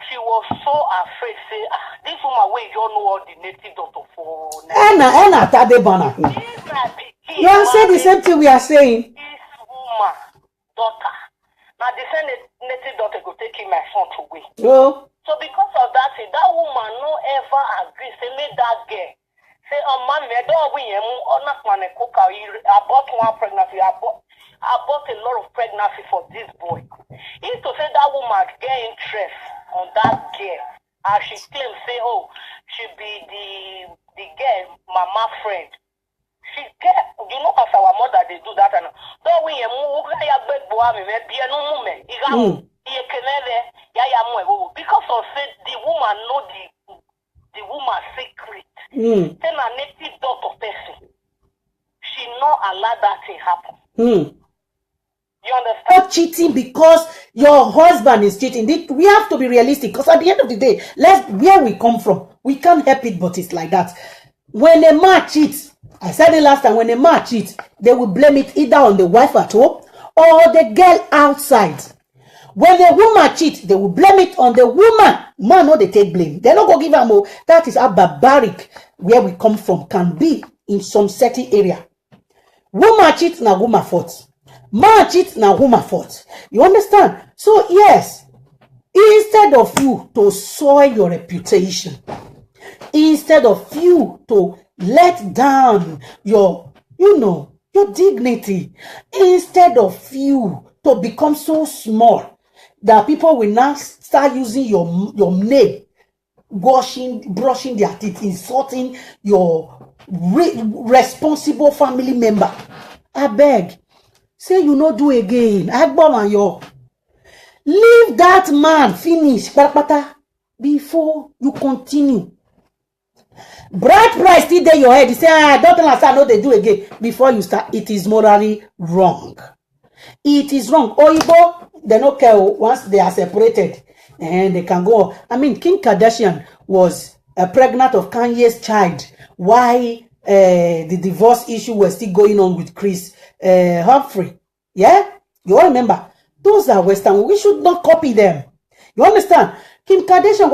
[SPEAKER 2] She was so afraid, say, this woman where you don't know all the native doctor for.
[SPEAKER 1] Anna, Tadebana. You are saying the same thing we are saying.
[SPEAKER 2] This woman, daughter. Now the same native doctor go take him my son to away.
[SPEAKER 1] Oh.
[SPEAKER 2] So because of that, that woman no ever agree. Say make that girl. Say, mommy, I don't win him. Or not man cook. I bought one pregnancy. I bought a lot of pregnancy for this boy. If to say that woman get interest on that girl, and she claims say, she be the girl mama friend. She get, as our mother they do that and don't we because of say the woman know the woman secret. Then a native daughter person, she not allow that to happen. You understand?
[SPEAKER 1] Not cheating because your husband is cheating. We have to be realistic because at the end of the day, where we come from, we can't help it, but it's like that. When a man cheats, I said it last time, when a man cheats, they will blame it either on the wife at home or the girl outside. When the woman cheat, they will blame it on the woman. Man, no, they take blame. They don't go give her more. That is how barbaric where we come from can be in some certain area. Woman cheat, na woman fault. Man cheat, na woman fault. You understand? So yes, instead of you to soil your reputation, instead of you to let down your, your dignity, instead of you to become so small that people will now start using your name, brushing their teeth, insulting your responsible family member. I beg, say you no do again. Leave that man finish before you continue. Bride price still there your head. You say, don't understand, no, they do again. Before you start, it is morally wrong. It is wrong. Oyibo, they don't care once they are separated and they can go. I mean, Kim Kardashian was pregnant of Kanye's child. Why the divorce issue was still going on with Chris Humphrey? Yeah? You all remember? Those are Western. We should not copy them. You understand? Kim Kardashian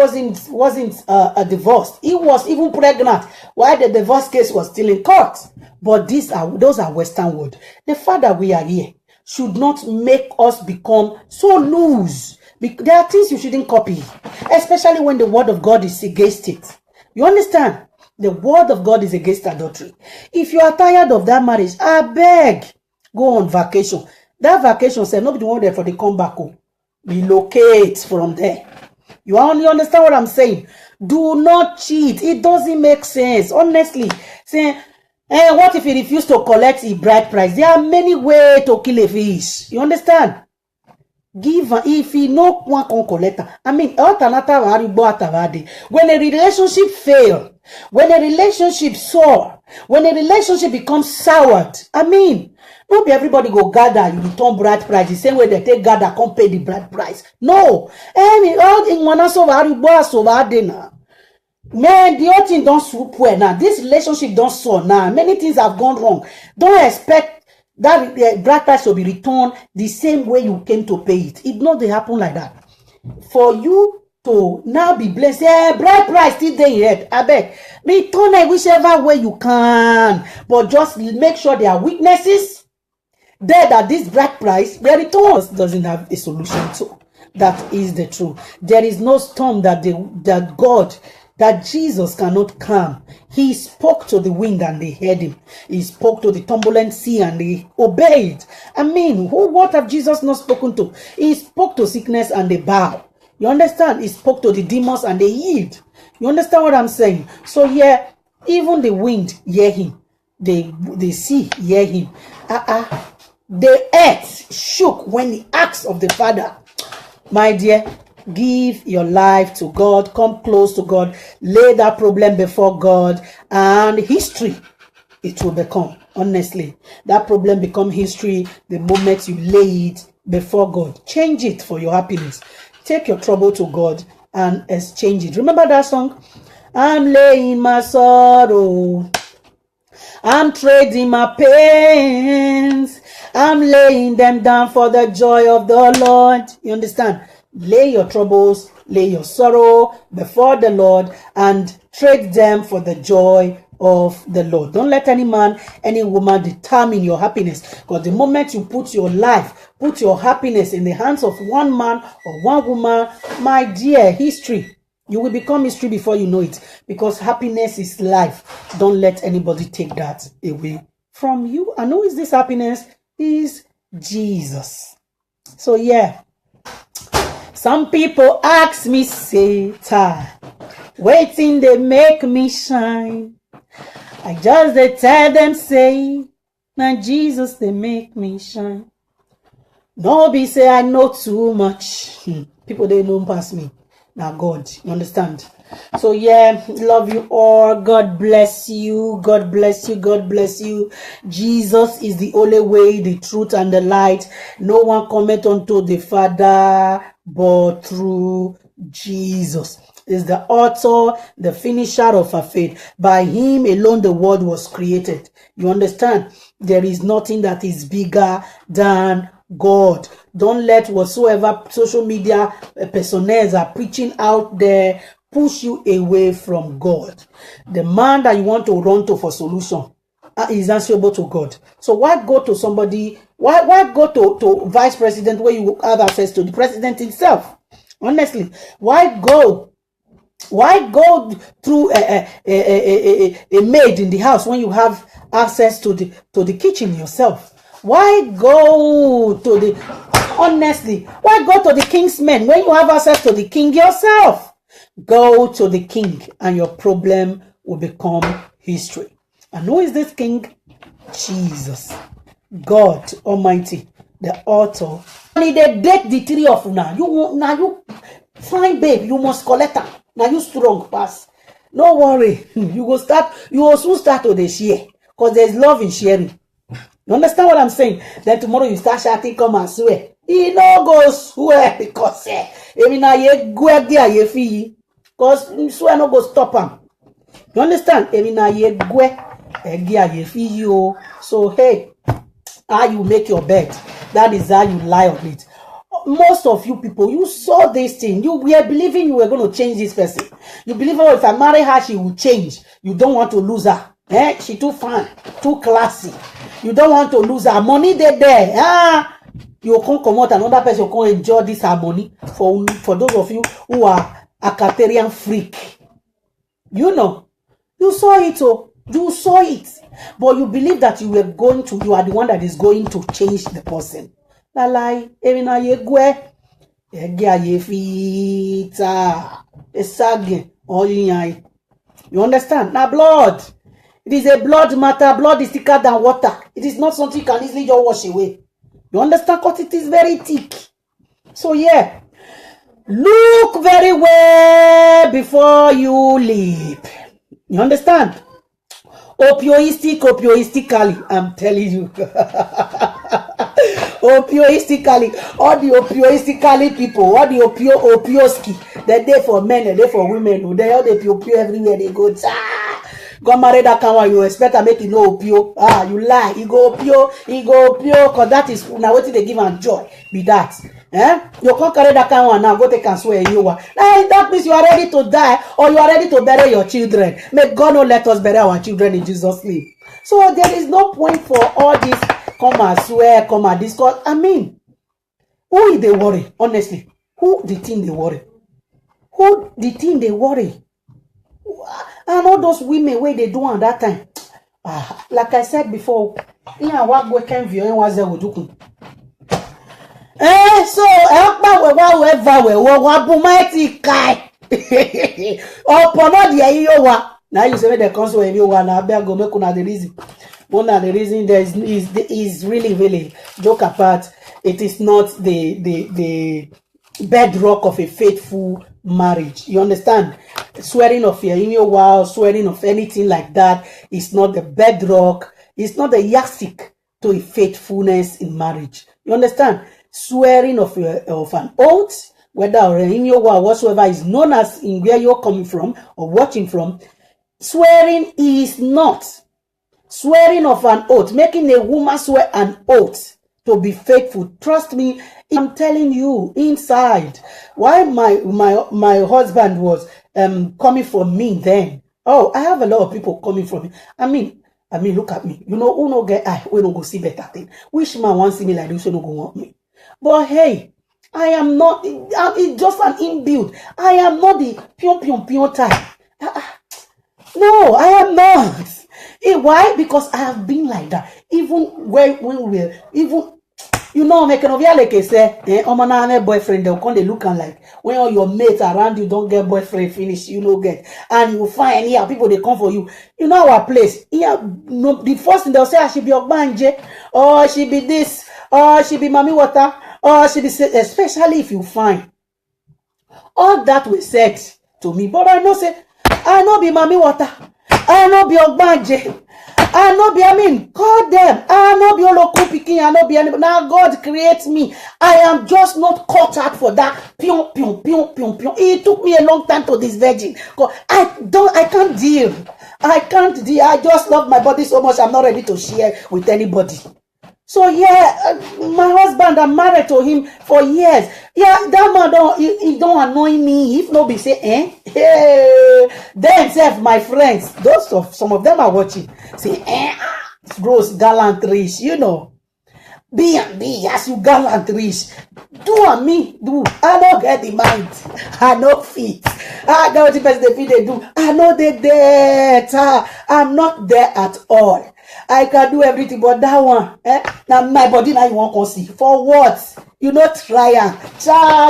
[SPEAKER 1] wasn't divorced. He was even pregnant while the divorce case was still in court. But those are Western world. The fact that we are here should not make us become so loose. There are things you shouldn't copy, especially when the word of God is against it. You understand? The word of God is against adultery. If you are tired of that marriage, I beg, go on vacation. That vacation said nobody want there for the comeback. Relocate from there. You only understand what I'm saying? Do not cheat. It doesn't make sense. Honestly, say, what if he refused to collect a bride price? There are many ways to kill a fish. You understand? Give if he no one can collect. I mean, when a relationship fails, when a relationship sour, when a relationship becomes soured, I mean, not be everybody go gather, you return bride price the same way they take gather, can't pay the bride price. No. All in one so man, the whole thing don't swoop well now. This relationship don't soar now. Many things have gone wrong. Don't expect that the bride price will be returned the same way you came to pay it. It not they happen like that. For you to now be blessed, bride price still there yet. I beg, return it whichever way you can, but just make sure there are witnesses there that this bride price the return doesn't have a solution to. That is the truth. There is no storm that Jesus cannot calm. He spoke to the wind and they heard him. He spoke to the turbulent sea and they obeyed. I mean, what have Jesus not spoken to? He spoke to sickness and they bow. You understand? He spoke to the demons and they yield. You understand what I'm saying? So yeah, even the wind hear him. The sea hear him. The earth shook when he asked of the Father. My dear, give your life to God. Come close to God. Lay that problem before God. And history, it will become. Honestly, that problem become history the moment you lay it before God. Change it for your happiness. Take your trouble to God and exchange it. Remember that song? I'm laying my sorrow. I'm trading my pains. I'm laying them down for the joy of the Lord. You understand? Lay your troubles, lay your sorrow before the Lord and trade them for the joy of the Lord. Don't let any man, any woman determine your happiness. Because the moment you put your life, put your happiness in the hands of one man or one woman, my dear, history. You will become history before you know it. Because happiness is life. Don't let anybody take that away from you. And who is this happiness? Is Jesus. So yeah. Some people ask me, say, waiting they make me shine. I just they tell them, say, now Jesus they make me shine. Nobody say I know too much. People they know past me. Now God, you understand? So yeah, love you all. God bless you. God bless you. God bless you. Jesus is the only way, the truth, and the light. No one cometh unto the Father but through Jesus. Is the author, the finisher of our faith. By him alone the world was created. You understand? There is nothing that is bigger than God. Don't let whatsoever social media personas are preaching out there push you away from God. The man that you want to run to for solution is answerable to God. So why go to somebody? Why go to vice president where you have access to the president himself? Honestly, why go through a maid in the house when you have access to the kitchen yourself? Why go to the why go to the king's men when you have access to the king yourself? Go to the king and your problem will become history. And who is this king? Jesus, God Almighty, the author. And they date the three of now. You fine babe, you must collect them. Now you strong pass. No worry. You will soon start to the share. Because there's love in sharing. You understand what I'm saying? Then tomorrow you start shouting, come and swear. He no go swear because because swear no go stop him. You understand? So hey, how you make your bed, that is how you lie on it. Most of you people, you saw this thing. You were believing you were going to change this person. You believe, oh, if I marry her, she will change. You don't want to lose her. She too fun, too classy. You don't want to lose her. Money there. You can't come out another person can enjoy this harmony. For those of you who are a Caterian freak, you know, you saw it. Oh, you saw it, but you believe that you are the one that is going to change the person. La lie, Emina Yegwe, you understand? Now, blood. It is a blood matter. Blood is thicker than water. It is not something you can easily just wash away. You understand? Because it is very thick. So, yeah. Look very well before you leap. You understand? Opioistically, I'm telling you. Opioistically, all the opioistically people, all the opioski, they're there for men, they're there for women, they all the opio everywhere they go. Go marry that kind one, you expect to make it no opio. You lie. You go opio, because that is now what they give and joy. Be that. You can't carry that kind one now, go take and swear you are. That means you are ready to die or you are ready to bury your children. May God not let us bury our children in Jesus' name. So there is no point for all this come and swear, come and discuss. I mean, who is they worry? Honestly, who the thing they worry? Who the thing they worry? And all those women where they do at that time. Like I said before, what weekend view was there with you. So now you say the council now go make una the reason. One of the reason there is really joke apart. It is not the bedrock of a faithful marriage. You understand? Swearing of your in your wow, swearing of anything like that is not the bedrock. It's not the yardstick to a faithfulness in marriage. You understand? Swearing of an oath, whether in your wow whatsoever is known as in where you're coming from or watching from, swearing is not. Swearing of an oath, making a woman swear an oath to be faithful. Trust me, I'm telling you, inside. Why my husband was coming from me then. Oh, I have a lot of people coming from me. I mean, look at me. You know, who no get I we don't go see better thing. Which man wants see me like this, who no go want me. But hey, I am not. It's just an inbuilt. I am not the pion type. No, I am not. Why? Because I have been like that. Even when we're even, you know, making of like I say, boyfriend, they'll come they look and like when all your mates around you don't get boyfriend finish, you know get, and you find here people they come for you. You know our place. Here, no, the first thing they'll say, she be Ogbanje, or she be this, or she be Mami Water, or she be, especially if you find all that was said to me. But I know say, I know be Mami Water. I know be Ogbanje. I know be, call them. I know be Oloku Pikin. I know be anybody. Now God creates me. I am just not caught out for that. Pion. It took me a long time to this virgin. I can't deal. I just love my body so much. I'm not ready to share with anybody. So yeah, my husband, I'm married to him for years. Yeah, that man he don't annoy me. If no be say, hey, then self my friends, some of them are watching. Say, gross gallantries, be and be as you gallantries. Do and me do. I don't get the mind. I no fit. I know the best they do. I know they there. I'm not there at all. I can do everything, but that one, now my body now you won't see. For what? You not try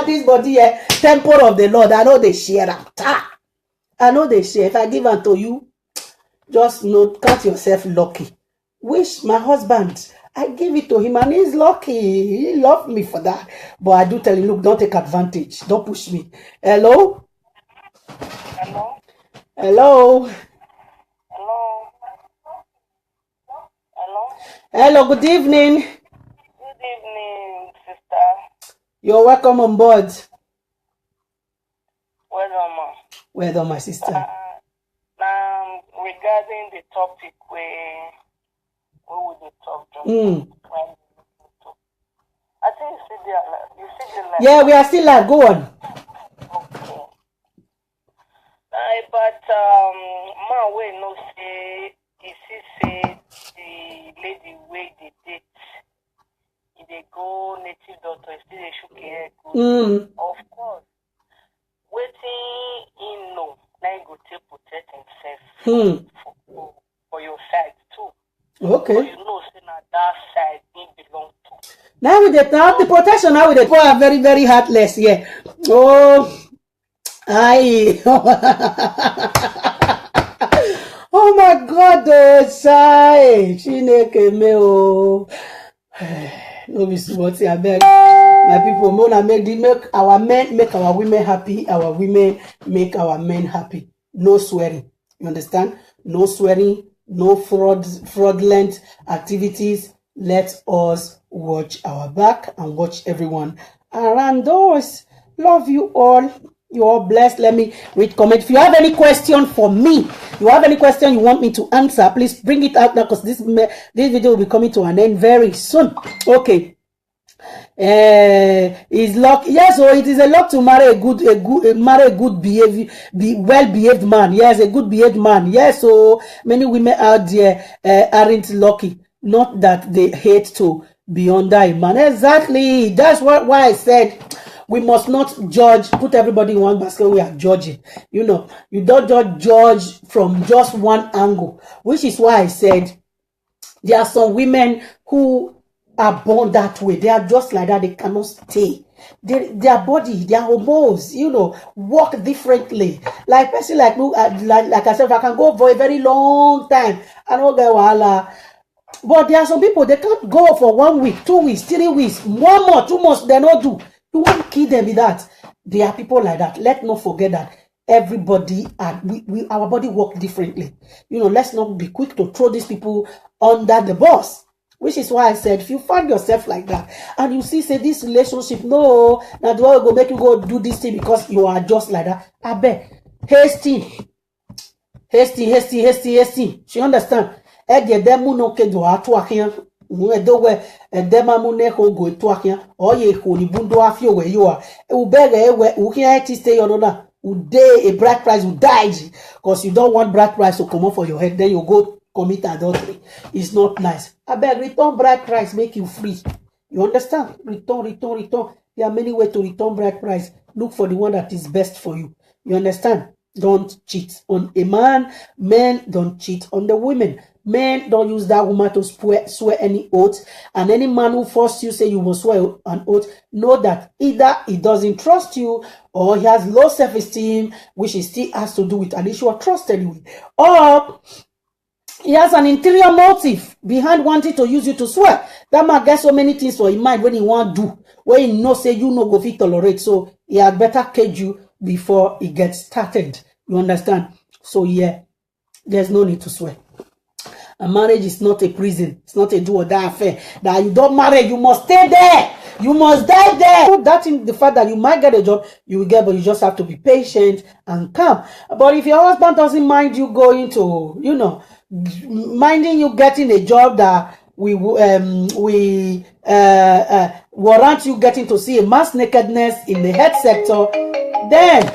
[SPEAKER 1] this body, temple of the Lord. I know they share that. I know they share. If I give unto you, just count yourself lucky. Wish my husband, I gave it to him and he's lucky. He loved me for that. But I do tell him, look, don't take advantage. Don't push me. Hello?
[SPEAKER 2] Hello?
[SPEAKER 1] Hello?
[SPEAKER 2] Hello? Hello?
[SPEAKER 1] Hello, good evening.
[SPEAKER 2] Good evening, sister.
[SPEAKER 1] You're welcome on board.
[SPEAKER 2] Well done, ma.
[SPEAKER 1] Well done, my sister.
[SPEAKER 2] Now, regarding the topic where we will talk just I think you see the light.
[SPEAKER 1] Yeah, we are still live. Go on.
[SPEAKER 2] Okay. But man, we no say say the lady where they date, if they go native doctor, still they shook hair good. Of course, waiting in no, now you go to protect himself for your side too.
[SPEAKER 1] Okay.
[SPEAKER 2] So you know, say that side it belong to.
[SPEAKER 1] Now with the protection, now with the people are very, very heartless. Yeah. Oh, oh my God, Chai. Chineke me oh. No be smart, I beg. My people, Mona make our men, make our women happy. Our women make our men happy. No swearing. You understand? No swearing. No fraudulent activities. Let us watch our back and watch everyone around us. Love you all. You are blessed. Let me read comment. If you have any question for me, you have any question you want me to answer, please bring it out now because this video will be coming to an end very soon. Okay. Is luck? Yes, so it is a luck to marry a good well-behaved man. Yes, a good behaved man. Yes, so many women out there aren't lucky. Not that they hate to be under a man. Exactly. That's why I said we must not judge, put everybody in one basket. We are judging. You don't judge from just one angle, which is why I said there are some women who are born that way. They are just like that. They cannot stay. Their body, their hormones, work differently. Like person like I said, if I can go for a very long time, I don't get wahala. But there are some people, they can't go for 1 week, 2 weeks, 3 weeks, 1 month, 2 months, they not do. You won't kill them with that. There are people like that. Let's not forget that everybody, our body work differently. Let's not be quick to throw these people under the bus. Which is why I said, if you find yourself like that, and you see, say, this relationship, no, now do I go make you go do this thing because you are just like that? I bet. Hasty. She understand? Edemu no ke do atu akia. Edowe edema mu ne ho go tu akia. Oye ko ni bundo afio we you are. Ubege we ukia eti stay on na. Ude a bride price will die because you don't want bride price to come up for your head. Then you go commit adultery. It's not nice. I beg, return bride price, make you free. You understand? Return. There are many ways to return bride price. Look for the one that is best for you. You understand? Don't cheat on a man. Men don't cheat on the women. Men don't use that woman to swear any oath. And any man who forces you, say you must swear an oath, know that either he doesn't trust you or he has low self-esteem, which he still has to do with an issue of trust anyway. Or he has an interior motive behind wanting to use you to swear. That man gets so many things for his mind when he want to do, when he know say you no go fit tolerate. So he had better cage you before he gets started. You understand? So yeah, there's no need to swear. A marriage is not a prison. It's not a do or die affair. That you don't marry, you must stay there. You must die there. That in the fact that you might get a job, you will get, but you just have to be patient and calm. But if your husband doesn't mind you going to, minding you getting a job that we warrant you getting to see a mass nakedness in the health sector, then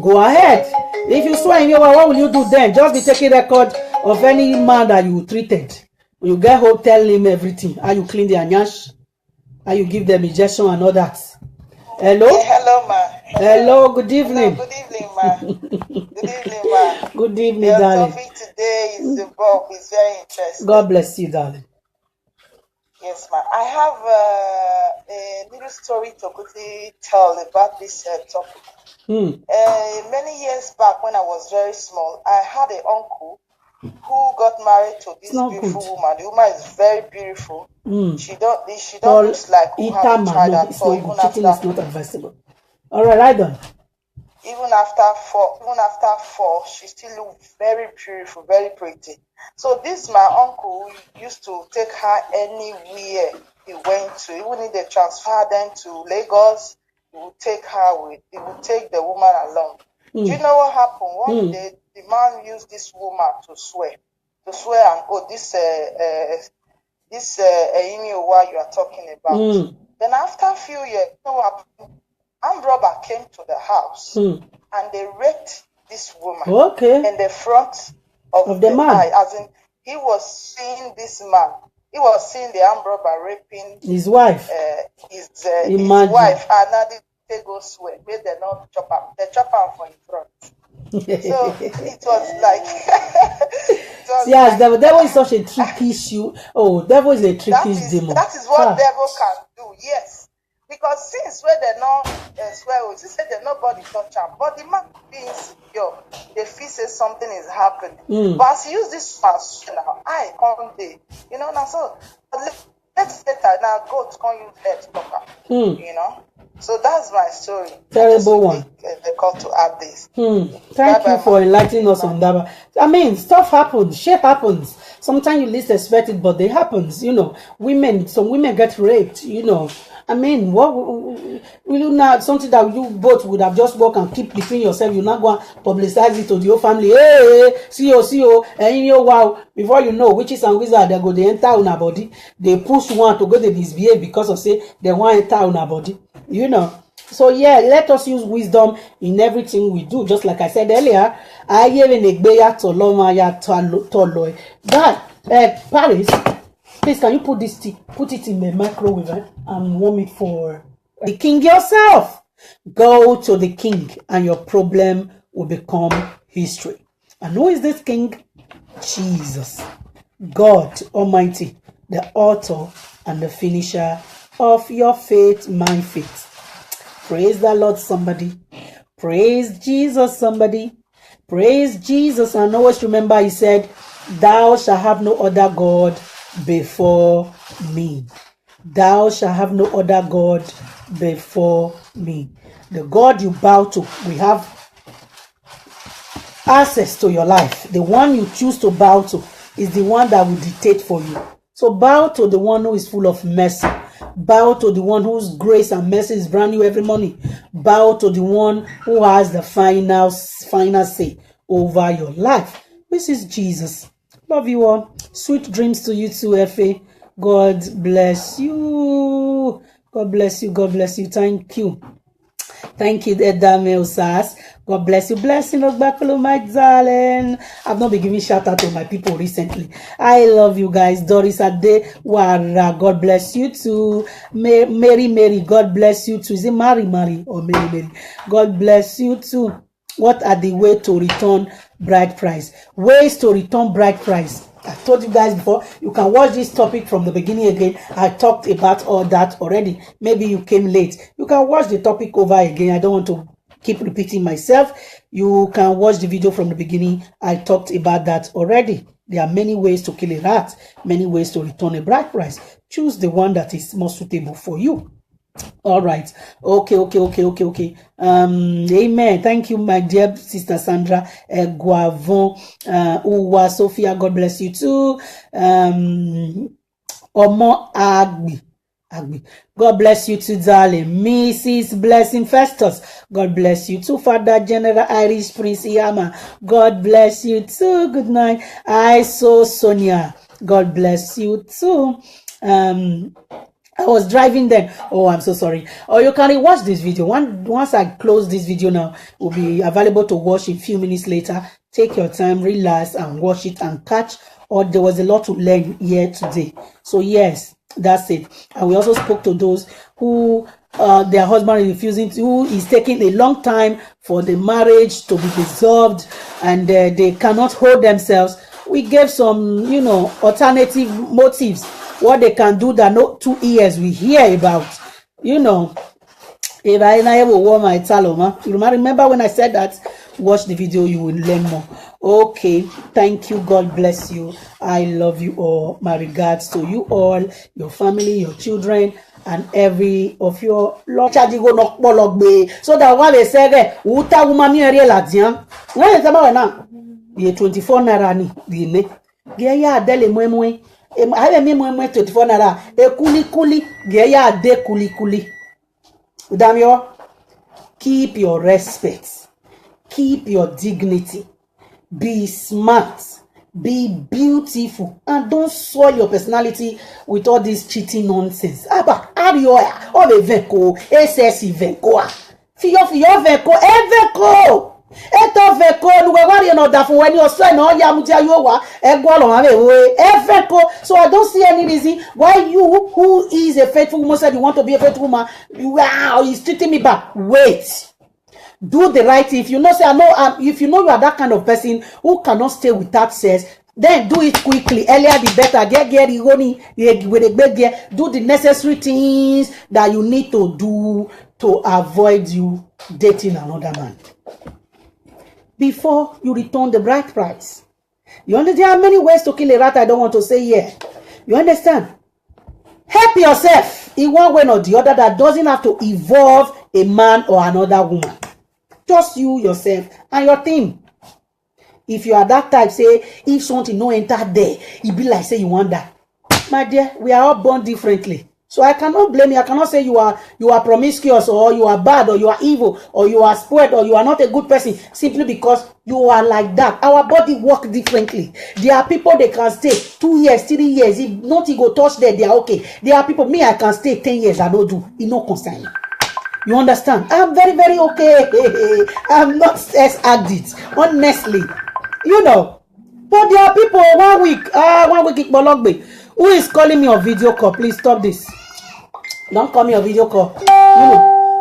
[SPEAKER 1] go ahead. If you swear in your what will you do then? Just be taking record of any man that you treated. When you get home, tell him everything. How you clean their nyash, how you give them injection and all that. Hello?
[SPEAKER 5] Yeah, hello, ma.
[SPEAKER 1] Hello, good evening.
[SPEAKER 5] Hello, good evening, ma. Good evening, ma.
[SPEAKER 1] Good evening,
[SPEAKER 5] Your
[SPEAKER 1] darling.
[SPEAKER 5] topic today is the book. It's very interesting.
[SPEAKER 1] God bless you, darling.
[SPEAKER 5] Yes, ma. I have a little story to quickly tell about this topic. Many years back, when I was very small, I had an uncle who got married to this beautiful woman. The woman is very beautiful. She don't look like who have a child at all. Even
[SPEAKER 1] cheating
[SPEAKER 5] after,
[SPEAKER 1] is not advisable. All right, I done.
[SPEAKER 5] Even after four, she still look very beautiful, very pretty. So this my uncle used to take her anywhere he went to. Even if they transfer them to Lagos, he would take her with. He would take the woman along. Do you know what happened? One day, the man used this woman to swear and this what you are talking about. Then after a few years, you know what happened? Armed robber came to the house and they raped this woman in the front of the man. Eye, as in he was seeing this man. He was seeing the armed robber raping
[SPEAKER 1] his wife.
[SPEAKER 5] His wife, and now they go swear. Made them not chop up. They chop up for in front. So it was like
[SPEAKER 1] yes, the devil is such a tricky shoe. Oh, devil is a tricky demon.
[SPEAKER 5] That is what devil can do. Yes. Because since where they not swear with, he said that nobody touch him. But the man being insecure, they feel say something is happening. But as he use this fast now, I come there. You know, now so let's later now go to come use head stopper. You know. So that's my story.
[SPEAKER 1] Terrible one.
[SPEAKER 5] They call to add this.
[SPEAKER 1] Thank you for enlightening us on that. I mean, stuff happens, shit happens. Sometimes you least expect it, but it happens. You know, some women get raped. You know. I mean, what will you not something that you both would have just worked and keep between yourself? You not go and publicize it to the whole family. Hey, see you, and you know, wow. Before you know, witches and wizards they go they enter on our body. They push one to go to misbehave because of say they want to enter on our body. You know. So yeah, let us use wisdom in everything we do. Just like I said earlier, I hear in a that Paris. Please, can you put this tea, put it in the microwave and warm it for the king yourself? Go to the king and your problem will become history. And who is this king? Jesus, God Almighty, the author and the finisher of your faith, my faith. Praise the Lord, somebody. Praise Jesus, somebody. Praise Jesus. And always remember, he said, thou shalt have no other God before me. Thou shalt have no other God before me. The God you bow to, we have access to your life. The one you choose to bow to is the one that will dictate for you. So bow to the one who is full of mercy. Bow to the one whose grace and mercy is brand new every morning. Bow to the one who has the final say over your life. This is Jesus. Love you all. Sweet dreams to you too, Effie. God bless you. God bless you. God bless you. Thank you. Thank you, Edame Osas. God bless you. Blessing Ogbakolo, my darling. I've not been giving shout out to my people recently. I love you guys. Doris Ade Wara. God bless you too. Mary. God bless you too. Is it Mary or Mary? God bless you too. What are the way to return bride price? Ways to return bride price. I told you guys before, you can watch this topic from the beginning again. I talked about all that already. Maybe you came late. You can watch the topic over again. I don't want to keep repeating myself. You can watch the video from the beginning. I talked about that already. There are many ways to kill a rat, many ways to return a bride price. Choose the one that is more suitable for you. All right. Okay. Amen. Thank you, my dear sister Sandra Guavon, Uwa Sophia. God bless you too. Omo Agbi. God bless you too, darling. Mrs. Blessing Festus. God bless you too, Father General Irish Prince Iyama. God bless you too. Good night. I saw Sonia. God bless you too. I was driving then. Oh, I'm so sorry. Or you can watch this video. Once I close this video now, will be available to watch a few minutes later. Take your time, relax, and watch it and catch. Or there was a lot to learn here today. So yes, that's it. And we also spoke to those who their husband is refusing to, who is taking a long time for the marriage to be dissolved, and they cannot hold themselves. We gave some, alternative motives, what they can do that no 2 years we hear about. If I ever wore my taloma, you might remember when I said that. Watch the video, you will learn more. Okay, thank you. God bless you. I love you all. My regards to you all, your family, your children, and every of your Lord. So that what they say, Uta woman here ladian. When is about now? The 24 naira ni the ne. Geya adele mwemwe. I have me mwemwe 24 naira. E kuli. Geya ade kuli. Damn you. Keep your respect. Keep your dignity. Be smart. Be beautiful. And don't soil your personality with all this cheating nonsense. Aba, arioya, ove veko, SS veko. Fiyo veko, veko. Eto veko, nuwewari no dafu when you say no yamuja yowa, egwalo mawe, veko. So I don't see any reason why you, who is a faithful woman, said you want to be a faithful woman, wow, he's treating me back. Wait. Do the right thing. If you know, say I know. If you know you are that kind of person who cannot stay without sex, then do it quickly. Earlier the better. Do the necessary things that you need to do to avoid you dating another man before you return the bride price. You understand? There are many ways to kill a rat. I don't want to say here. You understand? Help yourself in one way or the other. That doesn't have to involve a man or another woman. Just you, yourself, and your team. If you are that type, say, if something no enter there, it be like, say, you want that. My dear, we are all born differently. So I cannot blame you. I cannot say you are promiscuous, or you are bad, or you are evil, or you are spoiled, or you are not a good person, simply because you are like that. Our body work differently. There are people, they can stay 2 years, 3 years. If nothing go touch there, they are okay. There are people, me, I can stay 10 years, I don't do. It no concern. You understand? I'm very, very okay. I'm not sex addict, honestly. But there are people 1 week, who is calling me on video call. Please stop this. Don't call me on video call.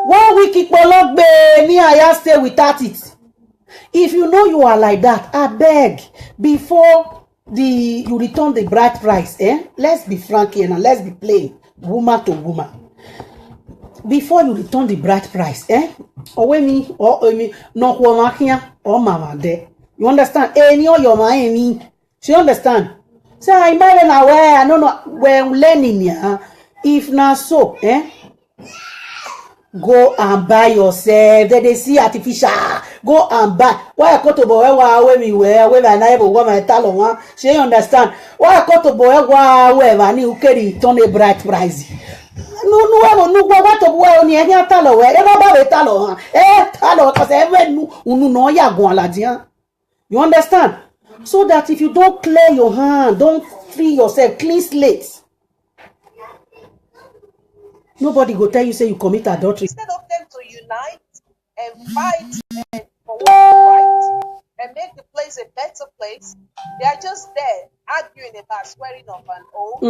[SPEAKER 1] 1 week, me, I stay without it. If you know you are like that, I beg, before you return the bride price, let's be frank here and let's be plain, woman to woman. Before you return the bride price, or no woman or mama there. You understand? Any or your mind, she understand. So I might aware, I don't know where learning here. If not so, go and buy yourself. They see artificial. Go and buy. Why I go to boy where me where I never want my talon. She understand. Why I go to boy where I need to carry turn a bride price. No, what to boy on any talo where ever buy talo. Talo because ever no ya go ala. You understand? So that if you don't clear your hand, don't free yourself, clean slate. Nobody go tell you say you commit adultery.
[SPEAKER 3] Instead of them to unite and fight for what's right and make the place a better place, they are just there arguing about swearing off an oath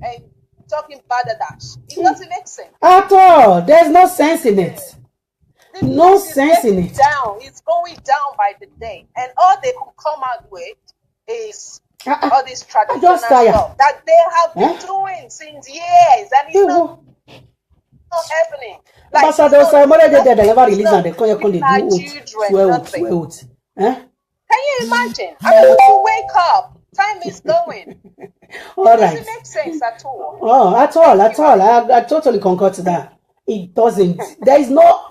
[SPEAKER 3] and talking balderdash. It doesn't make sense.
[SPEAKER 1] At all. There's no sense in it. No sense in it.
[SPEAKER 3] It's going down by the day. And all they could come out with is all this traditional stuff that they have been doing since years. And it's not happening. Like, can you imagine? I mean, to wake up, time is going.
[SPEAKER 1] All right.
[SPEAKER 3] It doesn't make sense at all.
[SPEAKER 1] Oh, at all. I totally concur to that. It doesn't. There is no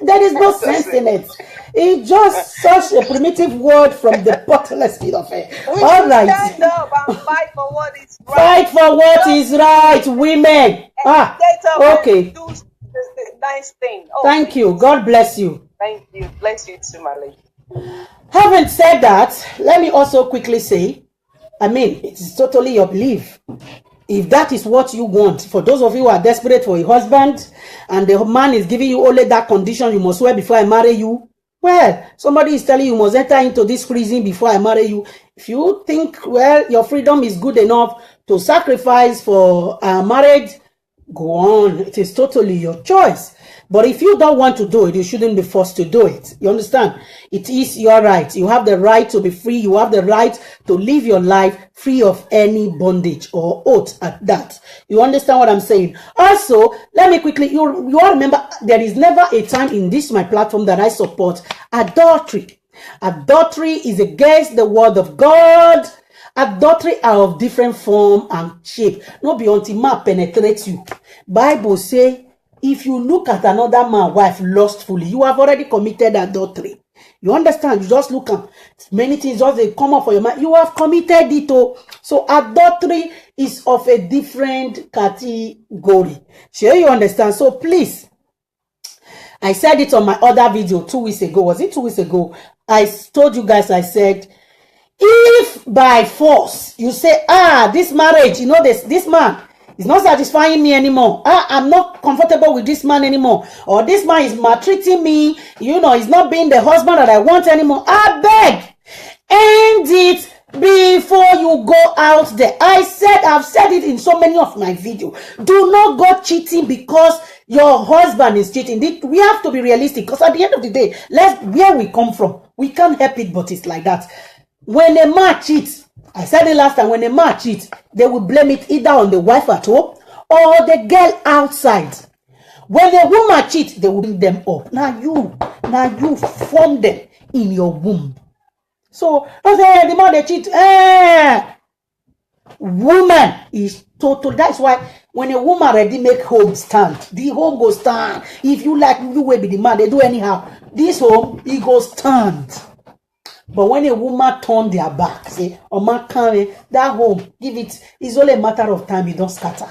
[SPEAKER 1] sense in it. It's just such a primitive word from the bottomless pit of it. All right.
[SPEAKER 3] Stand up and fight for what is right.
[SPEAKER 1] Fight for what is right, women. Okay.
[SPEAKER 3] Do the nice thing.
[SPEAKER 1] Thank you. God bless you.
[SPEAKER 3] Thank you. Bless you too, my lady.
[SPEAKER 1] Having said that, let me also quickly say, I mean, it's totally your belief. If that is what you want, for those of you who are desperate for a husband and the man is giving you only that condition, you must wear before I marry you. Well, somebody is telling you must enter into this prison before I marry you. If you think, well, your freedom is good enough to sacrifice for marriage, go on. It is totally your choice. But if you don't want to do it, you shouldn't be forced to do it. You understand? It is your right. You have the right to be free. You have the right to live your life free of any bondage or oath at that. You understand what I'm saying? Also, let me quickly, you all remember, there is never a time in this my platform that I support adultery. Adultery is against the word of God. Adultery are of different form and shape. No be until man penetrates you. Bible say, if you look at another man's wife lustfully, you have already committed adultery. You understand? You just look at many things, just they come up for your mind. You have committed it. So adultery is of a different category. Sure, you understand? So please, I said it on my other video 2 weeks ago. Was it 2 weeks ago? I told you guys, I said, if by force you say, this marriage, you know, this man is not satisfying me anymore. I'm not comfortable with this man anymore. Or this man is maltreating me. You know, he's not being the husband that I want anymore. I beg, end it before you go out there. I've said it in so many of my videos. Do not go cheating because your husband is cheating. We have to be realistic, because at the end of the day, where we come from, we can't help it, but it's like that. When a man cheats, I said it last time, when a man cheats, they will blame it either on the wife at home or the girl outside. When a woman cheats, they will bring them up. Now you form them in your womb. So, don't say, the man they cheat. Woman is total. That's why when a woman already make home stand, the home go stand. If you like, you will be the man, they do anyhow. This home, it go stand. But when a woman turn their back, say, oh man, carry that home, give it's only a matter of time, it don't scatter.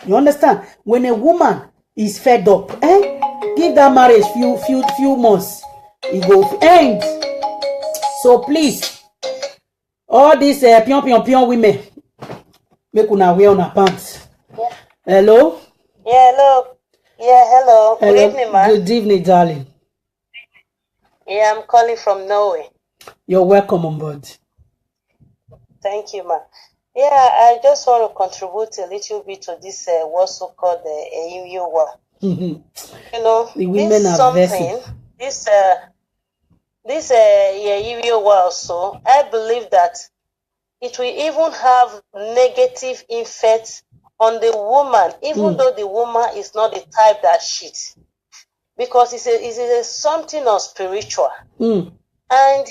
[SPEAKER 1] You understand? When a woman is fed up, give that marriage few months, it go end. So please, all these pion women, make una wear una pants.
[SPEAKER 2] Yeah.
[SPEAKER 1] Hello?
[SPEAKER 2] Yeah, hello. Yeah, hello. Good evening, man.
[SPEAKER 1] Good evening, darling.
[SPEAKER 2] Yeah, I'm calling from Norway.
[SPEAKER 1] You're welcome on board.
[SPEAKER 2] Thank you, man. Yeah, I just want to contribute a little bit to this what's so called Eyimyowa. You know,
[SPEAKER 1] the women are
[SPEAKER 2] something.
[SPEAKER 1] vessel.
[SPEAKER 2] This Eyimyowa also, I believe that it will even have negative effects on the woman, even though the woman is not the type that cheats. Because it's something of spiritual. And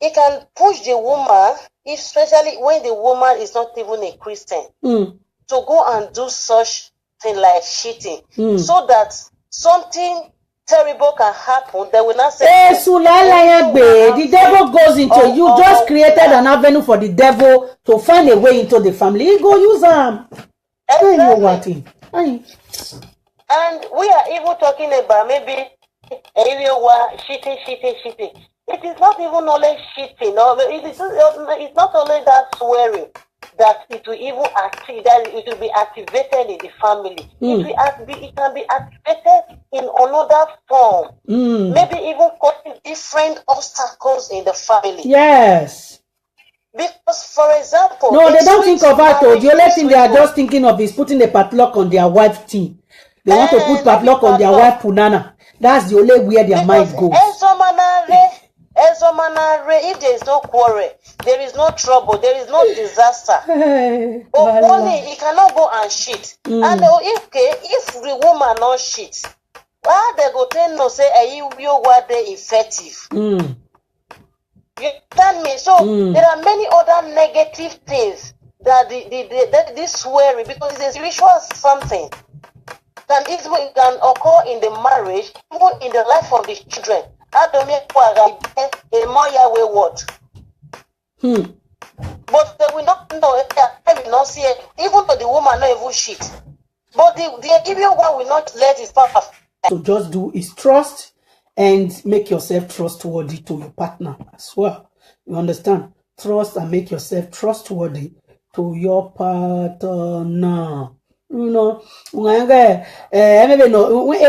[SPEAKER 2] it can push the woman, especially when the woman is not even a Christian, to go and do such thing like cheating, so that something terrible can happen. They will not say,
[SPEAKER 1] the devil goes into you. Just created an avenue for the devil to find a way into the family. He go use them.
[SPEAKER 2] Exactly. And we are even talking about maybe cheating. It is not even only cheating. It's not only that swearing that it will even that it will be activated in the family. It can be activated in another form. Maybe even causing different obstacles in the family.
[SPEAKER 1] Yes.
[SPEAKER 2] Because, for example,
[SPEAKER 1] no, they don't think of that. The only thing they are just thinking of is putting a padlock on their wife's team. They want to put padlock on their wife punana. That's the only where their mind goes.
[SPEAKER 2] If there is no quarrel, there is no trouble, there is no disaster. But only he cannot go and cheat. And if the woman not cheat, why they go tell no say you what they effective? You understand me? So there are many other negative things that this swearing, because it's a spiritual something. It can occur in the marriage, even in the life of the children. But they will not know, they will not see it, even though the woman not even shit. But the given one will not let his power.
[SPEAKER 1] So just do is trust and make yourself trustworthy to your partner as well. You understand? trust and make yourself trustworthy to your partner. You know, there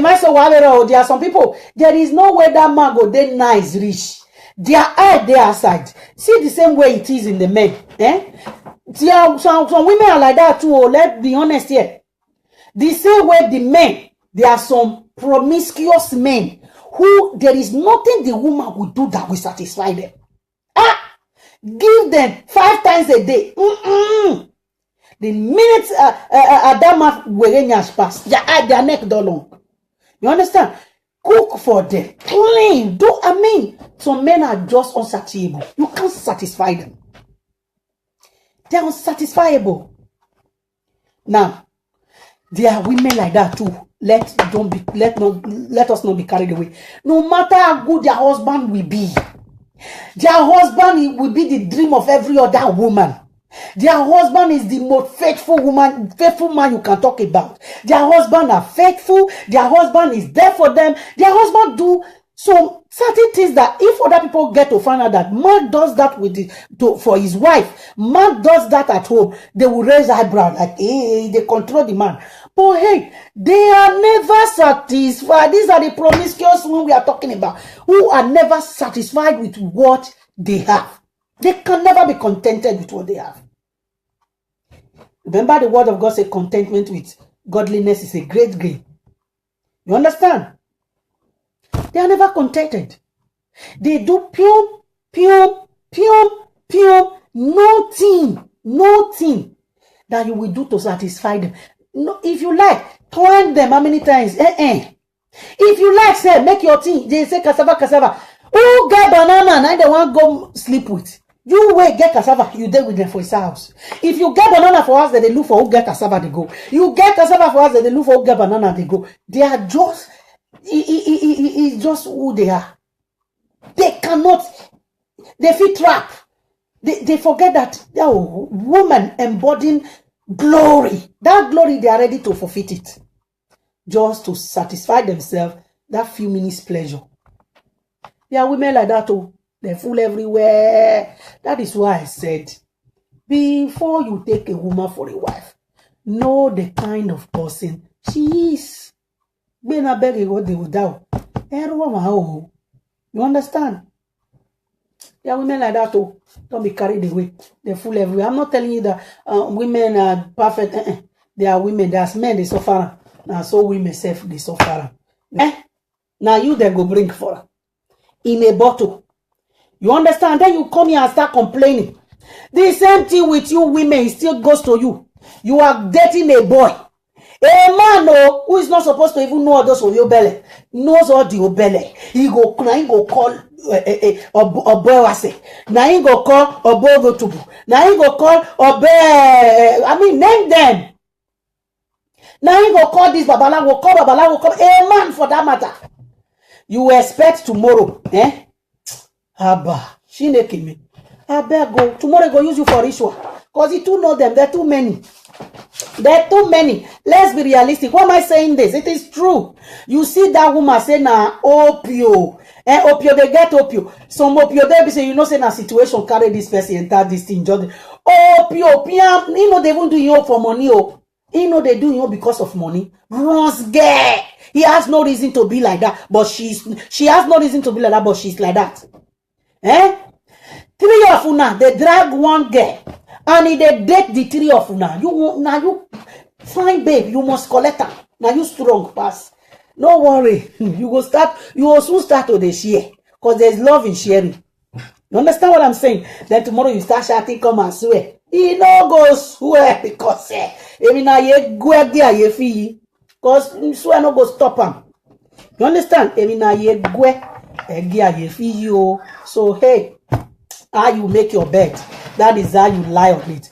[SPEAKER 1] are some people, there is no way that man go dey nice rich. Their eye they outside. See the same way it is in the men. Some women are like that too. Let's be honest here. The same way the men, there are some promiscuous men who there is nothing the woman will do that will satisfy them. Give them 5 times a day. The minute that man will pass, their neck don't long. You understand? Cook for them, clean. Some men are just unsatiable. You can't satisfy them. They're unsatisfiable. Now, there are women like that too. Let us not be carried away. No matter how good their husband will be, their husband will be the dream of every other woman. Their husband is the most faithful man you can talk about. Their husband are faithful. Their husband is there for them. Their husband do some certain things that if other people get to find out that man does that for his wife, man does that at home, they will raise eyebrow like, hey, they control the man. But hey, they are never satisfied. These are the promiscuous ones we are talking about, who are never satisfied with what they have. They can never be contented with what they have. Remember the word of God says contentment with godliness is a great gain. You understand? They are never contented. They do nothing that you will do to satisfy them. No, if you like, climb them how many times? If you like, say, make your thing. They say cassava. Who get banana and they want go sleep with? You wait, get cassava, you deal with them for his house. If you get banana for us, they look for who get cassava, they go. You get cassava for us, they look for who get banana, they go. They are just, it's just who they are. They cannot, they feel trap. They forget that woman embodying glory. That glory, they are ready to forfeit it. Just to satisfy themselves, that few minutes pleasure. There are women like that too. They're full everywhere. That is why I said, before you take a woman for a wife, know the kind of person she is. You understand? There are women like that too. Don't be carried away. They're full everywhere. I'm not telling you that women are perfect. There are women, there's men, they suffer. Now, so women self, they suffer. Now you then go bring for her in a bottle. You understand? Then you come here and start complaining. The same thing with you women, it still goes to you. You are dating a boy. A man who is not supposed to even know all those of your belly. Knows all the belly. He go call Obewase. Now he go call Obogotubu. Now he go call name them. Now he go call this Babalawo, call a man for that matter. You expect tomorrow, Abba, she making me. I beg go. Tomorrow go use you for ritual. Because you two know them. They're too many. They're too many. Let's be realistic. Why am I saying this? It is true. You see that woman say na opio. Opio, they get opio. Some opio, they be say, you know, say na situation carry this person enter this thing. Opio, piam, you know, they won't do you for money. You know, they do you because of money. Runs gay. He has no reason to be like that. But she has no reason to be like that, but she's like that. 3 of una, they drag one girl, and if they date the 3 of una, you fine babe, you must collect her. Now you strong pass. No worry, you will soon start to the share, because there's love in sharing. You understand what I'm saying? Then tomorrow you start shouting, come and swear. He no go swear because because swear no go stop him. You understand? So hey, how you make your bed, that is how you lie on it.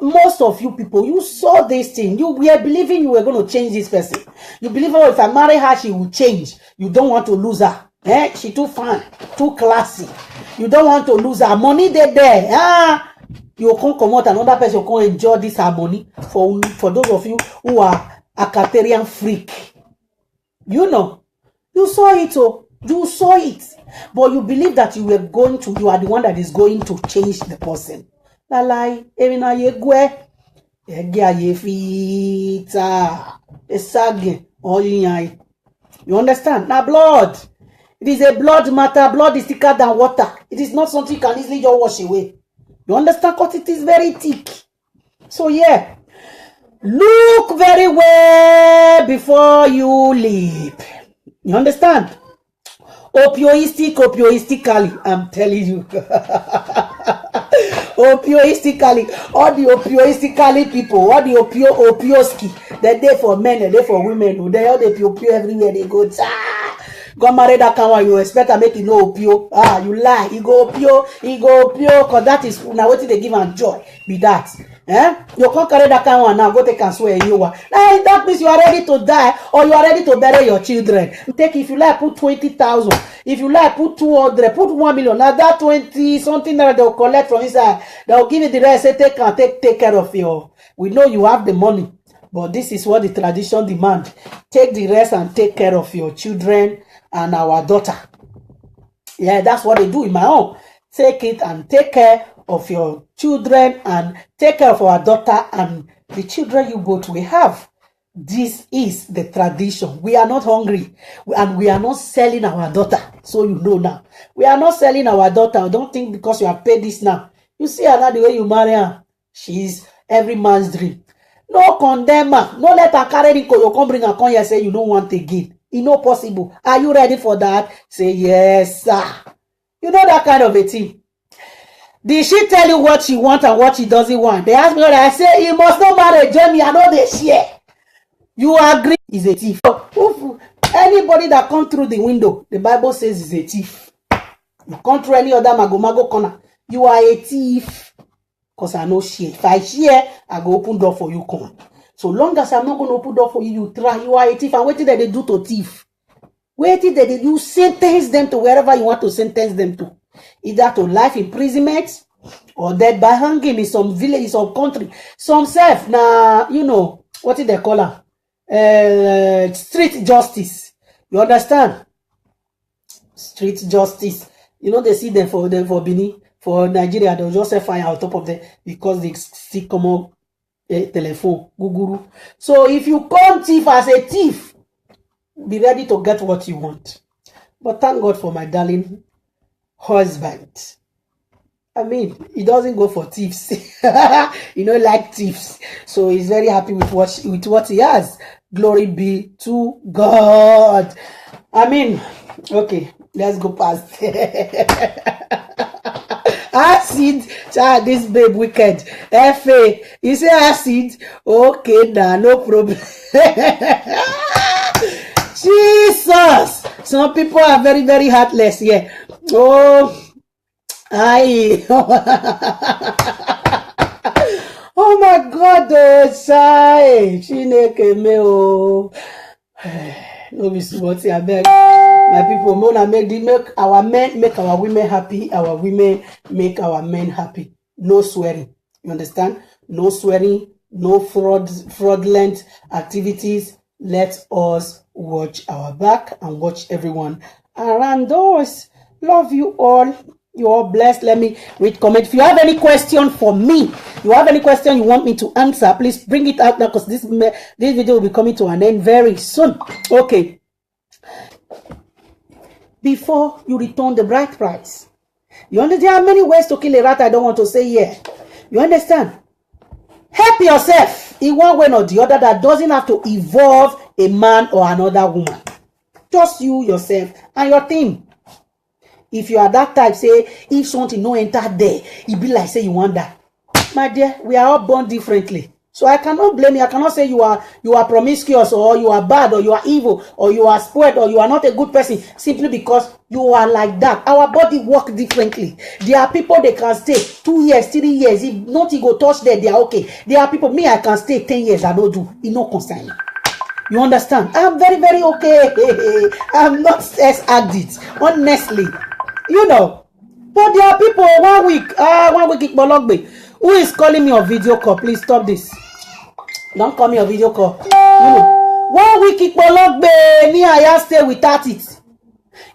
[SPEAKER 1] Most of you people, you saw this thing. You were believing you were going to change this person. You believe, oh, if I marry her, she will change. You don't want to lose her. She too fun, too classy. You don't want to lose her. Money there. You can't come out another person who can enjoy this harmony. For those of you who are a Carterian freak. You know. You saw it, oh. You saw it, but you believe that you are the one that is going to change the person. Lalai, Emina Yegwe, Egia Yefita, Esage, Oyai. You understand? Now, blood. It is a blood matter. Blood is thicker than water. It is not something you can easily just wash away. You understand? Because it is very thick. So, yeah. Look very well before you leap. You understand? Opioistically, I'm telling you. Opioistically, all the opioistically people, all the opioski, they're there for men, they're there for women, they all the opio everywhere they go. Go marry that kind one, you expect to make it no opio. You lie, you go opio, because that is now what they give and joy. Be that. You can't carry that kind one now, go take and swear you are. Now that means you are ready to die or you are ready to bury your children. Take, if you like, put 20,000. If you like, put 200, put 1 million. Now that 20 something that they'll collect from inside, they'll give you the rest. Say take care of your. We know you have the money, but this is what the tradition demand. Take the rest and take care of your children and our daughter. Yeah, that's what they do in my own. Take it and take care of your children and take care of our daughter and the children you both will have. This is the tradition. We are not hungry and we are not selling our daughter. So you know now. We are not selling our daughter. I don't think because you have paid this now. You see her now the way you marry her. She's every man's dream. No condemn her. No let her carry the you come bring her come here say you don't want again. It's not possible. Are you ready for that? Say yes, sir. You know that kind of a thing. Did she tell you what she wants and what she doesn't want? They asked me what I say. You must not marry Jamie. I know they share. You agree? Is a thief. Anybody that come through the window, the Bible says is a thief. You come through any other mago corner, you are a thief. Because I know share. If I share, I go open door for you. Come. So long as I'm not going to open door for you, you try. You are a thief. And what did they do to thief? Wait till you sentence them to wherever you want to sentence them to. Either to life imprisonment or death by hanging in some village, some country. Some self, now, you know, what did they call her? Street justice. You understand? Street justice. You know, they see them for Benin, for Nigeria, they'll just set fire on top of them because they see common telephone, Google. So if you come thief as a thief, be ready to get what you want. But thank God for my darling husband. I mean, he doesn't go for thieves. You know, like thieves. So he's very happy with what he has. Glory be to God. I mean, okay, let's go past. Acid, child, this babe wicked. F.A. You say acid? Okay, nah, no problem. Jesus! Some people are very, very heartless here. Oh, oh my God, child. Chineke me oh. No be smart, I beg. My people, Mona make our men, make our women happy. Our women make our men happy. No swearing. You understand? No swearing. No fraudulent activities. Let us watch our back and watch everyone around us. Love you all. You are blessed. Let me read comment. If you have any question for me, you have any question you want me to answer, please bring it out now because this video will be coming to an end very soon. Okay. Before you return the bride price, you understand there are many ways to kill a rat. I don't want to say here. You understand? Help yourself in one way or the other that doesn't have to involve a man or another woman. Just you, yourself, and your team. If you are that type, say, if something no enter there, it be like say you want that. My dear, we are all born differently. So I cannot blame you. I cannot say you are promiscuous or you are bad or you are evil or you are spoiled or you are not a good person simply because you are like that. Our body works differently. There are people they can stay 2 years, 3 years. If nothing go touch there, they are okay. There are people, me, I can stay 10 years. I don't do. It no concern me. You understand? I'm very, very okay. I'm not stress addict. Honestly. You know. But there are people 1 week, who is calling me on video call? Please stop this. Don't call me on video call. You know. 1 week, me I stay without it.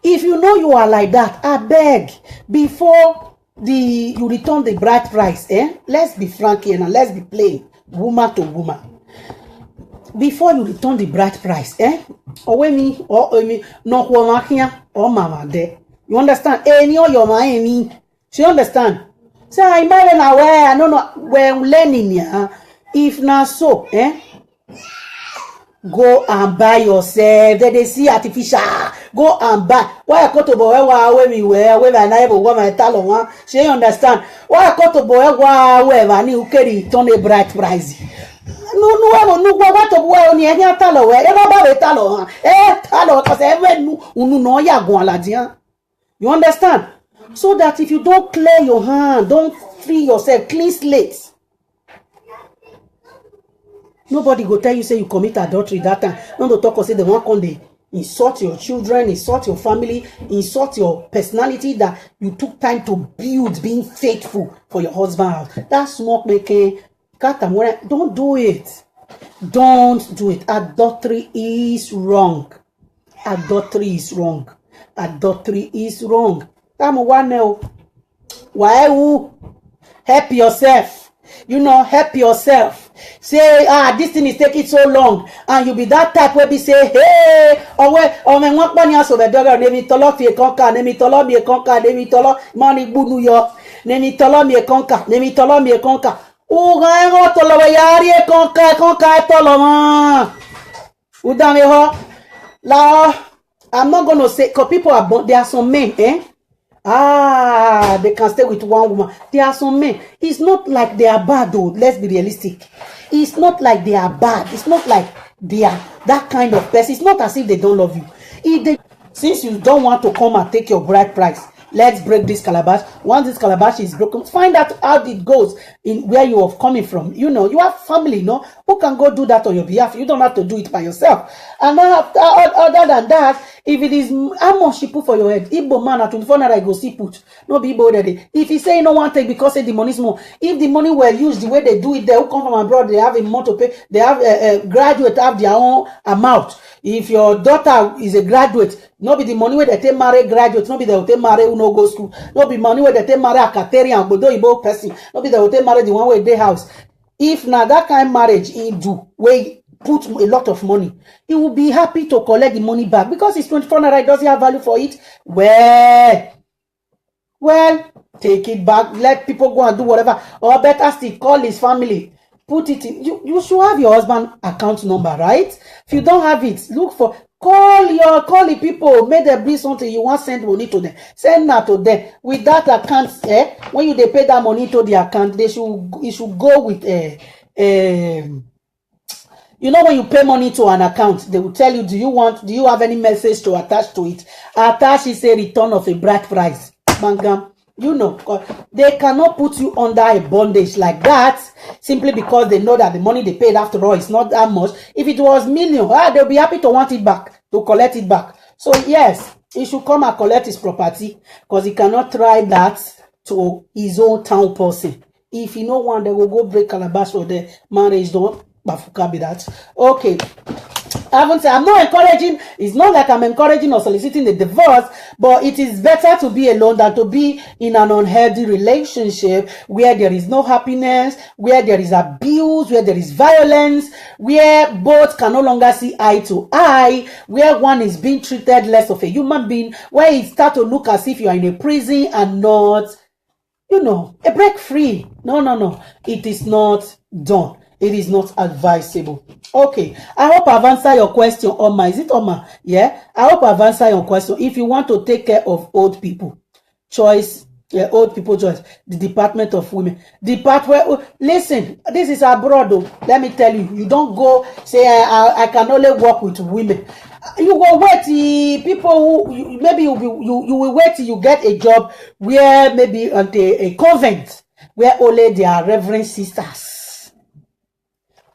[SPEAKER 1] If you know you are like that, I beg, before you return the bride price, let's be frank here now, let's be plain, woman to woman. Before you return the bride price, or me, no woman here, or mama there. You understand? Any or your mind, she understand? Say, I'm not aware, I don't know where I'm learning here. If not so, go and buy yourself. They see artificial. Go and buy. Why I go to boy where me where I never want my talent. She understand. Why I go to boy where I need carry turn a bright price. No, what to boy on any talent where ever buy talent. Talent because every no ya go aladia. You understand? So that if you don't clear your hand, don't free yourself, clean slate. Nobody go tell you say you commit adultery that time. Not to talk or say they want come they insult your children, insult your family, insult your personality that you took time to build, being faithful for your husband house. That's smoke making. Don't do it. Don't do it. Adultery is wrong. Adultery is wrong. Adultery is wrong. Why help yourself? You know, help yourself. Say, this thing is taking so long, and you be that type where be say, hey, or me want money so the dog name me tolo fi konka, name me tolo mi konka, name me tolo money bu New York, name me tolo mi konka, name me tolo mi konka. Ga ngo tolo wa yari konka tolo ma. Udame ho. La, I'm not gonna say, because people are, there are some men, they can stay with one woman. There are some men. It's not like they are bad though. Let's be realistic. It's not like they are bad. It's not like they are that kind of person. It's not as if they don't love you. Since you don't want to come and take your bride price, let's break this calabash. Once this calabash is broken, find out how it goes in where you are coming from. You know, you have family, no? Who can go do that on your behalf? You don't have to do it by yourself. And other than that, if it is how much you put for your head, Igbo man at 24 naira go see put. No be Igbo there. If you say no one take because say the money is more. If the money were used the way they do it, they who come from abroad, they have a month to pay. They have a graduate have their own amount. If your daughter is a graduate, no be the money where they take marry graduates, no be they will take marry who no go school, no be money where they take marry a Caterian, but do Igbo person, no be they will take marry the one where they house. If now that kind of marriage he do where put a lot of money, he will be happy to collect the money back because it's 24 naira. Does he have value for it? Well, take it back. Let people go and do whatever, or better still, call his family. Put it in. You should have your husband account number, right? If you don't have it, look for. Call the people. Make them bring something. You want to send money to them. Send that to them. With that account, when they pay that money to the account, it should go with you know, when you pay money to an account, they will tell you, do you have any message to attach to it? Attach is a return of a bride price. Mangam. You know, they cannot put you under a bondage like that simply because they know that the money they paid after all is not that much. If it was million, they'll be happy to want it back, to collect it back. So yes, he should come and collect his property because he cannot try that to his own town person. If you know one, they will go break calabash for the marriage. Don't bafuka be that. Okay. I'm not encouraging, it's not like I'm encouraging or soliciting a divorce, but it is better to be alone than to be in an unhealthy relationship where there is no happiness, where there is abuse, where there is violence, where both can no longer see eye to eye, where one is being treated less of a human being, where it starts to look as if you are in a prison and not, you know, a break free. No. It is not done. It is not advisable. Okay, I hope I've answered your question, Oma. Is it Oma? Yeah, I hope I've answered your question. If you want to take care of old people, old people choice, the Department of Women. Listen, this is abroad though. Let me tell you, you don't go say I can only work with women. You will wait people who maybe you will wait till you get a job where maybe at a convent where only there are reverend sisters.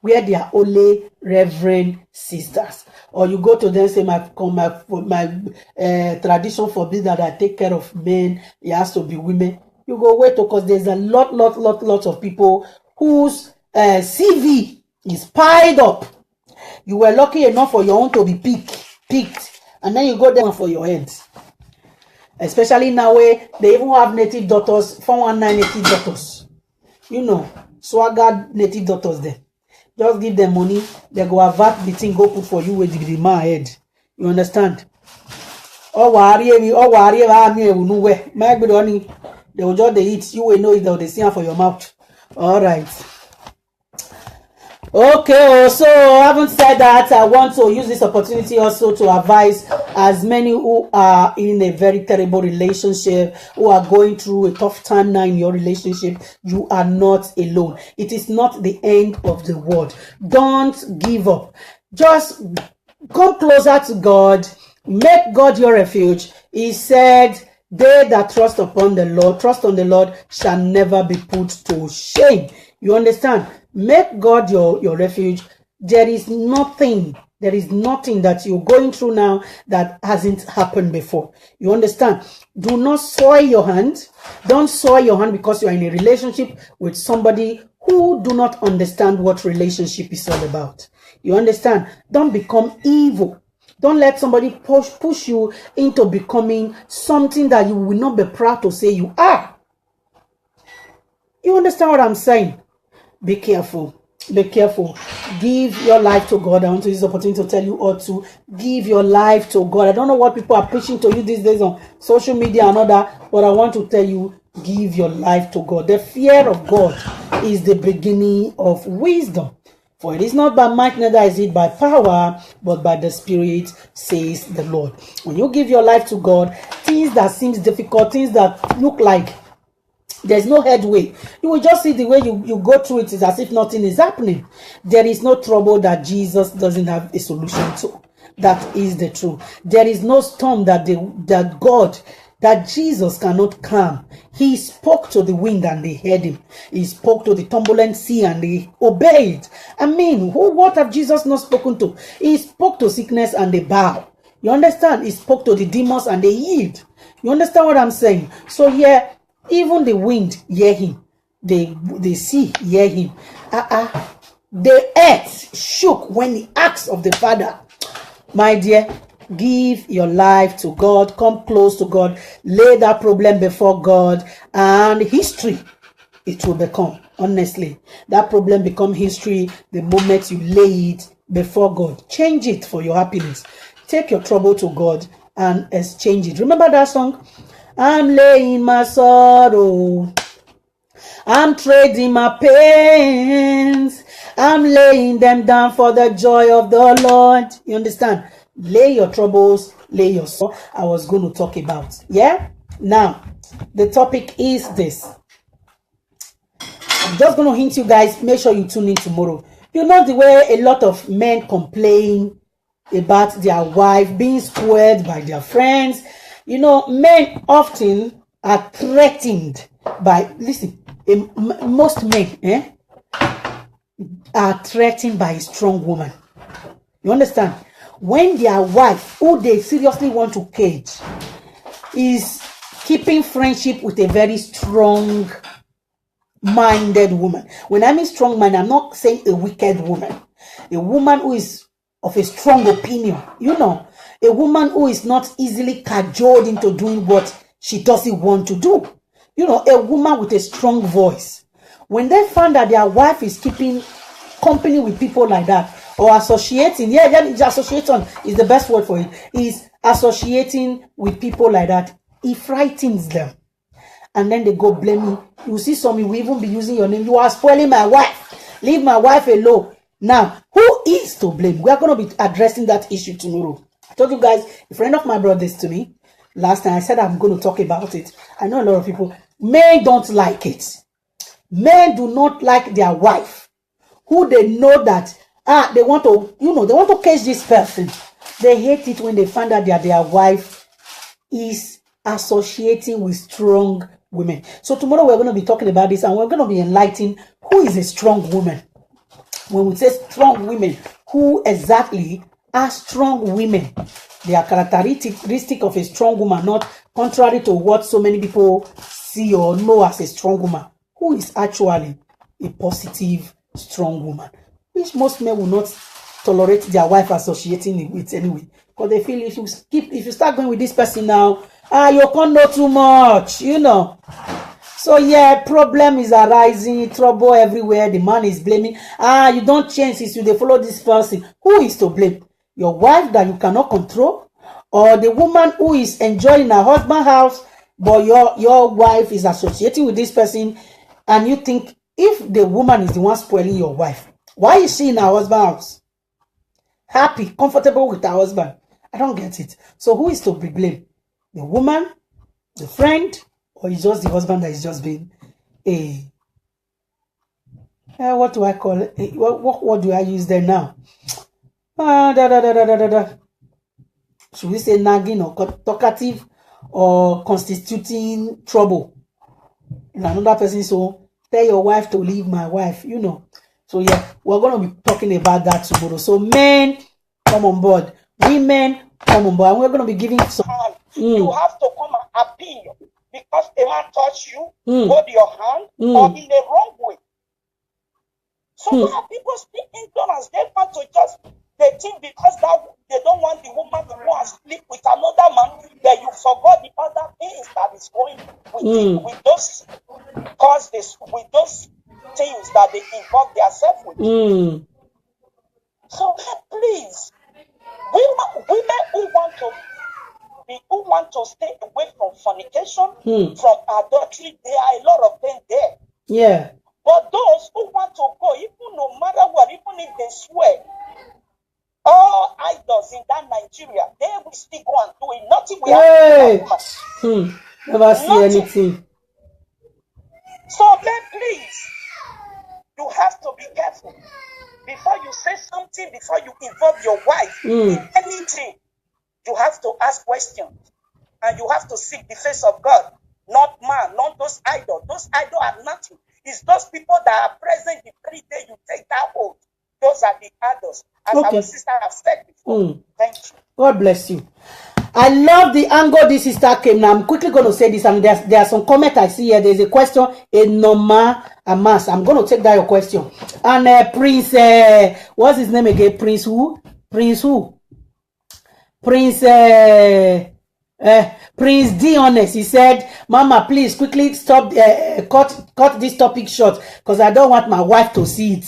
[SPEAKER 1] Where they are only reverend sisters, or you go to them say my tradition forbids that I take care of men. It has to be women. You go wait because there's a lot of people whose CV is piled up. You were lucky enough for your own to be picked, and then you go there for your head. Especially now where they even have native daughters, 419 native daughters. You know, swagger native daughters there. Just give them money, they go avert the thing, go put for you with the man head. You understand? Oh, worry, they will just they eat. You will know it, they see for your mouth. All right. Okay, so having said that, I want to use this opportunity also to advise as many who are in a very terrible relationship, who are going through a tough time now in your relationship. You are not alone. It is not the end of the world. Don't give up. Just come closer to God. Make God your refuge. He said, they that trust upon the Lord, trust on the Lord, shall never be put to shame. You understand? Make God your refuge. There is nothing that you're going through now that hasn't happened before. You understand? Do not soil your hand. Don't soil your hand because you're in a relationship with somebody who do not understand what relationship is all about. You understand? Don't become evil. Don't let somebody push you into becoming something that you will not be proud to say you are. You understand what I'm saying? Be careful. Be careful. Give your life to God. I want to use this opportunity to tell you all to give your life to God. I don't know what people are preaching to you these days on social media and all that, but I want to tell you, give your life to God. The fear of God is the beginning of wisdom. For it is not by might, neither is it by power, but by the Spirit, says the Lord. When you give your life to God, things that seems difficult, things that look like there's no headway, you will just see the way you go through it is as if nothing is happening. There is no trouble that Jesus doesn't have a solution to. That is the truth. There is no storm that Jesus cannot calm. He spoke to the wind and they heard him. He spoke to the turbulent sea and they obeyed. I mean, what have Jesus not spoken to? He spoke to sickness and they bow. You understand? He spoke to the demons and they yield. You understand what I'm saying? So yeah, even the wind hear him. The sea hear him. The earth shook when he asked of the Father. My dear, give your life to God. Come close to God. Lay that problem before God. And history, it will become. Honestly, that problem become history the moment you lay it before God. Change it for your happiness. Take your trouble to God and exchange it. Remember that song? I'm laying my sorrow. I'm trading my pains. I'm laying them down for the joy of the Lord. You understand? Lay your troubles, lay your sorrow. I was going to talk about. Yeah? Now, the topic is this. I'm just going to hint you guys, make sure you tune in tomorrow. You know the way a lot of men complain about their wife being spoiled by their friends. You know, men often are threatened by, listen, most men are threatened by a strong woman. You understand? When their wife, who they seriously want to cage, is keeping friendship with a very strong-minded woman. When I mean strong-minded, I'm not saying a wicked woman. A woman who is of a strong opinion. You know, a woman who is not easily cajoled into doing what she doesn't want to do. You know, a woman with a strong voice. When they find that their wife is keeping company with people like that, or associating, association is the best word for it, is associating with people like that, it frightens them. And then they go blame me. You see some, you will even be using your name. You are spoiling my wife. Leave my wife alone. Now, who is to blame? We are going to be addressing that issue tomorrow. I told you guys, a friend of mine brought this to me last time. I said I'm going to talk about it. I know a lot of people, men don't like it. Men do not like their wife, who they know that they want to, they want to catch this person. They hate it when they find out that their wife is associating with strong women. So tomorrow we're going to be talking about this, and we're going to be enlightening who is a strong woman. When we say strong women, who exactly are strong women? They are characteristic of a strong woman, not contrary to what so many people see or know as a strong woman. Who is actually a positive, strong woman, which most men will not tolerate their wife associating with anyway, because they feel if you start going with this person now, You can't know too much, you know. So yeah, problem is arising, trouble everywhere. The man is blaming. You don't change since you follow this person. Who is to blame? Your wife that you cannot control, or the woman who is enjoying her husband's house, but your wife is associating with this person, and you think if the woman is the one spoiling your wife, why is she in her husband's house? Happy, comfortable with her husband. I don't get it. So who is to be blamed? The woman, the friend, or is just the husband that is just being what do I call it? What do I use there now? Should we say nagging or talkative or constituting trouble in another person? So tell your wife to leave my wife, you know. So yeah, we're going to be talking about that tomorrow. So men, come on board. Women, come on board. And we're going to be giving some.
[SPEAKER 4] You have to come and appeal because a man touch you, hold your hand, or in the wrong way. So people speak ignorance. They want to just, they think because that they don't want the woman to go and sleep with another man, that you forgot the other things that is going with those causes, with those things that they involve themselves with. So please, women who want to stay away from fornication, from adultery, there are a lot of them there.
[SPEAKER 1] Yeah.
[SPEAKER 4] But those who want to go, even no matter what, even if they swear, all idols in that Nigeria, they will still go and do it. Nothing will happen.
[SPEAKER 1] Never see anything.
[SPEAKER 4] So then please, you have to be careful. Before you say something, before you involve your wife in anything, you have to ask questions. And you have to seek the face of God. Not man, not those idols. Those idols are nothing. It's those people that are present the very day you take that oath. Those are the idols. As our sister has said before. Thank you.
[SPEAKER 1] God bless you. I love the angle this sister came. Now I'm quickly going to say this, and there are some comments I see here. There's a question, a Noma Amas. I'm going to take that your question. And Prince, what's his name again? Prince who? Prince who? Prince Prince D honest, he said, Mama, please quickly stop, cut this topic short, because I don't want my wife to see it.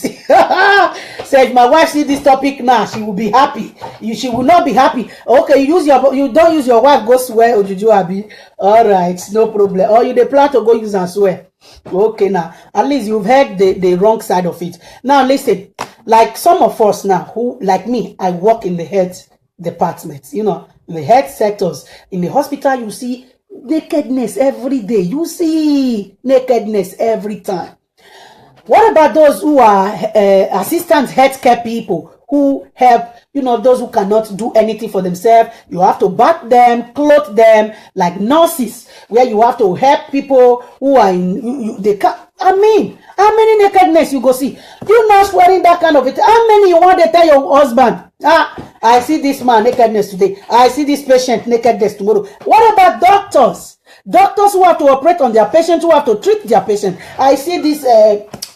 [SPEAKER 1] So if my wife see this topic now, she will be happy. She will not be happy. Okay, you don't use your wife, go swear, or did you Abi? All right, no problem. Or you they plan to go use and swear. Okay, now at least you've heard the wrong side of it. Now listen, like some of us now who, like me, I work in the health department, you know, in the health sectors. In the hospital, you see nakedness every day. You see nakedness every time. What about those who are assistant healthcare people who help, you know, those who cannot do anything for themselves? You have to bath them, clothe them, like nurses, where you have to help people who are in, they can't. I mean, how many nakedness you go see? You not wearing that kind of it. How many you want to tell your husband? I see this man nakedness today. I see this patient nakedness tomorrow. What about doctors? Doctors who have to operate on their patients, who have to treat their patient. I see this.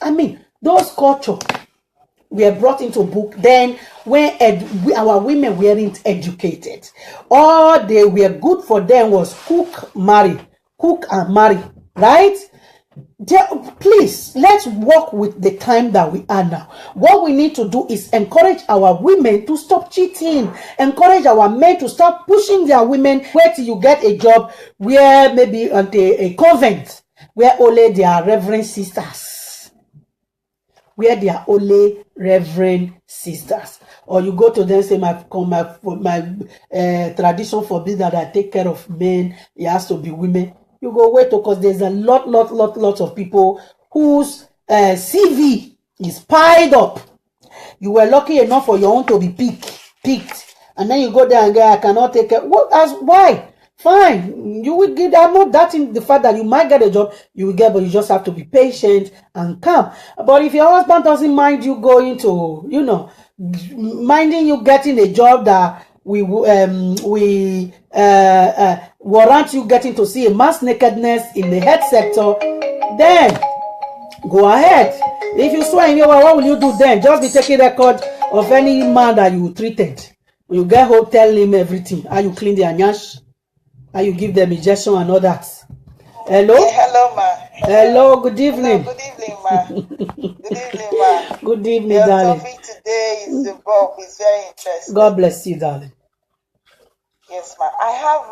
[SPEAKER 1] I mean, those culture were brought into book. Then when our women weren't educated, all they were good for them was cook and marry, right? Please, let's work with the time that we are now. What we need to do is encourage our women to stop cheating, encourage our men to stop pushing their women. Wait till you get a job where maybe at a convent where only they are reverend sisters, or you go to them and say my tradition forbids that I take care of men. It has to be women. You go wait, because there's a lot of people whose CV is piled up. You were lucky enough for your own to be picked, and then you go there and go, I cannot take care. Why? Fine, you will get. I'm not doubting the fact that you might get a job. You will get, but you just have to be patient and calm. But if your husband doesn't mind you going to, you know, minding you getting a job that we warrant you getting to see a mass nakedness in the health sector, then go ahead. If you swear in your way, what will you do then? Just be taking record of any man that you treated. You get home, tell him everything, how you clean the anyash. and you give them injection and all that. Hello?
[SPEAKER 5] Yeah, hello, ma.
[SPEAKER 1] Hello, good evening.
[SPEAKER 5] Hello, good evening, ma. Good evening, ma.
[SPEAKER 1] Good evening,
[SPEAKER 5] Your
[SPEAKER 1] darling.
[SPEAKER 5] topic today is the book. It's very interesting.
[SPEAKER 1] God bless you, darling.
[SPEAKER 5] Yes, ma. I have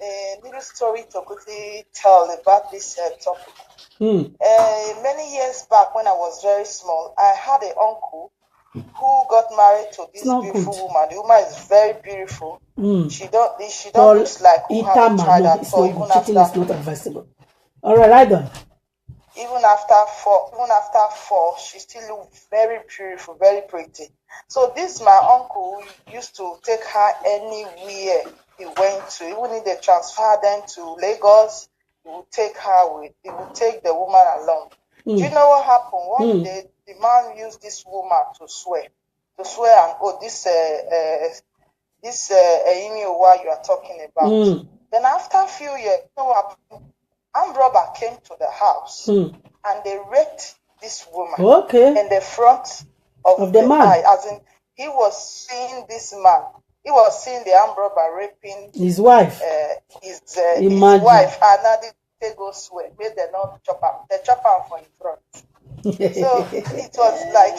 [SPEAKER 5] a little story to quickly tell about this topic. Many years back, when I was very small, I had an uncle who got married to this beautiful woman. The woman is very beautiful. She don't look like who have a child at all. Even
[SPEAKER 1] cheating is not advisable. All right, right on.
[SPEAKER 5] Even after four, she still looks very beautiful, very pretty. So this my uncle used to take her anywhere he went to. Even if they transfer them to Lagos, he would take the woman along. Do you know what happened? One day, the man used this woman to swear and this what you are talking about. Then after a few years, you know what happened? Armed robber came to the house and they raped this woman in the front of the man. Eye, as in he was seeing this man. He was seeing the armed robber raping
[SPEAKER 1] his wife.
[SPEAKER 5] His wife, and now they go swear. Made them not chop him. They chop him for in front. So it was like.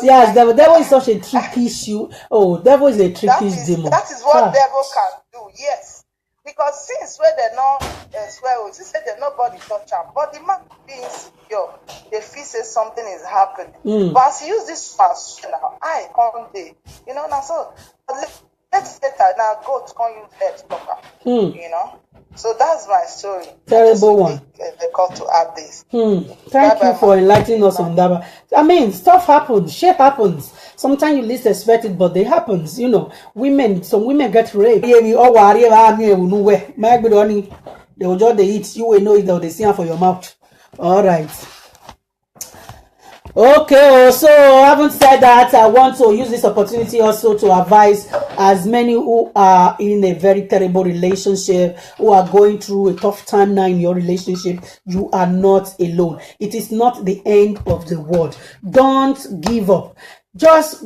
[SPEAKER 1] Yes, the devil is such a tricky issue. Oh, devil is a tricky demon.
[SPEAKER 5] That is what devil can do. Yes. Because since where they not swear, he said that nobody touch him. But the man being insecure, they feel say something is happening. But as he use this fast now, I come there. You know, now so let's later now go to come use head stopper. You know. So that's my story.
[SPEAKER 1] Terrible one.
[SPEAKER 5] They call to add this.
[SPEAKER 1] Thank you for enlightening us on that. I mean, stuff happens, shit happens. Sometimes you least expect it, but it happens. You know, some women get raped. They will just eat. You will know it, they'll see for your mouth. All right. Okay, so having said that, I want to use this opportunity also to advise as many who are in a very terrible relationship, who are going through a tough time now in your relationship. You are not alone. It is not the end of the world. Don't give up. Just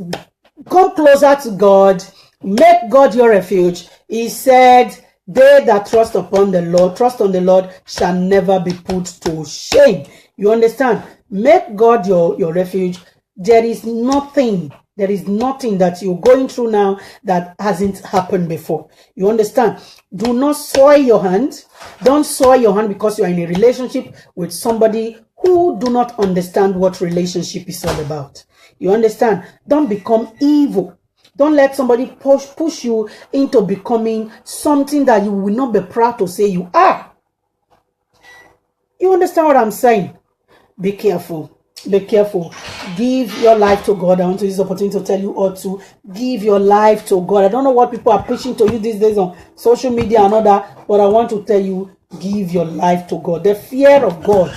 [SPEAKER 1] come closer to God. Make God your refuge. He said, they that trust on the Lord shall never be put to shame. You understand? Make God your refuge. There is nothing that you're going through now that hasn't happened before. You understand? Do not soil your hand. Don't soil your hand because you are in a relationship with somebody who do not understand what relationship is all about. You understand? Don't become evil. Don't let somebody push you into becoming something that you will not be proud to say you are. You understand what I'm saying? Be careful. Be careful. Give your life to God. I want to use this opportunity to tell you all to give your life to God. I don't know what people are preaching to you these days on social media and all that, but I want to tell you, give your life to God. The fear of God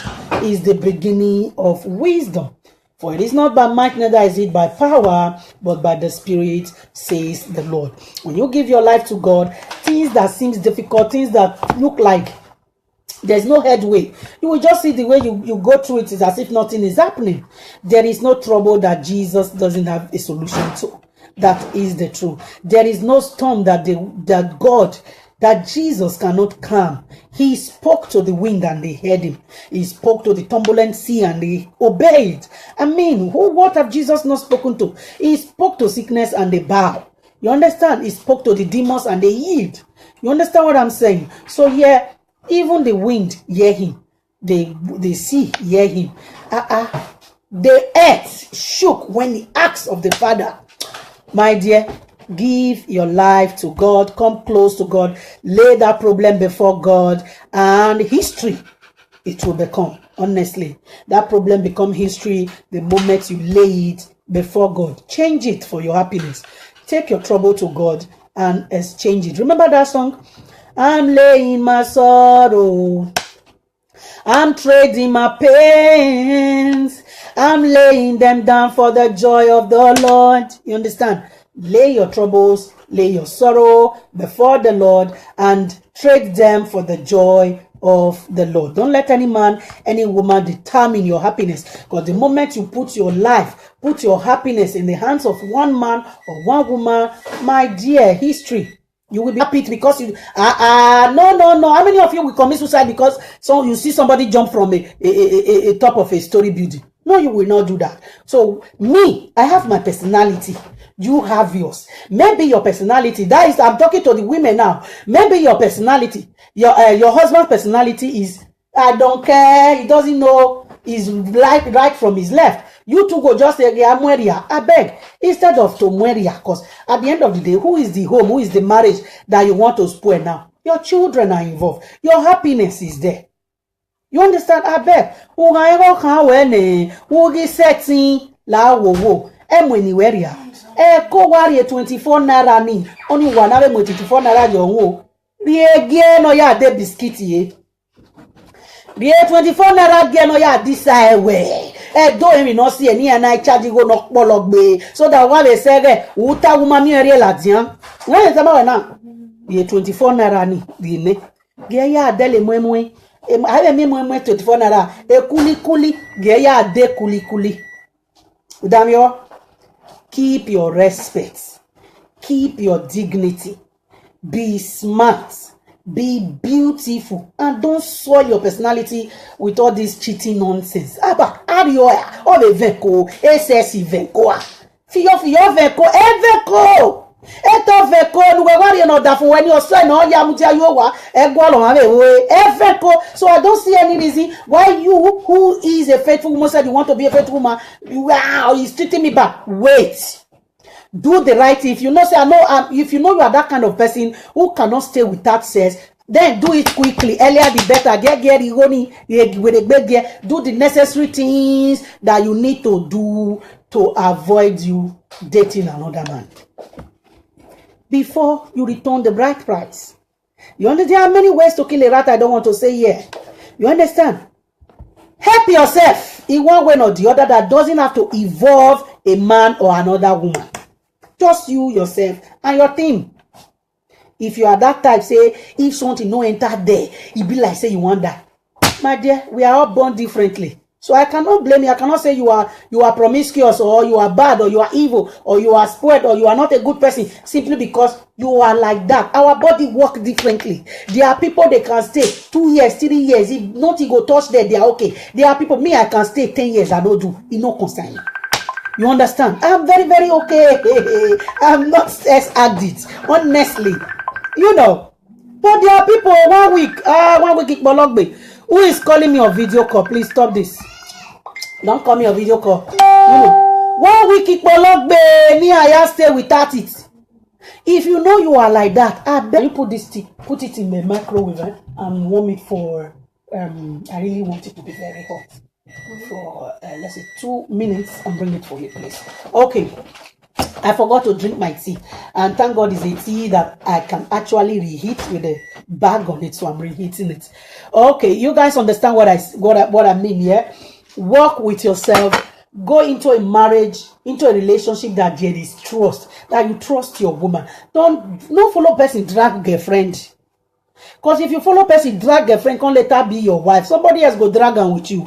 [SPEAKER 1] is the beginning of wisdom. For it is not by might, neither is it by power, but by the Spirit, says the Lord. When you give your life to God, things that seems difficult, things that look like there's no headway, you will just see the way you go through it is as if nothing is happening. There is no trouble that Jesus doesn't have a solution to. That is the truth. There is no storm that Jesus cannot calm. He spoke to the wind and they heard him. He spoke to the turbulent sea and they obeyed. I mean, what have Jesus not spoken to? He spoke to sickness and they bow. You understand? He spoke to the demons and they yield. You understand what I'm saying? So yeah, even the wind hear him. The sea hear him. The earth shook when he asked of the Father. My dear, give your life to God. Come close to God. Lay that problem before God. And history, it will become. Honestly, that problem become history the moment you lay it before God. Change it for your happiness. Take your trouble to God and exchange it. Remember that song? I'm laying my sorrow. I'm trading my pains. I'm laying them down for the joy of the Lord. You understand? Lay your troubles, lay your sorrow before the Lord and trade them for the joy of the Lord. Don't let any man, any woman determine your happiness. Because the moment you put your life, put your happiness in the hands of one man or one woman, my dear, history You will be happy because you no. How many of you will commit suicide because you see somebody jump from a top of a story building? No, you will not do that. So me, I have my personality. You have yours. Maybe your personality, that is, I'm talking to the women now. Maybe your personality, your husband's personality is, I don't care, he doesn't know his right from his left. You two go just say, I beg, instead of to mweria, because at the end of the day, who is the home, who is the marriage that you want to spoil now? Your children are involved. Your happiness is there. You understand? I beg. Ugi setting la wo emweniweria. Ko wari 24 naira ni. Only one ave 24 naira jo. Rie no ya de biscuit ye. Rie 24 naira ge no ya disa ewe. Do him no see any and I charge go no pologbe. So that one they say uta woman mi ere ladian. When is about now? Rie 24 naira ni di ne. Ge ya dele mwemwe. I have me 24 naira. Kuli ge ya de kuli. Damn you. Keep your respect. Keep your dignity. Be smart. Be beautiful. And don't soil your personality with all this cheating nonsense. Aba, arioya, ove veko, SS veko. Fiyo veko, veko. Eto veko, nuwe wari no dafu when you say no ya mutia yowa, egwalo mawe, veko. So I don't see any reason why you, who is a faithful woman, said you want to be a faithful woman, wow, he's treating me back. Wait. Do the right thing. If you know, say, if you know you are that kind of person who cannot stay without sex, then do it quickly. Earlier the better. Do the necessary things that you need to do to avoid you dating another man before you return the bride price. You understand? There are many ways to kill a rat. I don't want to say here. You understand? Help yourself in one way or the other that doesn't have to involve a man or another woman. Just you, yourself, and your team. If you are that type, say, if something no enter there, it be like, say, you want that. My dear, we are all born differently. So I cannot blame you. I cannot say you are promiscuous, or you are bad, or you are evil, or you are spoiled, or you are not a good person, simply because you are like that. Our body work differently. There are people, they can stay 2 years, 3 years. If nothing go touch there, they are okay. There are people, me, I can stay 10 years, I don't do. It no concern me. You understand? I'm very, very okay. I'm not sex addict, honestly. You know. But there are people 1 week, 1 week, who is calling me on video call? Please stop this. Don't call me on video call. You know. 1 week, me, I stay without it. If you know you are like that, I bet you put it in the microwave and warm it for, I really want it to be very hot. For let's say 2 minutes and bring it for me, please. Okay, I forgot to drink my tea, and thank God it's a tea that I can actually reheat with a bag on it, so I'm reheating it. Okay, you guys understand what I mean here? Work with yourself. Go into a marriage, into a relationship that there is trust, that you trust your woman. Don't follow person drag girlfriend. Because if you follow person drag girlfriend, can let her be your wife. Somebody else go drag her with you.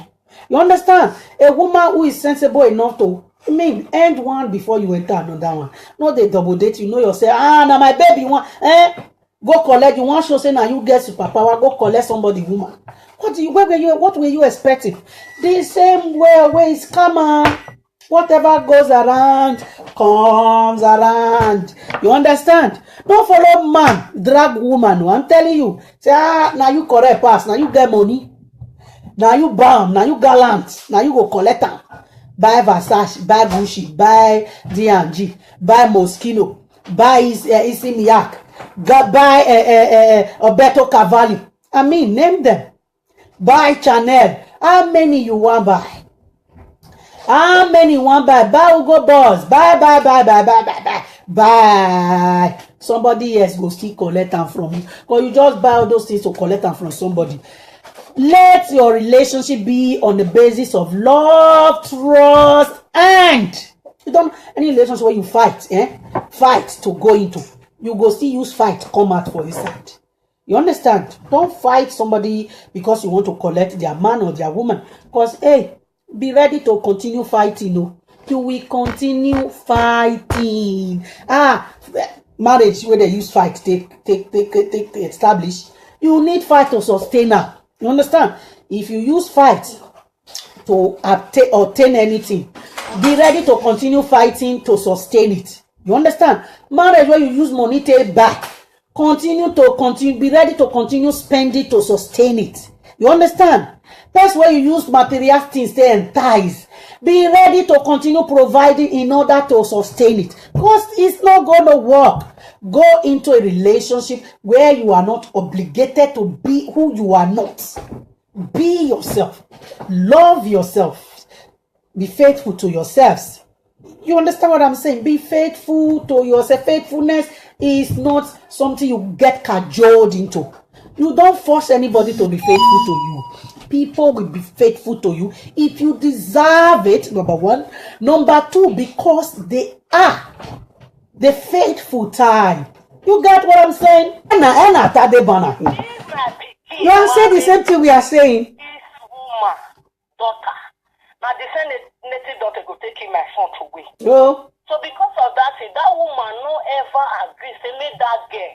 [SPEAKER 1] You understand? A woman who is sensible enough to end one before you enter another one. Not the double date. You know yourself. Now my baby want. Go collect. You want show say now you get superpower. Go collect somebody woman. What were you expecting? The same way is come. Whatever goes around comes around. You understand? Don't follow man drag woman. I'm telling you. Say now you correct pass. Now you get money. Now you bomb, now you gallant, now you go collect them. Buy Versace, buy Gucci, buy D&G, buy Moschino, buy Isimiak, buy Alberto Cavalli. I mean, name them. Buy Chanel. How many you want buy? How many you want buy? Buy Hugo Boss. Buy. Somebody else go still collect them from you. Or you just buy all those things to collect them from somebody. Let your relationship be on the basis of love, trust, and you don't any relationship where you fight, fight to go into. You go still use fight come out for this side. You understand? Don't fight somebody because you want to collect their man or their woman. Because be ready to continue fighting. No, you will continue fighting. marriage where they use fight take establish, you need fight to sustain her. You understand? If you use fight to obtain anything, be ready to continue fighting to sustain it. You understand? Marriage where you use money take back, be ready to continue spending to sustain it. You understand? That's why you use material things to entice. Be ready to continue providing in order to sustain it, because it's not going to work. Go into a relationship where you are not obligated to be who you are not. Be yourself. Love yourself. Be faithful to yourselves. You understand what I'm saying? Be faithful to yourself. Faithfulness is not something you get cajoled into. You don't force anybody to be faithful to you. People will be faithful to you if you deserve it, number one. Number two, because they are the faithful type. You get what I'm saying? You are saying the same thing we are saying.
[SPEAKER 2] This woman, daughter, now the same native daughter go take my son away.
[SPEAKER 1] Oh.
[SPEAKER 2] So because of that, that woman no ever agree. Say make that girl.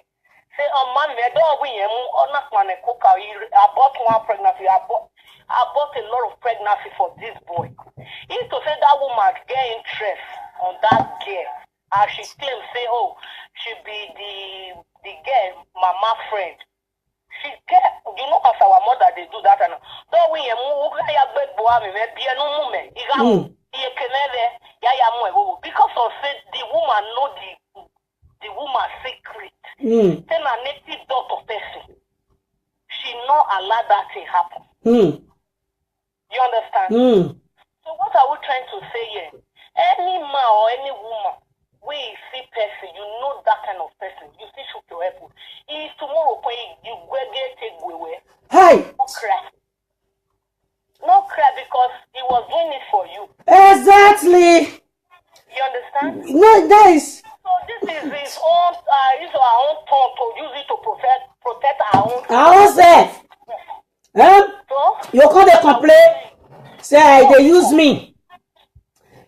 [SPEAKER 2] Say, man, I bought one pregnancy. I bought a lot of pregnancy for this boy. He used to say that woman get interest on that girl. And she claims, say, oh, she be the girl, mama friend. She get, you know, as our mother, they do that. And so we because of say the woman know the woman secret. Then a native daughter person, she not allow that to happen. You understand? So what are we trying to say here? Any man or any woman, we see person, you know that kind of person, you see shoot your apple. If tomorrow you go get take away,
[SPEAKER 1] hey,
[SPEAKER 2] no cry. No cry because he was doing it for you.
[SPEAKER 1] Exactly.
[SPEAKER 2] You understand?
[SPEAKER 1] No, guys.
[SPEAKER 2] So this is his own, our own turn to use it to protect our own.
[SPEAKER 1] Our self.
[SPEAKER 2] So
[SPEAKER 1] you can't complain. Say they use me.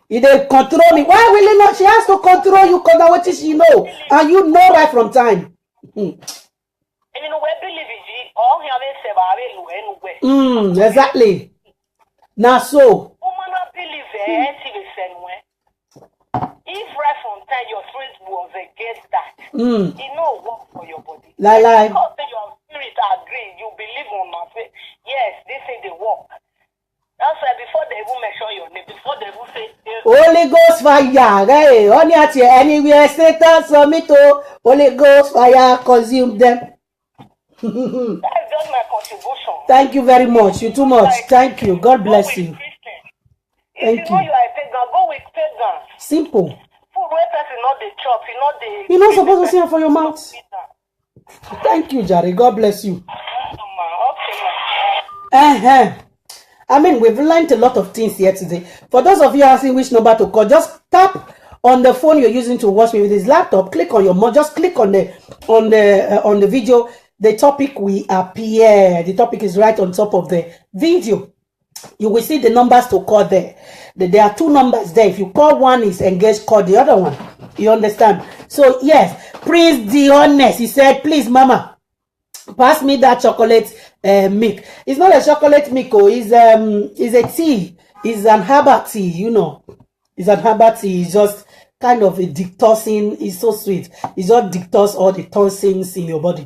[SPEAKER 1] If they control me, why will you not? She has to control you because that's what she know, and you know right from time. Exactly. Now so.
[SPEAKER 2] If right from time your spirit was against that, it no work for your body.
[SPEAKER 1] Like.
[SPEAKER 2] Because your spirit agree, you believe on my faith. Yes, this is the work. That's why before they even mention your name, before they even say
[SPEAKER 1] Holy Ghost fire, hey, only at you anywhere, Satan submit to Holy Ghost fire, consume them.
[SPEAKER 2] That's just my contribution.
[SPEAKER 1] Thank you very much. You too much. Thank you. God bless you.
[SPEAKER 2] If you know you are a pagan, go with pagan.
[SPEAKER 1] Simple.
[SPEAKER 2] Food where person not the chop,
[SPEAKER 1] you're not supposed to see it for your mouth. Thank you, Jerry. God bless you. I mean, we've learned a lot of things here today. For those of you asking which number to call, just tap on the phone you're using to watch me with this laptop. Click on your mouth. Just click on the video. The topic will appear. The topic is right on top of the video. You will see the numbers to call there. There are two numbers there. If you call one is engaged, call the other one. You understand? So yes, Prince the Honest, he said, please, Mama, pass me that chocolate milk. It's not a chocolate milk, it's a tea. It's an herbal tea, you know. It's an herbal tea. It's just kind of a detoxing. It's so sweet. It just detox all the toxins in your body.